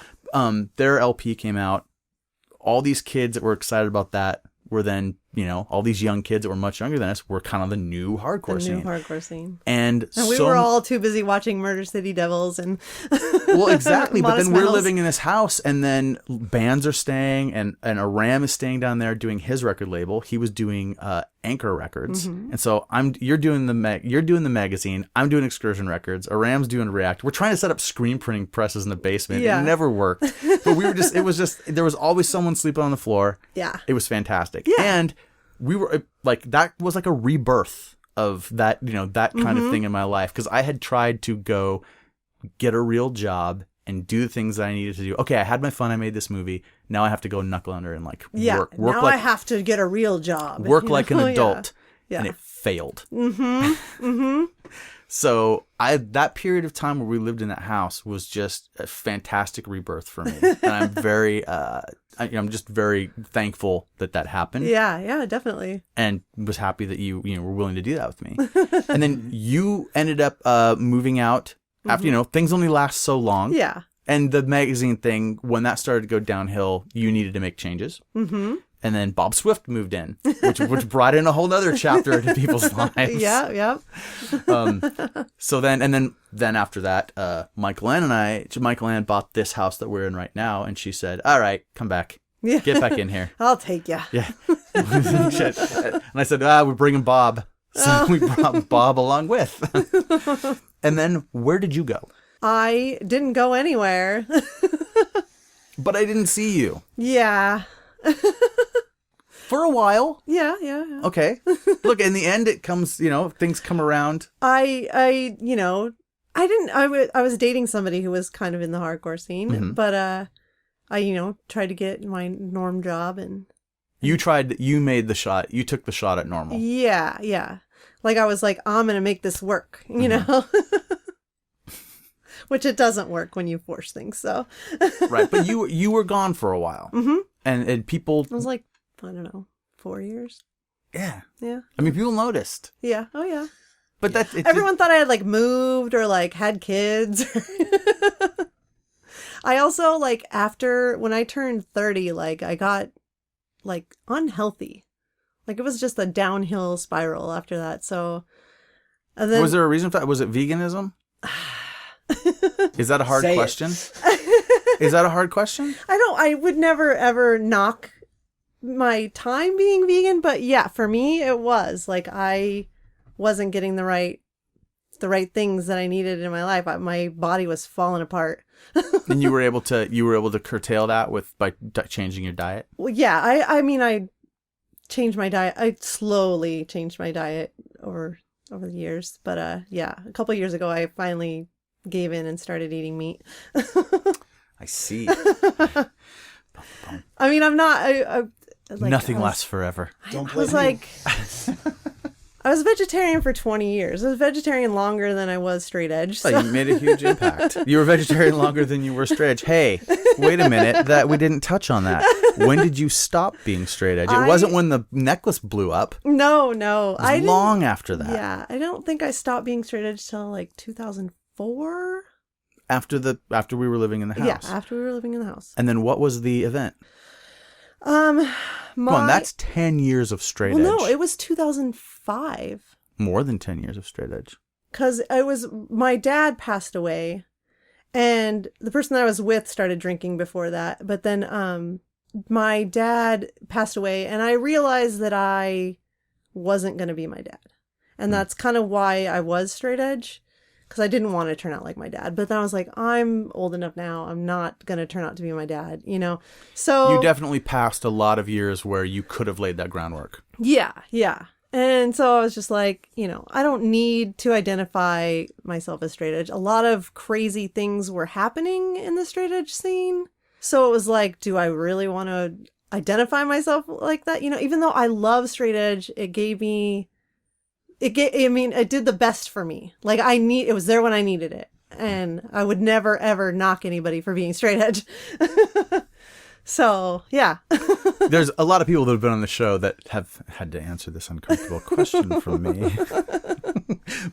Their LP came out. All these kids that were excited about that were then, all these young kids that were much younger than us were kind of the new hardcore scene. And we were all too busy watching Murder City Devils and well, exactly. But then we're Mouse. living in this house, and then bands are staying, and Aram is staying down there doing his record label. He was doing Anchor Records, and so you're doing the magazine. I'm doing Excursion Records. Aram's doing React. We're trying to set up screen printing presses in the basement. Yeah. It never worked. But there was always someone sleeping on the floor. Yeah. It was fantastic. Yeah. And we were like, that was like a rebirth of that, that kind of thing in my life. Because I had tried to go get a real job and do the things that I needed to do. Okay, I had my fun. I made this movie. Now I have to go knuckle under and like work now like, I have to get a real job. Work like an adult. Yeah. And it failed. So that period of time where we lived in that house was just a fantastic rebirth for me. And I'm very, I'm just very thankful that happened. Yeah, definitely. And was happy that you were willing to do that with me. And then you ended up moving out after, things only last so long. Yeah. And the magazine thing, when that started to go downhill, you needed to make changes. And then Bob Swift moved in, which brought in a whole other chapter into people's lives. Yeah. So then after that, Michael Ann bought this house that we're in right now, and she said, "All right, come back, get back in here. I'll take you." Yeah. And I said, we're bringing Bob. So we brought Bob along with. And then where did you go? I didn't go anywhere. But I didn't see you. Yeah. For a while. Yeah. Okay. Look, in the end, it comes, things come around. I was dating somebody who was kind of in the hardcore scene, but I tried to get my norm job, and you made the shot. You took the shot at normal. Yeah. Like I was like, I'm going to make this work, know? Which it doesn't work when you force things, so. Right, but you were gone for a while. And people... It was like, I don't know, 4 years. Yeah. Yeah. I mean, people noticed. Yeah. Oh, yeah. But everyone thought I had like moved or like had kids. I also like when I turned 30, like I got like unhealthy. Like it was just a downhill spiral after that. So and then, was there a reason for that? Was it veganism? Is that a hard question? Is that a hard question? I would never ever knock my time being vegan, but yeah, for me it was like I wasn't getting the right things that I needed in my life. My body was falling apart. And you were able to curtail that by changing your diet? Well, yeah, I mean I changed my diet. I slowly changed my diet over over the years. But yeah, a couple years ago, I finally gave in and started eating meat. I see. I mean, I'm not. Like, Nothing lasts forever. Don't I blame was me. like, I was vegetarian for 20 years. I was vegetarian longer than I was straight edge. Oh, So. you made a huge impact. You were vegetarian longer than you were straight edge. Hey, wait a minute. That we didn't touch on that. When did you stop being straight edge? It wasn't when the necklace blew up. No. It was long after that. Yeah, I don't think I stopped being straight edge till like 2004. After we were living in the house. Yeah, after we were living in the house. And then what was the event? Come on, that's 10 years of straight edge. No, it was 2005. More than 10 years of straight edge. Because my dad passed away, and the person that I was with started drinking before that. But then my dad passed away, and I realized that I wasn't going to be my dad. And that's kind of why I was straight edge, because I didn't want to turn out like my dad. But then I was like, I'm old enough now. I'm not going to turn out to be my dad, you know? So You definitely passed a lot of years where you could have laid that groundwork. Yeah. And so I was just like, I don't need to identify myself as straight edge. A lot of crazy things were happening in the straight edge scene. So it was like, do I really want to identify myself like that? Even though I love straight edge, it did the best for me. Like it was there when I needed it. And I would never, ever knock anybody for being straight edge. So, yeah. There's a lot of people that have been on the show that have had to answer this uncomfortable question from me.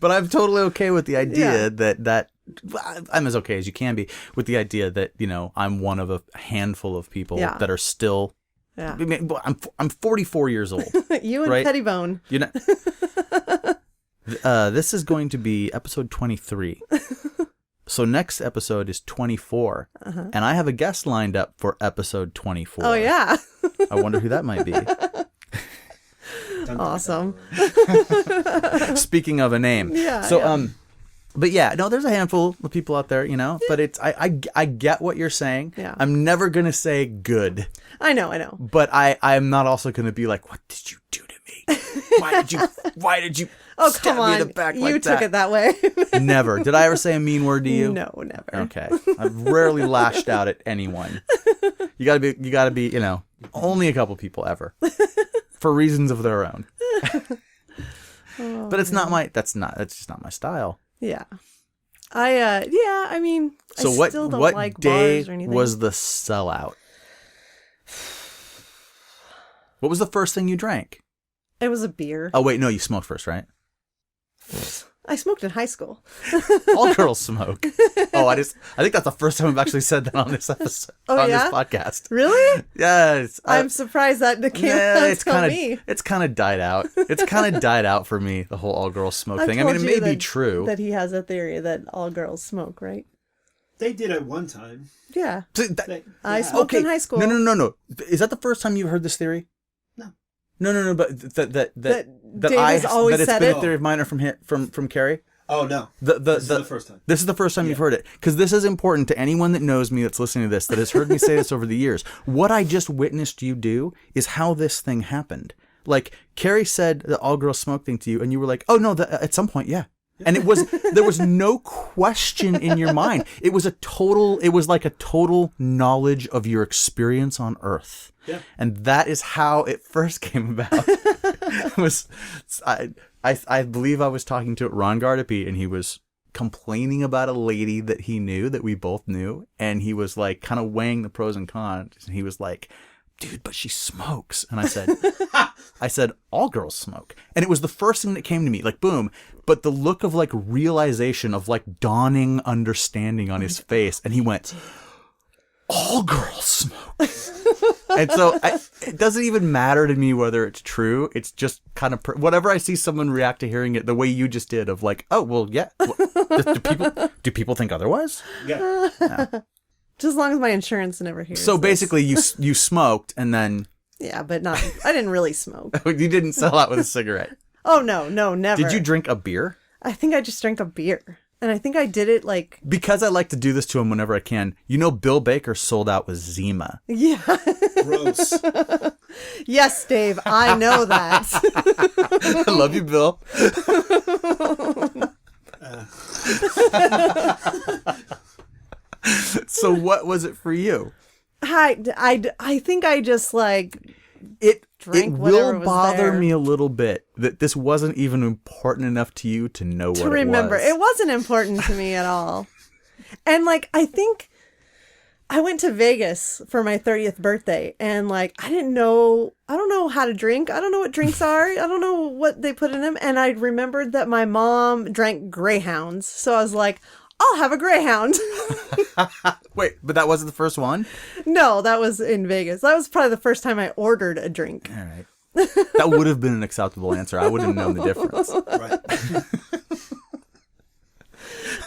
But I'm totally okay with the idea that I'm as okay as you can be with the idea that, I'm one of a handful of people that are still. Yeah. I'm 44 years old. You and right? Pettibone. This is going to be episode 23. So next episode is 24. And I have a guest lined up for episode 24. Oh, yeah. I wonder who that might be. Awesome. Speaking of a name. Yeah. So, but yeah, no, there's a handful of people out there, but it's, I get what you're saying. Yeah. I'm never going to say good. I know. But I'm not also going to be like, what did you do to me? Why did you Oh, stab come on. me in the back like you took it that way. Never. Did I ever say a mean word to you? No, never. Okay. I've rarely lashed out at anyone. You gotta be, only a couple people ever. For reasons of their own. But it's not that's just not my style. Yeah. I mean, So I what still don't what like day bars or anything. was the sellout? What was the first thing you drank? It was a beer. Oh wait, no, you smoked first, right? I smoked in high school. All girls smoke. Oh, I think that's the first time I've actually said that on this episode, this podcast. Really? Yes. I'm surprised that came out me. It's kind of died out. It's kind of died out for me, the whole all girls smoke thing. I mean, it told you may be true. that he has a theory that all girls smoke, right? They did at one time. Yeah. They- I yeah. smoked in high school. No. Is that the first time you heard this theory? No. But that Dave has always it's said been it? a theory of mine or from Carrie. Oh no! This is the first time. This is the first time you've heard it, because this is important to anyone that knows me that's listening to this, that has heard me say this over the years. What I just witnessed you do is how this thing happened. Like Carrie said the all girls smoke thing to you, and you were like, "Oh no!" At some point, yeah. And there was no question in your mind. It was like a total knowledge of your experience on Earth. Yeah. And that is how it first came about. I believe I was talking to Ron Gardapi, and he was complaining about a lady that he knew, that we both knew, and he was like kind of weighing the pros and cons, and he was like, dude, but she smokes. And I said, all girls smoke. And it was the first thing that came to me, like, boom. But the look of like realization of like dawning understanding on his face. And he went, all girls smoke. And so it doesn't even matter to me whether it's true. It's just kind of, whatever I see someone react to hearing it the way you just did, of like, oh, well, yeah. Do people think otherwise? Yeah. Just as long as my insurance never hears. So this. basically you smoked, and then Yeah, but not. I didn't really smoke. you didn't sell out with a cigarette. Oh no, never. Did you drink a beer? I think I just drank a beer, And I think I did it like... Because I like to do this to him whenever I can. You know, Bill Baker sold out with Zima. Yeah. Gross. Yes, Dave, I know that. I love you, Bill. So what was it for you? I think I just like... It Drank whatever will was bother there. me a little bit that this wasn't even important enough to you to know what to remember. it was. It wasn't important to me at all. And like, I think I went to Vegas for my 30th birthday and like, I don't know how to drink. I don't know what drinks are. I don't know what they put in them. And I remembered that my mom drank Greyhounds. So I was like, I'll have a Greyhound. Wait, but that wasn't the first one? No, that was in Vegas. That was probably the first time I ordered a drink. All right. That would have been an acceptable answer. I wouldn't have known the difference.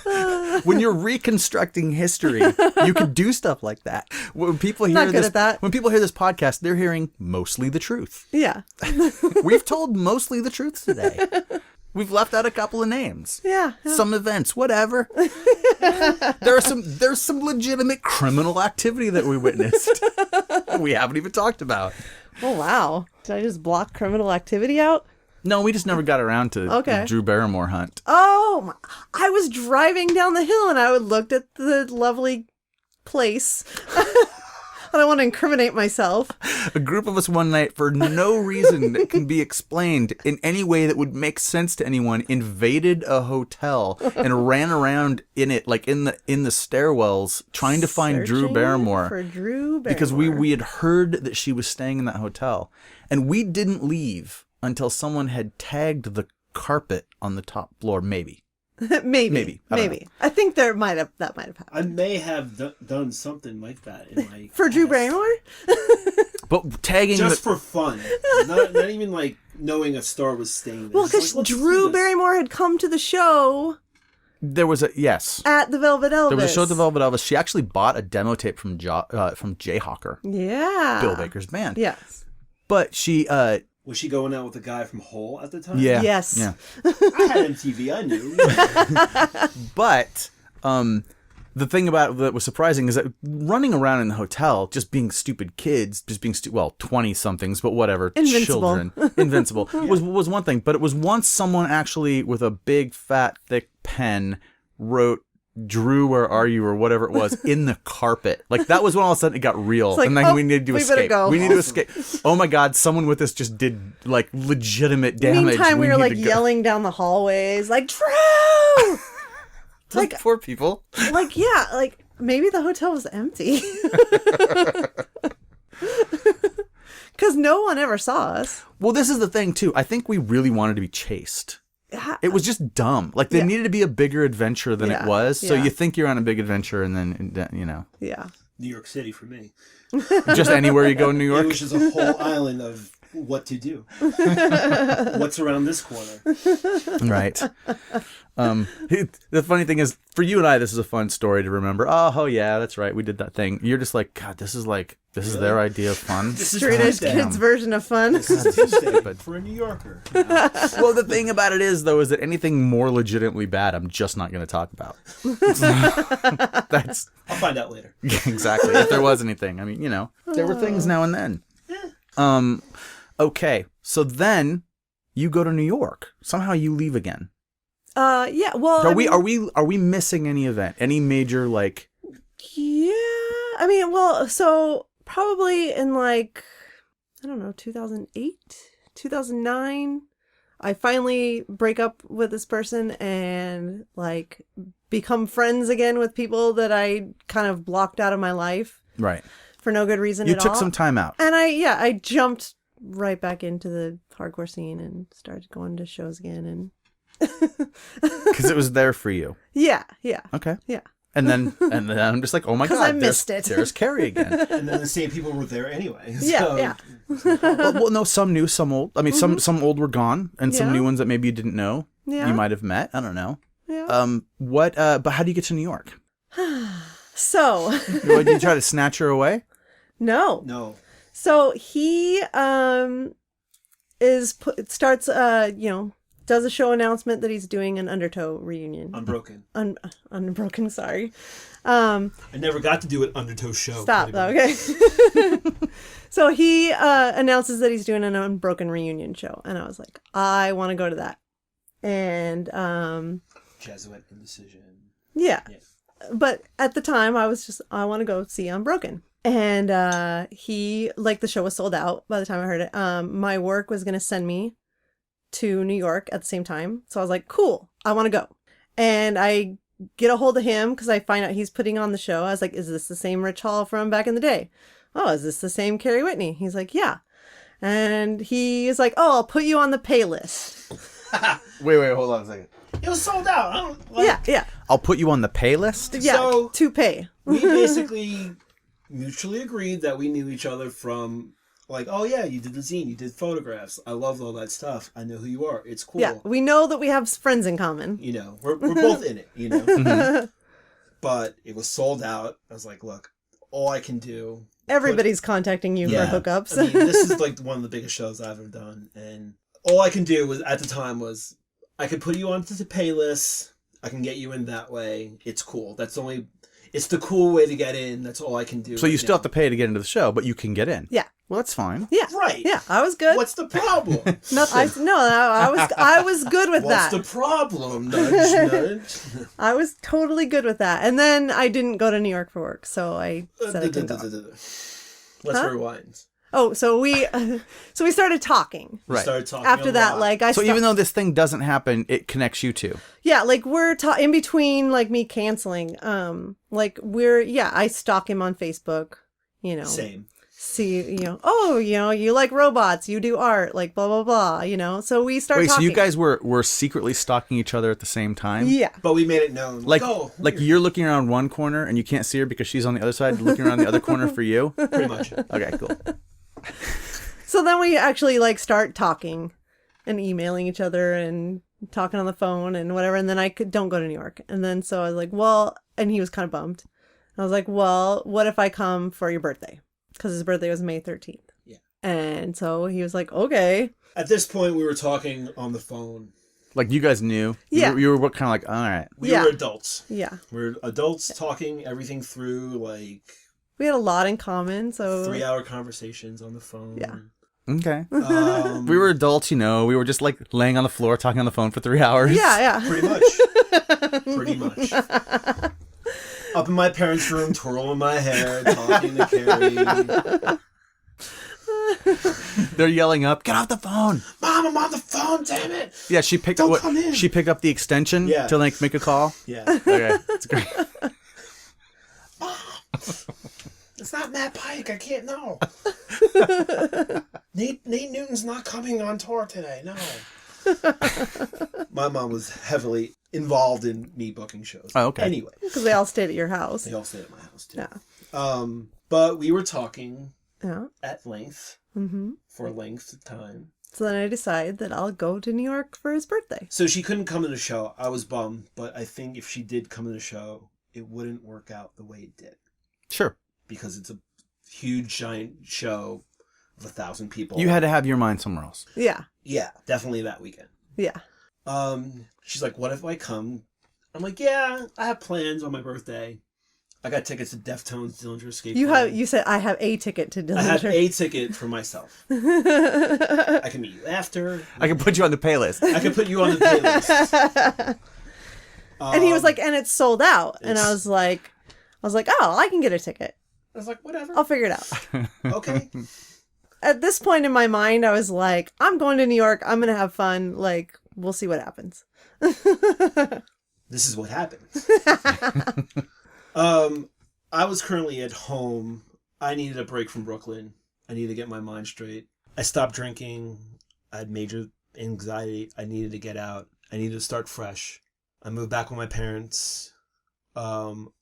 Right. When you're reconstructing history, you can do stuff like that. When people hear Not good at that. When people hear this podcast, they're hearing mostly the truth. Yeah. We've told mostly the truth today. We've left out a couple of names. Yeah. Some events, whatever. There's some legitimate criminal activity that we witnessed. We haven't even talked about. Oh, wow. Did I just block criminal activity out? No, we just never got around to Okay. the Drew Barrymore hunt. Oh, I was driving down the hill and I looked at the lovely place. I don't want to incriminate myself. A group of us one night, for no reason that can be explained in any way that would make sense to anyone, invaded a hotel and ran around in it, like in the stairwells, trying to find Drew Searching Barrymore. for Drew Barrymore. Because we had heard that she was staying in that hotel. And we didn't leave until someone had tagged the carpet on the top floor, maybe. maybe. I don't know. I think that might have happened. I may have done something like that in my For Drew past. Barrymore? But tagging Just for fun. Not even like knowing a star was staying there. Well, Just because like, let's do Drew this. Barrymore had come to the show there was a yes. at the Velvet Elvis. There was a show at the Velvet Elvis. She actually bought a demo tape from Jayhawker, Yeah. Bill Baker's band. Yes. But she Was she going out with a guy from Hole at the time? yeah. Yes. Yeah. I had MTV, I knew. But the thing about it that was surprising is that running around in the hotel, just being stupid kids, just being 20-somethings, but whatever, Invincible. children, invincible, was one thing. But it was once someone actually with a big, fat, thick pen wrote "Drew, where are you?" or whatever it was in the carpet. Like that was when all of a sudden it got real, It's like, and then oh, we needed to we better escape. go. We need to escape. Oh my God! Someone with us just did like legitimate damage. Meantime, we were need like to go. yelling down the hallways, like, Drew! Like poor people. Like, yeah, like maybe the hotel was empty. Because no one ever saw us. Well, this is the thing too. I think we really wanted to be chased. It was just dumb. Like there Yeah. needed to be a bigger adventure than it Yeah, was. So yeah. you think you're on a big adventure, and then you know, Yeah. New York City for me. just anywhere you go in New It York. was just a whole island of what to do. What's around this corner? Right. The funny thing is, for you and I, this is a fun story to remember. Oh yeah, that's right. We did that thing. You're just like, God, this is their idea of fun. This is Straight edge Tuesday. kids version of fun. This is Tuesday But- for a New Yorker. Well, the thing about it is, though, is that anything more legitimately bad, I'm just not going to talk about. That's I'll find out later. exactly. If there was anything, I mean, you know, there were things now and then. Okay, so then you go to New York. Somehow you leave again. Yeah, well, Are we missing any event? Any major like? Yeah, I mean, well, so probably in like, I don't know, 2008, 2009, I finally break up with this person and like become friends again with people that I kind of blocked out of my life Right. for no good reason You at took all. some time out. And I jumped right back into the hardcore scene and started going to shows again. And Because it was there for you. yeah. Okay. Yeah. And then I'm just like, oh my 'Cause God, I missed it. There's Carrie again. And then the same people were there anyway. Yeah, So, yeah. well, no, some new, some old. I mean, some old were gone, and some Yeah. new ones that maybe you didn't know. Yeah. You might have met. I don't know. Yeah. But how do you get to New York? So, Did you try to snatch her away? no. No. So he starts does a show announcement that he's doing an Undertow reunion. Unbroken. Unbroken, sorry. I never got to do an Undertow show. Stop, okay. So he announces that he's doing an Unbroken reunion show. And I was like, I want to go to that. And Jesuit indecision. yeah. But at the time, I want to go see Unbroken. And the show was sold out by the time I heard it. My work was going to send me to New York at the same time. So I was like, cool, I want to go. And I get a hold of him because I find out he's putting on the show. I was like, is this the same Rich Hall from back in the day? Oh, is this the same Carrie Whitney? He's like, yeah. And he is like, oh, I'll put you on the pay list. Wait, hold on a second. It was sold out. Yeah. I'll put you on the pay list? Yeah, So- to pay. We basically mutually agreed that we knew each other from, like, oh yeah, you did the zine, you did photographs. I love all that stuff. I know who you are. It's cool. Yeah, we know that we have friends in common. You know, we're both in it, you know. But it was sold out. I was like, look, all I can do. Everybody's contacting you for hookups. I mean, this is like one of the biggest shows I've ever done. And all I can do was, at the time, was I could put you onto the pay list. I can get you in that way. It's cool. It's the cool way to get in. That's all I can do. So you still have to pay to get into the show, but you can get in. Yeah. Well, that's fine. Yeah. Right. Yeah, I was good. What's the problem? I was good with that. What's the problem? Nudge, nudge. I was totally good with that. And then I didn't go to New York for work, so I said I couldn't go. Let's rewind. Oh, so we started talking. We Right. started talking After a that, lot. So even though this thing doesn't happen, it connects you two. yeah, like we're in between like me canceling. I stalk him on Facebook, you know. Same. See, you know, you like robots, you do art, like blah blah blah, you know. So we started Wait, talking. so you guys were secretly stalking each other at the same time? Yeah. But we made it known. Like weird. you're looking around one corner and you can't see her because she's on the other side, looking around the other corner for you? Pretty much. Okay, cool. So then we actually like start talking and emailing each other and talking on the phone and whatever. And then don't go to New York. And then so I was like, well, and he was kind of bummed. I was like, well, what if I come for your birthday? Because his birthday was May 13th. Yeah. And so he was like, okay. At this point, we were talking on the phone. Like you guys knew. Yeah. You were kind of like, all right. We Yeah. were adults. Yeah. We're adults talking everything through, like We had a lot in common. So 3-hour conversations on the phone. Yeah. Okay. Um, We were adults, you know. We were just like laying on the floor talking on the phone for 3 hours. Yeah. Pretty much. Pretty much. Up in my parents' room, twirling my hair, talking to Carrie. They're yelling up, get off the phone. Mom, I'm on the phone, damn it. Yeah, she picked Don't up come in. she picked up the extension Yeah. to like make a call. Yeah. Okay, it's great. It's not Matt Pike. I can't know. Nate Newton's not coming on tour today. No. My mom was heavily involved in me booking shows. Oh, okay. Anyway, because they all stayed at your house. they all stayed at my house too. Yeah. But we were talking Yeah. at length Mm-hmm. for a length of time. So then I decided that I'll go to New York for his birthday. So she couldn't come to the show. I was bummed, but I think if she did come to the show, it wouldn't work out the way it did. Sure. Because it's a huge, giant show of 1,000 people. You had to have your mind somewhere else. Yeah. Yeah, definitely that weekend. Yeah. She's like, what if I come? I'm like, yeah, I have plans on my birthday. I got tickets to Deftones, Dillinger Escape Plan. You said I have a ticket to Dillinger. I have a ticket for myself. I can meet you after. I can put you on the pay list. I can put you on the playlist. And he was like, and it's sold out. And I was like, oh, I can get a ticket. I was like, whatever. I'll figure it out. Okay. At this point in my mind, I was like, I'm going to New York. I'm going to have fun. Like, we'll see what happens. This is what happened. I was currently at home. I needed a break from Brooklyn. I needed to get my mind straight. I stopped drinking. I had major anxiety. I needed to get out. I needed to start fresh. I moved back with my parents. I'm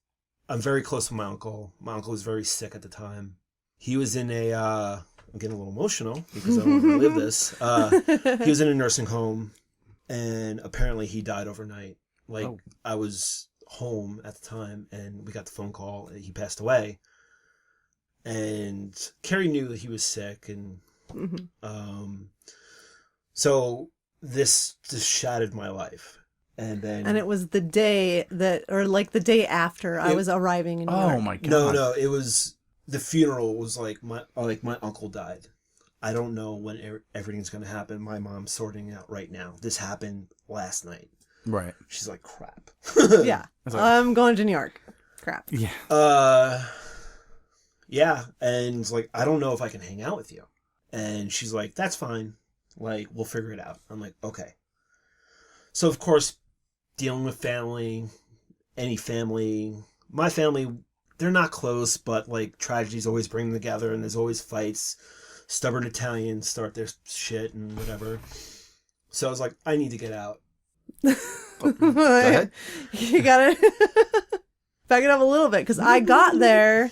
very close with my uncle. My uncle was very sick at the time. He was in a, I'm getting a little emotional because I don't want to relive this. He was in a nursing home and apparently he died overnight. Like, I was home at the time and we got the phone call and he passed away. And Carrie knew that he was sick and, so this just shattered my life. And it was the day the day after I was arriving in New York. Oh my God. No, it was, the funeral was like my uncle died. I don't know when everything's going to happen. My mom's sorting it out right now. This happened last night. Right. She's like, crap. Yeah. I'm going to New York. Crap. Yeah. Yeah. And it's like, I don't know if I can hang out with you. And she's like, that's fine. Like, we'll figure it out. I'm like, okay. So, of course, dealing with family, my family, they're not close, but like tragedies always bring them together, and there's always fights. Stubborn Italians start their shit and whatever. So I was like, I need to get out. Go ahead. You gotta back it up a little bit, because I got there.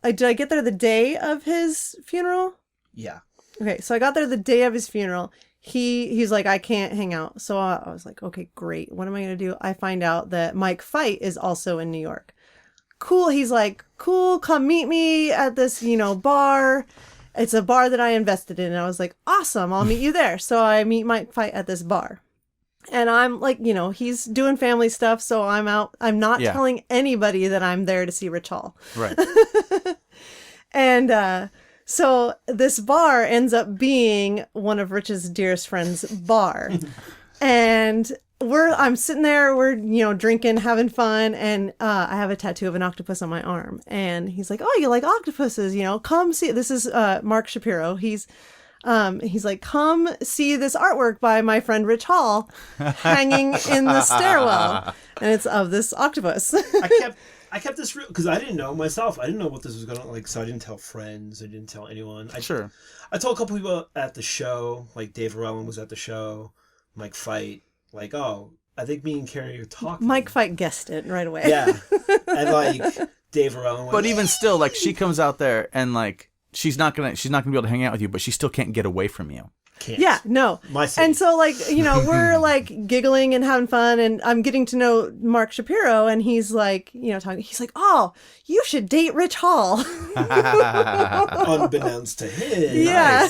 Did I get there the day of his funeral? Yeah. Okay, so I got there the day of his funeral. He's like, I can't hang out. So I was like, okay, great. What am I going to do? I find out that Mike Fight is also in New York. Cool. He's like, cool, come meet me at this, bar. It's a bar that I invested in. And I was like, awesome, I'll meet you there. So I meet Mike Fight at this bar. And I'm like, he's doing family stuff. So I'm out. I'm not telling anybody that I'm there to see Rich Hall. Right. And so this bar ends up being one of Rich's dearest friends' bar. And I'm sitting there, we're, drinking, having fun. And I have a tattoo of an octopus on my arm. And he's like, oh, you like octopuses, come see. This is Mark Shapiro. He's like, come see this artwork by my friend Rich Hall hanging in the stairwell. And it's of this octopus. I kept this real because I didn't know myself. I didn't know what this was going to like, so I didn't tell friends. I didn't tell anyone. I told a couple people at the show, like Dave Larson was at the show, Mike Fight, like, oh, I think me and Carrie are talking. Mike Fight guessed it right away. Yeah. And like Dave Larson went, but even still, like, she comes out there and like she's not gonna be able to hang out with you, but she still can't get away from you. Can't. Yeah, no. And so, like, we're like giggling and having fun, and I'm getting to know Mark Shapiro, and he's like, talking. He's like, "Oh, you should date Rich Hall." Unbeknownst to him. Yeah.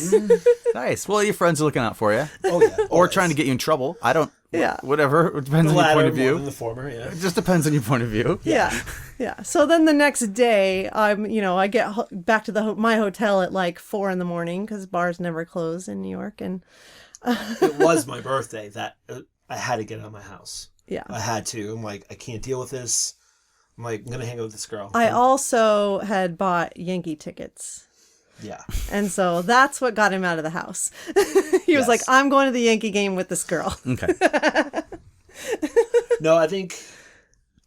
Nice. Well, your friends are looking out for you. Oh yeah. Or trying to get you in trouble. I don't. Yeah. Whatever. It depends on your point of view. More than the former. Yeah. It just depends on your point of view. Yeah. Yeah. So then the next day, I get back to my hotel at like 4 a.m. because bars never close in New York, and it was my birthday that I had to get out of my house. Yeah. I had to. I'm like, I can't deal with this. I'm like, I'm gonna hang out with this girl. I also had bought Yankee tickets. Yeah. And so that's what got him out of the house. He was like, I'm going to the Yankee game with this girl. Okay. No, I think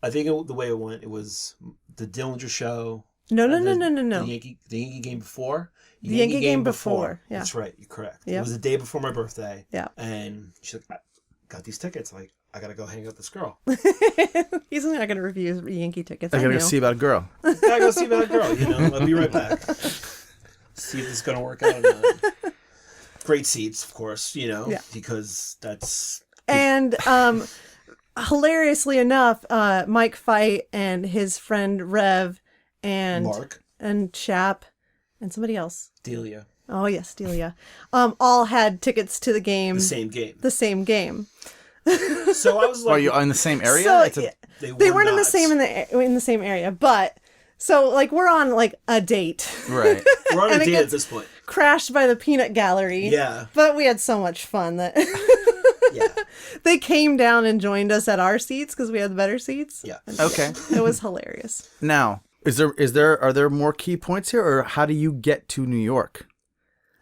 the way it went, it was the Dillinger show. No. The Yankee game before. The Yankee game before. Yeah. That's right. You're correct. Yep. It was the day before my birthday. Yeah. And she's like, I got these tickets. Like, I got to go hang out with this girl. He's not going to refuse Yankee tickets. I gotta go see about a girl. I got to go see about a girl, I'll be right back. See if this is going to work out or not. Great seats, of course, because that's... And hilariously enough, Mike Fight and his friend Rev and Mark and Shap and somebody else. Delia. Oh, yes, Delia. All had tickets to the game. The same game. So I was like... Are you in the same area? So, they weren't in the same area, but... So, like, we're on, like, a date. Right. We're on a date at this point. Crashed by the peanut gallery. Yeah. But we had so much fun that they came down and joined us at our seats because we had the better seats. Yeah. Okay. It was hilarious. Now, are there more key points here, or how do you get to New York?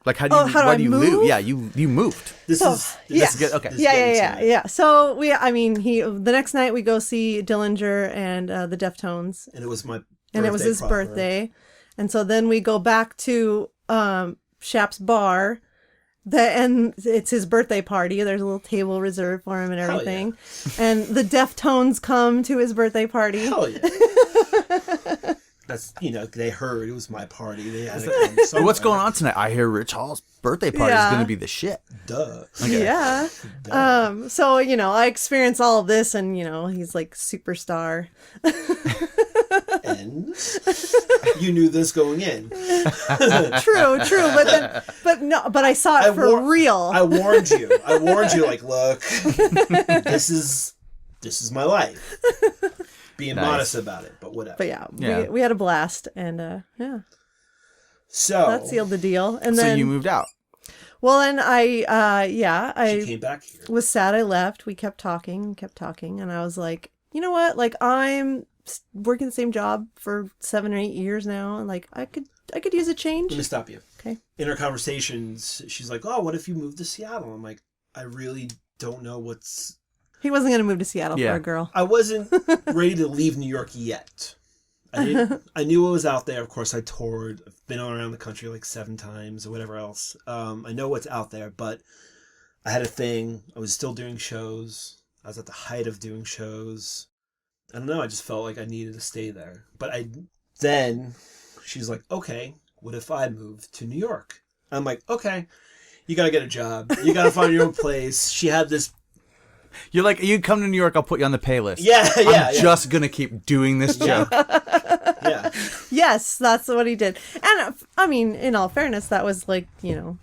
Like, how do you move? Yeah, you moved. This is good. Okay. Yeah. So the next night we go see Dillinger and the Deftones. And it was my And it was his birthday. And so then we go back to Shap's bar. And it's his birthday party. There's a little table reserved for him and everything. Yeah. And the Deftones come to his birthday party. Hell yeah. That's, they heard it was my party. They had to come somewhere. What's going on tonight? I hear Rich Hall's birthday party is going to be the shit. Duh. Okay. Yeah. Duh. So, I experience all of this and, he's like superstar. and you knew this going in. True, but I saw it for real. I warned you. Like, look, this is my life. Being modest about it, but whatever. But yeah. We had a blast, and so that sealed the deal. And then you moved out. Well, and she came back here. Was sad I left. We kept talking, and I was like, you know what? Like, I'm working the same job for 7 or 8 years now, and like I could use a change. Let me stop you. Okay. In our conversations, she's like, "Oh, what if you moved to Seattle?" I'm like, I really don't know what's. He wasn't going to move to Seattle for a girl. I wasn't ready to leave New York yet. I knew what was out there. Of course, I toured. I've been all around the country like 7 times or whatever else. I know what's out there, but I had a thing. I was still doing shows. I was at the height of doing shows. I don't know. I just felt like I needed to stay there. But then she's like, okay, what if I moved to New York? I'm like, okay, you got to get a job. You got to find your own place. She had this. You're like, you come to New York, I'll put you on the pay list. I'm just going to keep doing this joke. Yeah. Yes, that's what he did. And I mean, in all fairness, that was like, you know,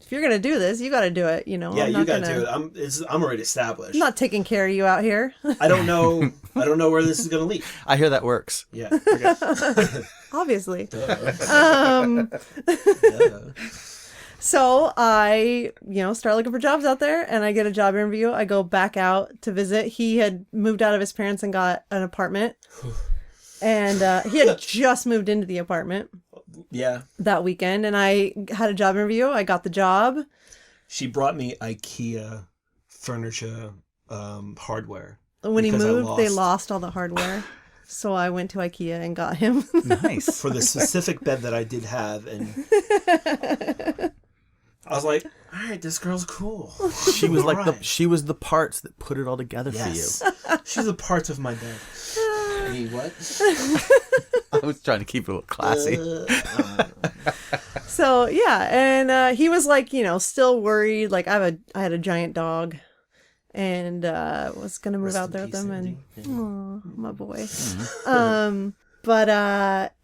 if you're going to do this, you got to do it, you know. Yeah, you got to do it. I'm already established. I'm not taking care of you out here. I don't know where this is going to lead. I hear that works. Yeah. Okay. Obviously. Duh. So I, start looking for jobs out there, and I get a job interview. I go back out to visit. He had moved out of his parents and got an apartment. And he had just moved into the apartment. Yeah. That weekend. And I had a job interview. I got the job. She brought me IKEA furniture hardware. When he moved, they lost all the hardware. So I went to IKEA and got him. Nice. For the specific bed that I did have. And I was like, all right, this girl's cool. She was like she was the parts that put it all together for you. She's the parts of my bed. What? I was trying to keep it a little classy. So yeah, and he was like, still worried. Like I had a giant dog, and was gonna move out there with him, and oh, my boy. Mm-hmm.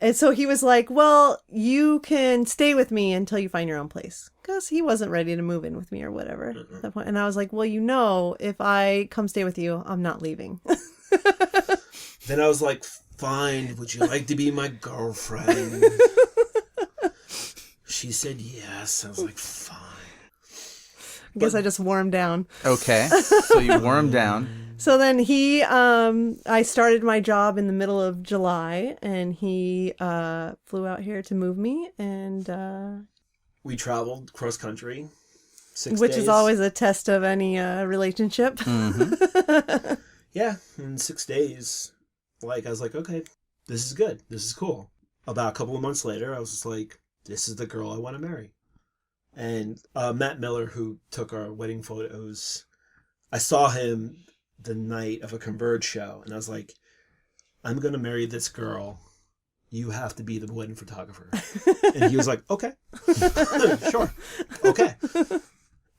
And so he was like, well, you can stay with me until you find your own place. Because he wasn't ready to move in with me or whatever at that point. And I was like, well, if I come stay with you, I'm not leaving. Then I was like, fine, would you like to be my girlfriend? She said yes. I was like, fine. I guess I just wore him down. Okay. So you wore him down. So then I started my job in the middle of July, and he flew out here to move me, and we traveled cross country, 6 which days. is always a test of any relationship. Mm-hmm. Yeah, in 6 days, I was like, okay, this is good. This is cool. About a couple of months later, I was just like, this is the girl I want to marry. And Matt Miller, who took our wedding photos, I saw him the night of a Converge show, and I was like, I'm going to marry this girl. You have to be the wedding photographer. And he was like, okay. Sure. Okay.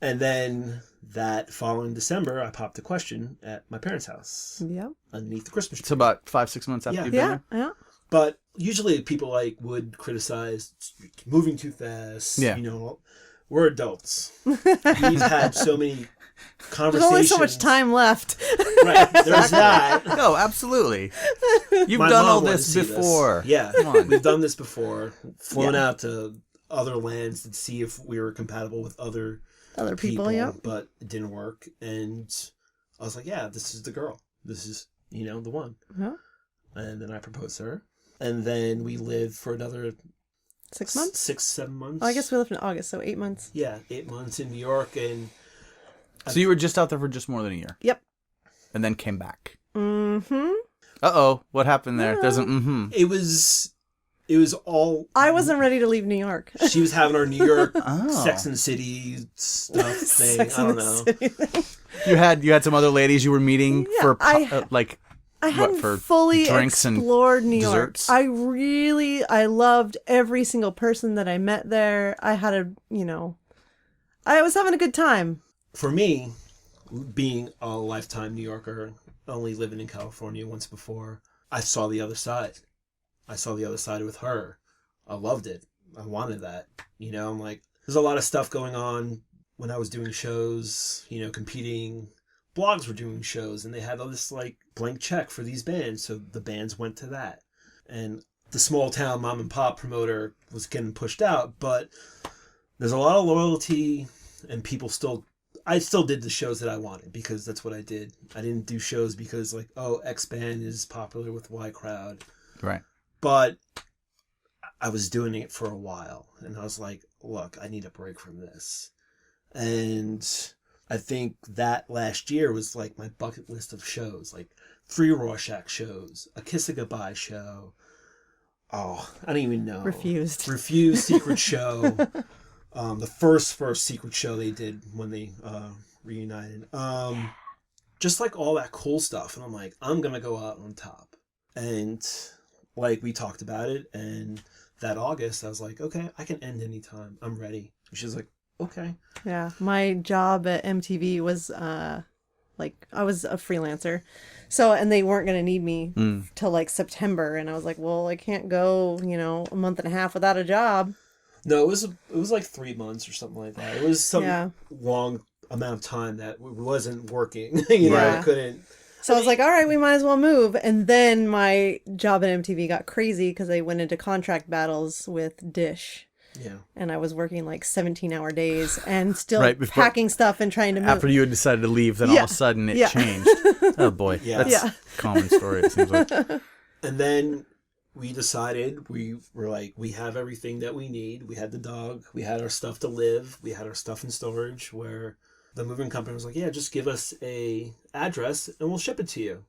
And then that following December, I popped a question at my parents' house. Yep. Underneath the Christmas tree. It's about 5-6 months after you've been there? Yeah. But usually people would criticize moving too fast. Yeah. We're adults. We've had so many conversations. There's only so much time left. Right. There's that. No, absolutely. You've done all this before. Yeah. We've done this before. Flown out to other lands to see if we were compatible with other people, yeah. But it didn't work. And I was like, yeah, this is the girl. This is, the one. Yeah. And then I proposed to her. And then we lived for another 6 months? 6-7 months. Oh, I guess we left in August, so 8 months. Yeah, 8 months in New York. And so you were just out there for just more than a year? Yep. And then came back? Mm-hmm. Uh-oh, what happened there? There's an It was all... I wasn't ready to leave New York. She was having our New York Sex and the City stuff thing. I don't know. You had some other ladies you were meeting for I hadn't for fully drinks explored and New York. desserts? I loved every single person that I met there. I had I was having a good time. For me, being a lifetime New Yorker, only living in California once before, I saw the other side. I saw The Other Side with her. I loved it. I wanted that. You know, I'm like, there's a lot of stuff going on when I was doing shows, you know, competing. Blogs were doing shows, and they had all this, like, blank check for these bands, so the bands went to that. And the small town mom and pop promoter was getting pushed out, but there's a lot of loyalty, and people still... I still did the shows that I wanted, because that's what I did. I didn't do shows because, like, oh, X band is popular with Y crowd. Right. But I was doing it for a while, and I was like, look, I need a break from this. And I think that last year was like my bucket list of shows, like 3 Rorschach shows, a Kiss a Goodbye show. Oh, I don't even know. Refused Secret show. The first Secret show they did when they reunited. Just like all that cool stuff. And I'm like, I'm going to go out on top. And like we talked about it, and that August I was like, okay, I can end anytime. I'm ready. And she's like, okay. Yeah, my job at MTV was like I was a freelancer, so and they weren't gonna need me till like September, and I was like, well, I can't go, you know, a month and a half without a job. No, it was like 3 months or something like that. It was some long amount of time that wasn't working. You know, I couldn't. So I was like, all right, we might as well move. And then my job at MTV got crazy because I went into contract battles with Dish. Yeah. And I was working like 17-hour days and still Right, before- packing stuff and trying to move. After you had decided to leave, then all of a sudden it changed. Oh boy. Yeah. That's a common story, it seems like. And then we decided, we were like, we have everything that we need. We had the dog. We had our stuff to live. We had our stuff in storage, where the moving company was like, yeah, just give us a address and we'll ship it to you.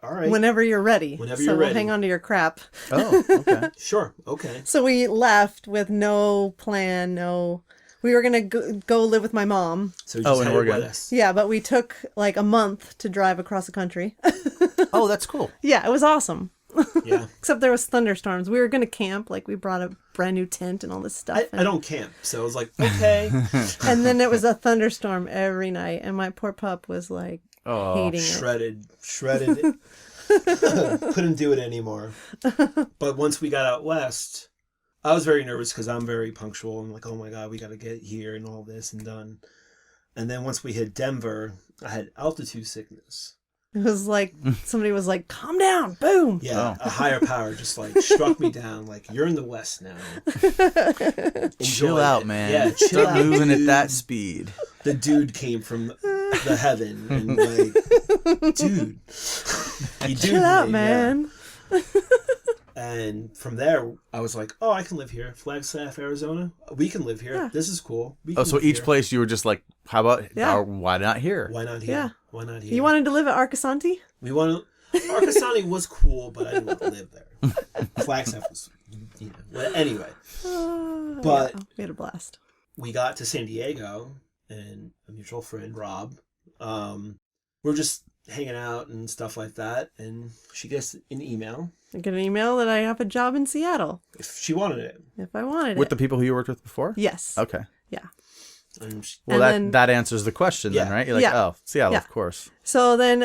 All right. Whenever you're ready. Whenever so you're we'll ready. hang on to your crap. Oh, okay. Sure. Okay. So we left with no plan, we were going to go live with my mom. So we just in had it Oregon. with us. Yeah, but we took like a month to drive across the country. Oh, that's cool. Yeah, it was awesome. Yeah. Except there was thunderstorms. We were going to camp. Like, we brought a brand new tent and all this stuff. I don't camp. So I was like, okay. And then it was a thunderstorm every night. And my poor pup was like hating it. Shredded. Couldn't do it anymore. But once we got out west, I was very nervous because I'm very punctual. I'm like, oh my God, we got to get here and all this and done. And then once we hit Denver, I had altitude sickness. It was like somebody was like, calm down, boom. Yeah, a higher power just like struck me down. Like, you're in the West now. Chill Enjoy out, it. man. Yeah, chill Start out. moving at dude. that speed. The dude came from the heaven and like, dude, you Chill out, man. Yeah. And from there, I was like, oh, I can live here. Flagstaff, Arizona. We can live here. Yeah. This is cool. We Oh, can so live each here. place you were just like, how about, Yeah. why not here? Why not here? Yeah. Why not here? You wanted to live at Arcosanti? We want to. Arcasani was cool, but I didn't want to live there. Flagstaff was, you know. Well, anyway, but yeah, we had a blast. we got to San Diego, and a mutual friend, Rob, we're just hanging out and stuff like that, and she gets an email I get an email that I have a job in Seattle if she wanted it. if I wanted With it. the people who you worked with before? Yes. Okay. Yeah. And she, Well, And that answers the question then, Yeah. right? You're like, Yeah. oh, Seattle, Yeah. of course. So then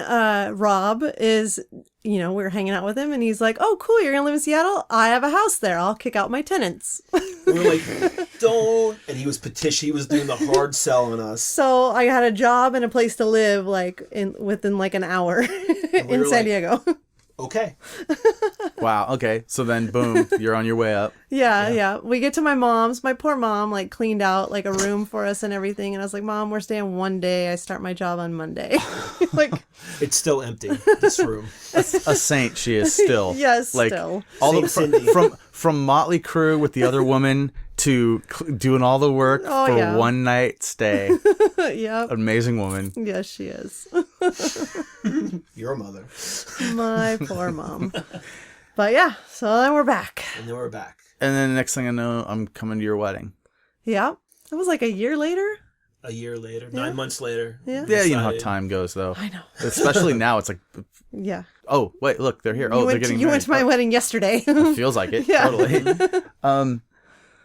Rob is, we were hanging out with him and he's like, oh, cool, you're going to live in Seattle? I have a house there. I'll kick out my tenants. we were like, don't. And he was he was doing the hard sell on us. So I had a job and a place to live like within like an hour in were San like- Diego. Okay. Wow. Okay. So then, boom, you're on your way up. Yeah. We get to my mom's. My poor mom like cleaned out like a room for us and everything. And I was like, Mom, we're staying one day. I start my job on Monday. Like, It's still empty, this room. A saint she is still. Yes, like, still. All the, Saint Cindy. from Motley Crue with the other woman to doing all the work Oh, for yeah. one night stay. Yep. Amazing woman. Yes, she is. Your mother. My poor mom. But yeah, so then we're back. And then we're back. And then the next thing I know, I'm coming to your wedding. Yeah. It was like a year later. A year later, 9 months later. Yeah. Yeah, you know how decided- time goes, though. I know. Especially now, it's like, Yeah. oh, wait, look, they're here. Oh, you they're went getting to, you married. went to my wedding yesterday. It feels like it. Yeah. Totally.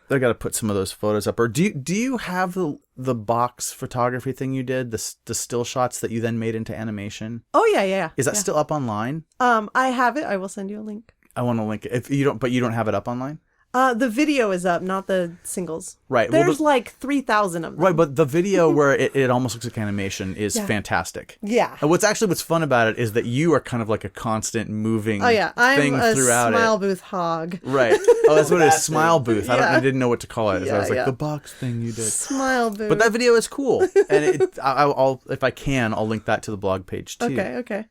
I got to put some of those photos up. Or do you have the box photography thing you did, the still shots that you then made into animation? Oh yeah. Is that still up online? I have it. I will send you a link. I want to link it. If you don't, but you don't have it up online? The video is up, not the singles. Right. There's like 3,000 of them. Right, but the video where it almost looks like animation is fantastic. Yeah. And what's fun about it is that you are kind of like a constant moving Oh yeah, I'm thing a throughout smile it. booth hog. Right. Oh, that's what it is. Smile booth. I didn't know what to call it. So I was like, the box thing you did. Smile booth. But that video is cool, and I'll if I can, I'll link that to the blog page too. Okay.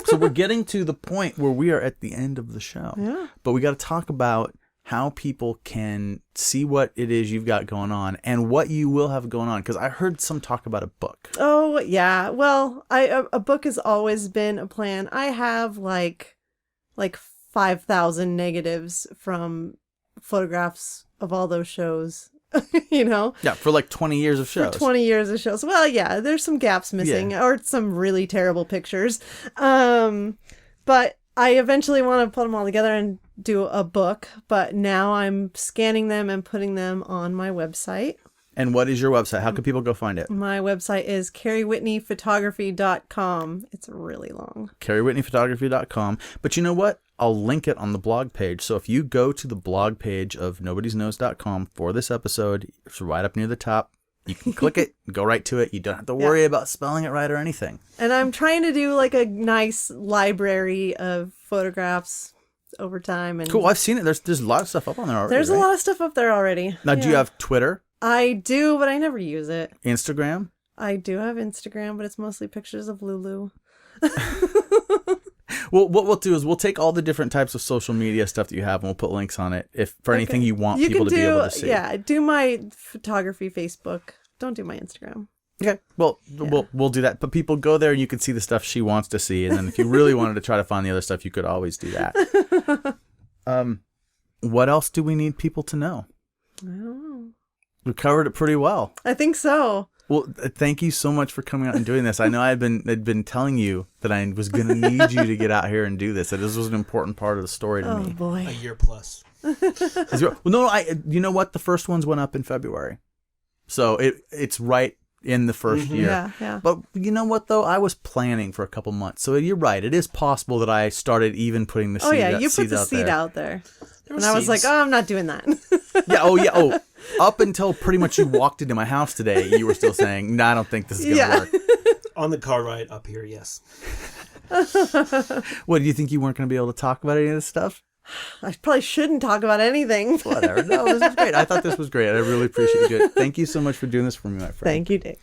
So we're getting to the point where we are at the end of the show. Yeah. But we got to talk about how people can see what it is you've got going on and what you will have going on. Because I heard some talk about a book. Oh, yeah. Well, a book has always been a plan. I have like 5,000 negatives from photographs of all those shows, you know? Yeah, for like 20 years of shows. For 20 years of shows. Well, yeah, there's some gaps missing or some really terrible pictures. But I eventually want to put them all together and do a book, but now I'm scanning them and putting them on my website. And what is your website? How can people go find it? My website is carriewhitneyphotography.com. It's really long. carriewhitneyphotography.com. But you know what? I'll link it on the blog page. So if you go to the blog page of nobodysnose.com for this episode, it's right up near the top. You can click it, go right to it. You don't have to worry about spelling it right or anything. And I'm trying to do like a nice library of photographs over time. And cool. I've seen it. There's a lot of stuff up on there already. There's a lot of stuff up there already. Now, do you have Twitter? I do, but I never use it. Instagram? I do have Instagram, but it's mostly pictures of Lulu. Well, what we'll do is we'll take all the different types of social media stuff that you have and we'll put links on it for anything you want people to be able to see. Yeah, do my photography Facebook. Don't do my Instagram. Okay. Well, we'll do that. But people go there and you can see the stuff she wants to see. And then if you really wanted to try to find the other stuff, you could always do that. What else do we need people to know? I don't know. We covered it pretty well. I think so. Well, thank you so much for coming out and doing this. I know I'd been telling you that I was going to need you to get out here and do this. That this was an important part of the story to me. Oh boy, a year plus. Well, no, you know what? The first ones went up in February, so it's right in the first year. Yeah. But you know what though? I was planning for a couple months, so you're right. It is possible that I started even putting the seed. Oh yeah, you put the seed out there, and I was like, oh, I'm not doing that. Yeah. Up until pretty much you walked into my house today, you were still saying, no, I don't think this is going to work. On the car ride up here, yes. What, do you think you weren't going to be able to talk about any of this stuff? I probably shouldn't talk about anything. Whatever. No, this was great. I thought this was great. I really appreciate it. Thank you so much for doing this for me, my friend. Thank you, Dave.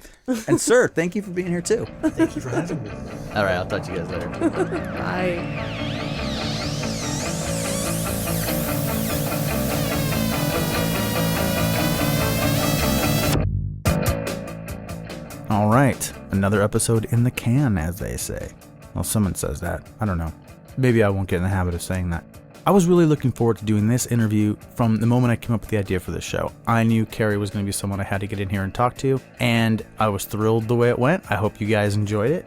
And sir, thank you for being here too. Thank you for having me. All right, I'll talk to you guys later. Bye. All right, another episode in the can, as they say. Well, someone says that. I don't know. Maybe I won't get in the habit of saying that. I was really looking forward to doing this interview from the moment I came up with the idea for this show. I knew Carrie was going to be someone I had to get in here and talk to, and I was thrilled the way it went. I hope you guys enjoyed it.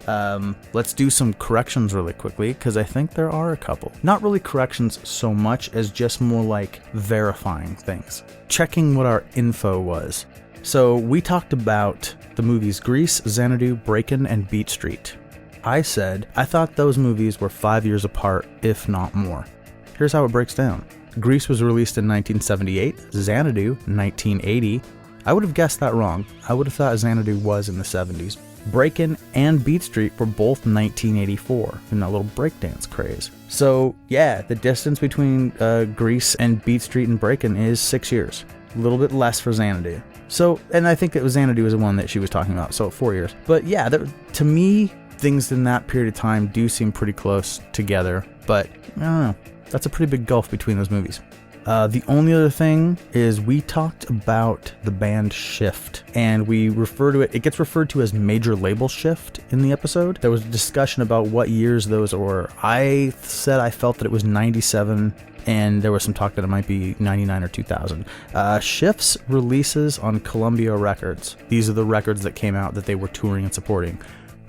Let's do some corrections really quickly, because I think there are a couple. Not really corrections so much as just more like verifying things. Checking what our info was. So we talked about the movies Grease, Xanadu, Breakin', and Beat Street. I said I thought those movies were 5 years apart, if not more. Here's how it breaks down. Grease was released in 1978, Xanadu 1980. I would have guessed that wrong. I would have thought Xanadu was in the 70s. Breakin' and Beat Street were both 1984, in that little breakdance craze. So yeah, the distance between Grease and Beat Street and Breakin' is 6 years. A little bit less for Xanadu. So, and I think that Xanadu was the one that she was talking about, so 4 years. But yeah, to me, things in that period of time do seem pretty close together, but I don't know. That's a pretty big gulf between those movies. The only other thing is we talked about the band Shift, and we refer to it gets referred to as Major Label Shift in the episode. There was a discussion about what years those were. I said I felt that it was 97, and there was some talk that it might be 99 or 2000. Shift's releases on Columbia Records. These are the records that came out that they were touring and supporting.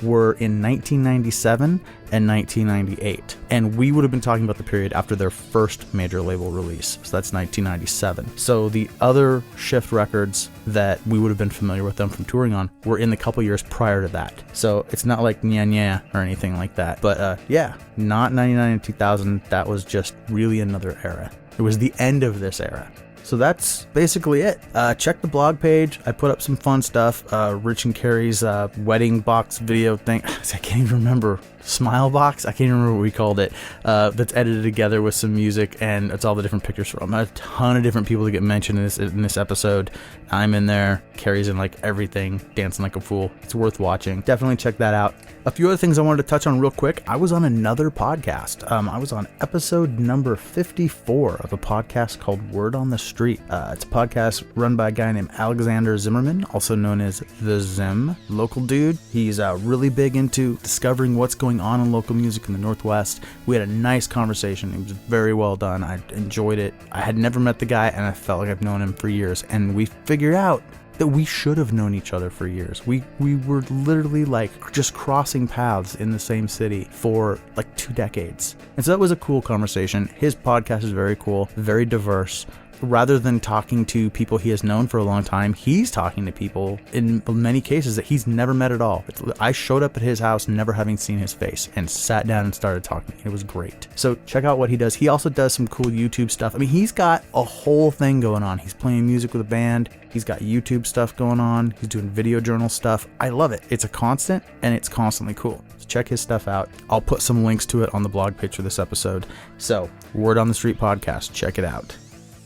were in 1997 and 1998. And we would have been talking about the period after their first major label release. So that's 1997. So the other Shift records that we would have been familiar with them from touring on were in the couple years prior to that. So it's not like nya nya or anything like that. But yeah, not 99 and 2000. That was just really another era. It was the end of this era. So that's basically it. Check the blog page. I put up some fun stuff. Rich and Carrie's wedding box video thing. I can't even remember. Smile box? I can't even remember what we called it. That's edited together with some music, and it's all the different pictures from a ton of different people that get mentioned in this episode. I'm in there. Carrie's in like everything, dancing like a fool. It's worth watching. Definitely check that out. A few other things I wanted to touch on real quick. I was on another podcast. I was on episode number 54 of a podcast called Word on the Street. It's a podcast run by a guy named Alexander Zimmerman, also known as The Zim, local dude. He's really big into discovering what's going on in local music in the Northwest. We had a nice conversation. It was very well done. I enjoyed it. I had never met the guy, and I felt like I've known him for years. And we figured out that we should have known each other for years. We were literally like just crossing paths in the same city for like 2 decades. And so that was a cool conversation. His podcast is very cool, very diverse. Rather than talking to people he has known for a long time, he's talking to people in many cases that he's never met at all. I showed up at his house never having seen his face and sat down and started talking. It was great. So check out what he does. He also does some cool YouTube stuff. I mean, he's got a whole thing going on. He's playing music with a band. He's got YouTube stuff going on. He's doing video journal stuff. I love it. It's a constant and it's constantly cool. So check his stuff out. I'll put some links to it on the blog page for this episode. So Word on the Street podcast, check it out.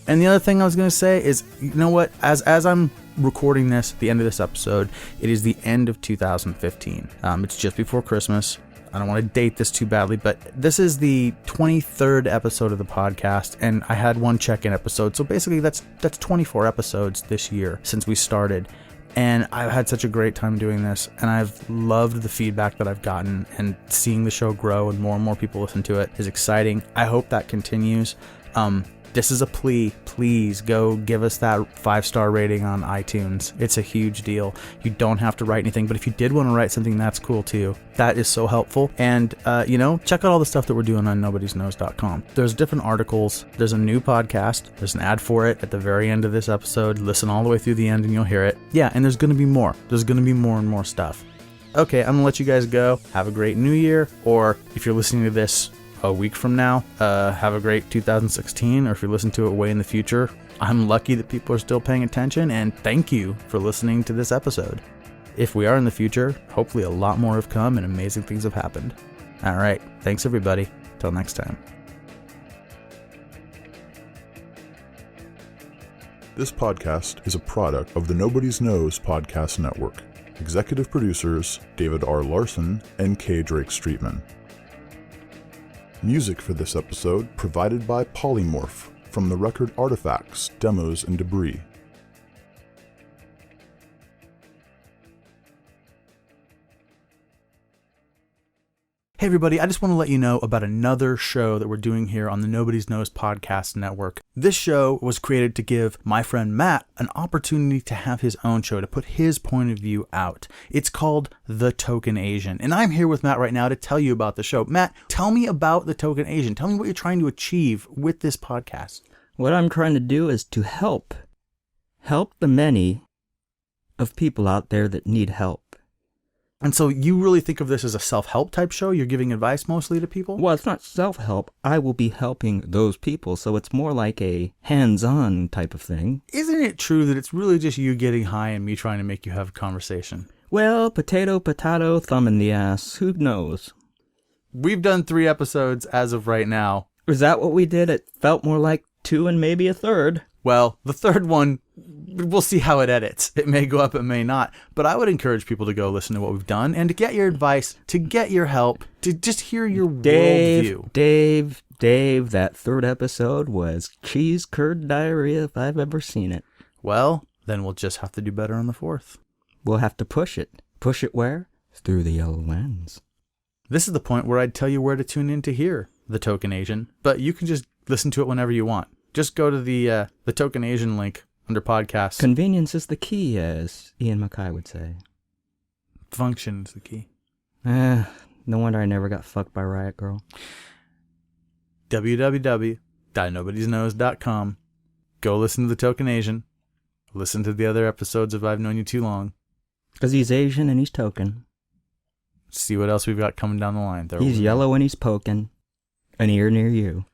And the other thing I was going to say is, you know what, as I'm recording this, the end of this episode, it is the end of 2015. It's just before Christmas. I don't want to date this too badly, but this is the 23rd episode of the podcast, and I had one check-in episode. So basically that's 24 episodes this year since we started. And I've had such a great time doing this, and I've loved the feedback that I've gotten, and seeing the show grow and more people listen to it is exciting. I hope that continues. This is a plea. Please go give us that 5-star rating on iTunes. It's a huge deal. You don't have to write anything, but if you did want to write something, that's cool too. That is so helpful. And, check out all the stuff that we're doing on nobodiesknows.com. There's different articles. There's a new podcast. There's an ad for it at the very end of this episode. Listen all the way through the end and you'll hear it. Yeah, and there's going to be more. There's going to be more and more stuff. Okay, I'm going to let you guys go. Have a great new year. Or if you're listening to this a week from now, have a great 2016, or if you listen to it way in the future, I'm lucky that people are still paying attention, and thank you for listening to this episode. If we are in the future, hopefully a lot more have come and amazing things have happened. All right, thanks everybody. Till next time. This podcast is a product of the Nobody's Knows Podcast Network. Executive producers David R. Larson and K. Drake Streetman. Music for this episode provided by Polymorph from the record Artifacts, Demos, and Debris. Hey everybody, I just want to let you know about another show that we're doing here on the Nobody's Knows Podcast Network. This show was created to give my friend Matt an opportunity to have his own show, to put his point of view out. It's called The Token Asian, and I'm here with Matt right now to tell you about the show. Matt, tell me about The Token Asian. Tell me what you're trying to achieve with this podcast. What I'm trying to do is to help the many of people out there that need help. And so you really think of this as a self-help type show? You're giving advice mostly to people? Well, it's not self-help. I will be helping those people, so it's more like a hands-on type of thing. Isn't it true that it's really just you getting high and me trying to make you have a conversation? Well, potato, thumb in the ass. Who knows? We've done 3 episodes as of right now. Is that what we did? It felt more like 2 and maybe a third. Well, the third one, we'll see how it edits. It may go up, it may not. But I would encourage people to go listen to what we've done and to get your advice, to get your help, to just hear your worldview. Dave, that third episode was cheese curd diarrhea if I've ever seen it. Well, then we'll just have to do better on the 4th. We'll have to push it. Push it where? Through the yellow lens. This is the point where I'd tell you where to tune in to hear The Token Asian, but you can just listen to it whenever you want. Just go to the Token Asian link under podcasts. Convenience is the key, as Ian Mackay would say. Function is the key. No wonder I never got fucked by Riot Girl. www.nobodiesknows.com. Go listen to The Token Asian. Listen to the other episodes of I've Known You Too Long. Because he's Asian and he's token. See what else we've got coming down the line. He's yellow and he's poking. An ear near you.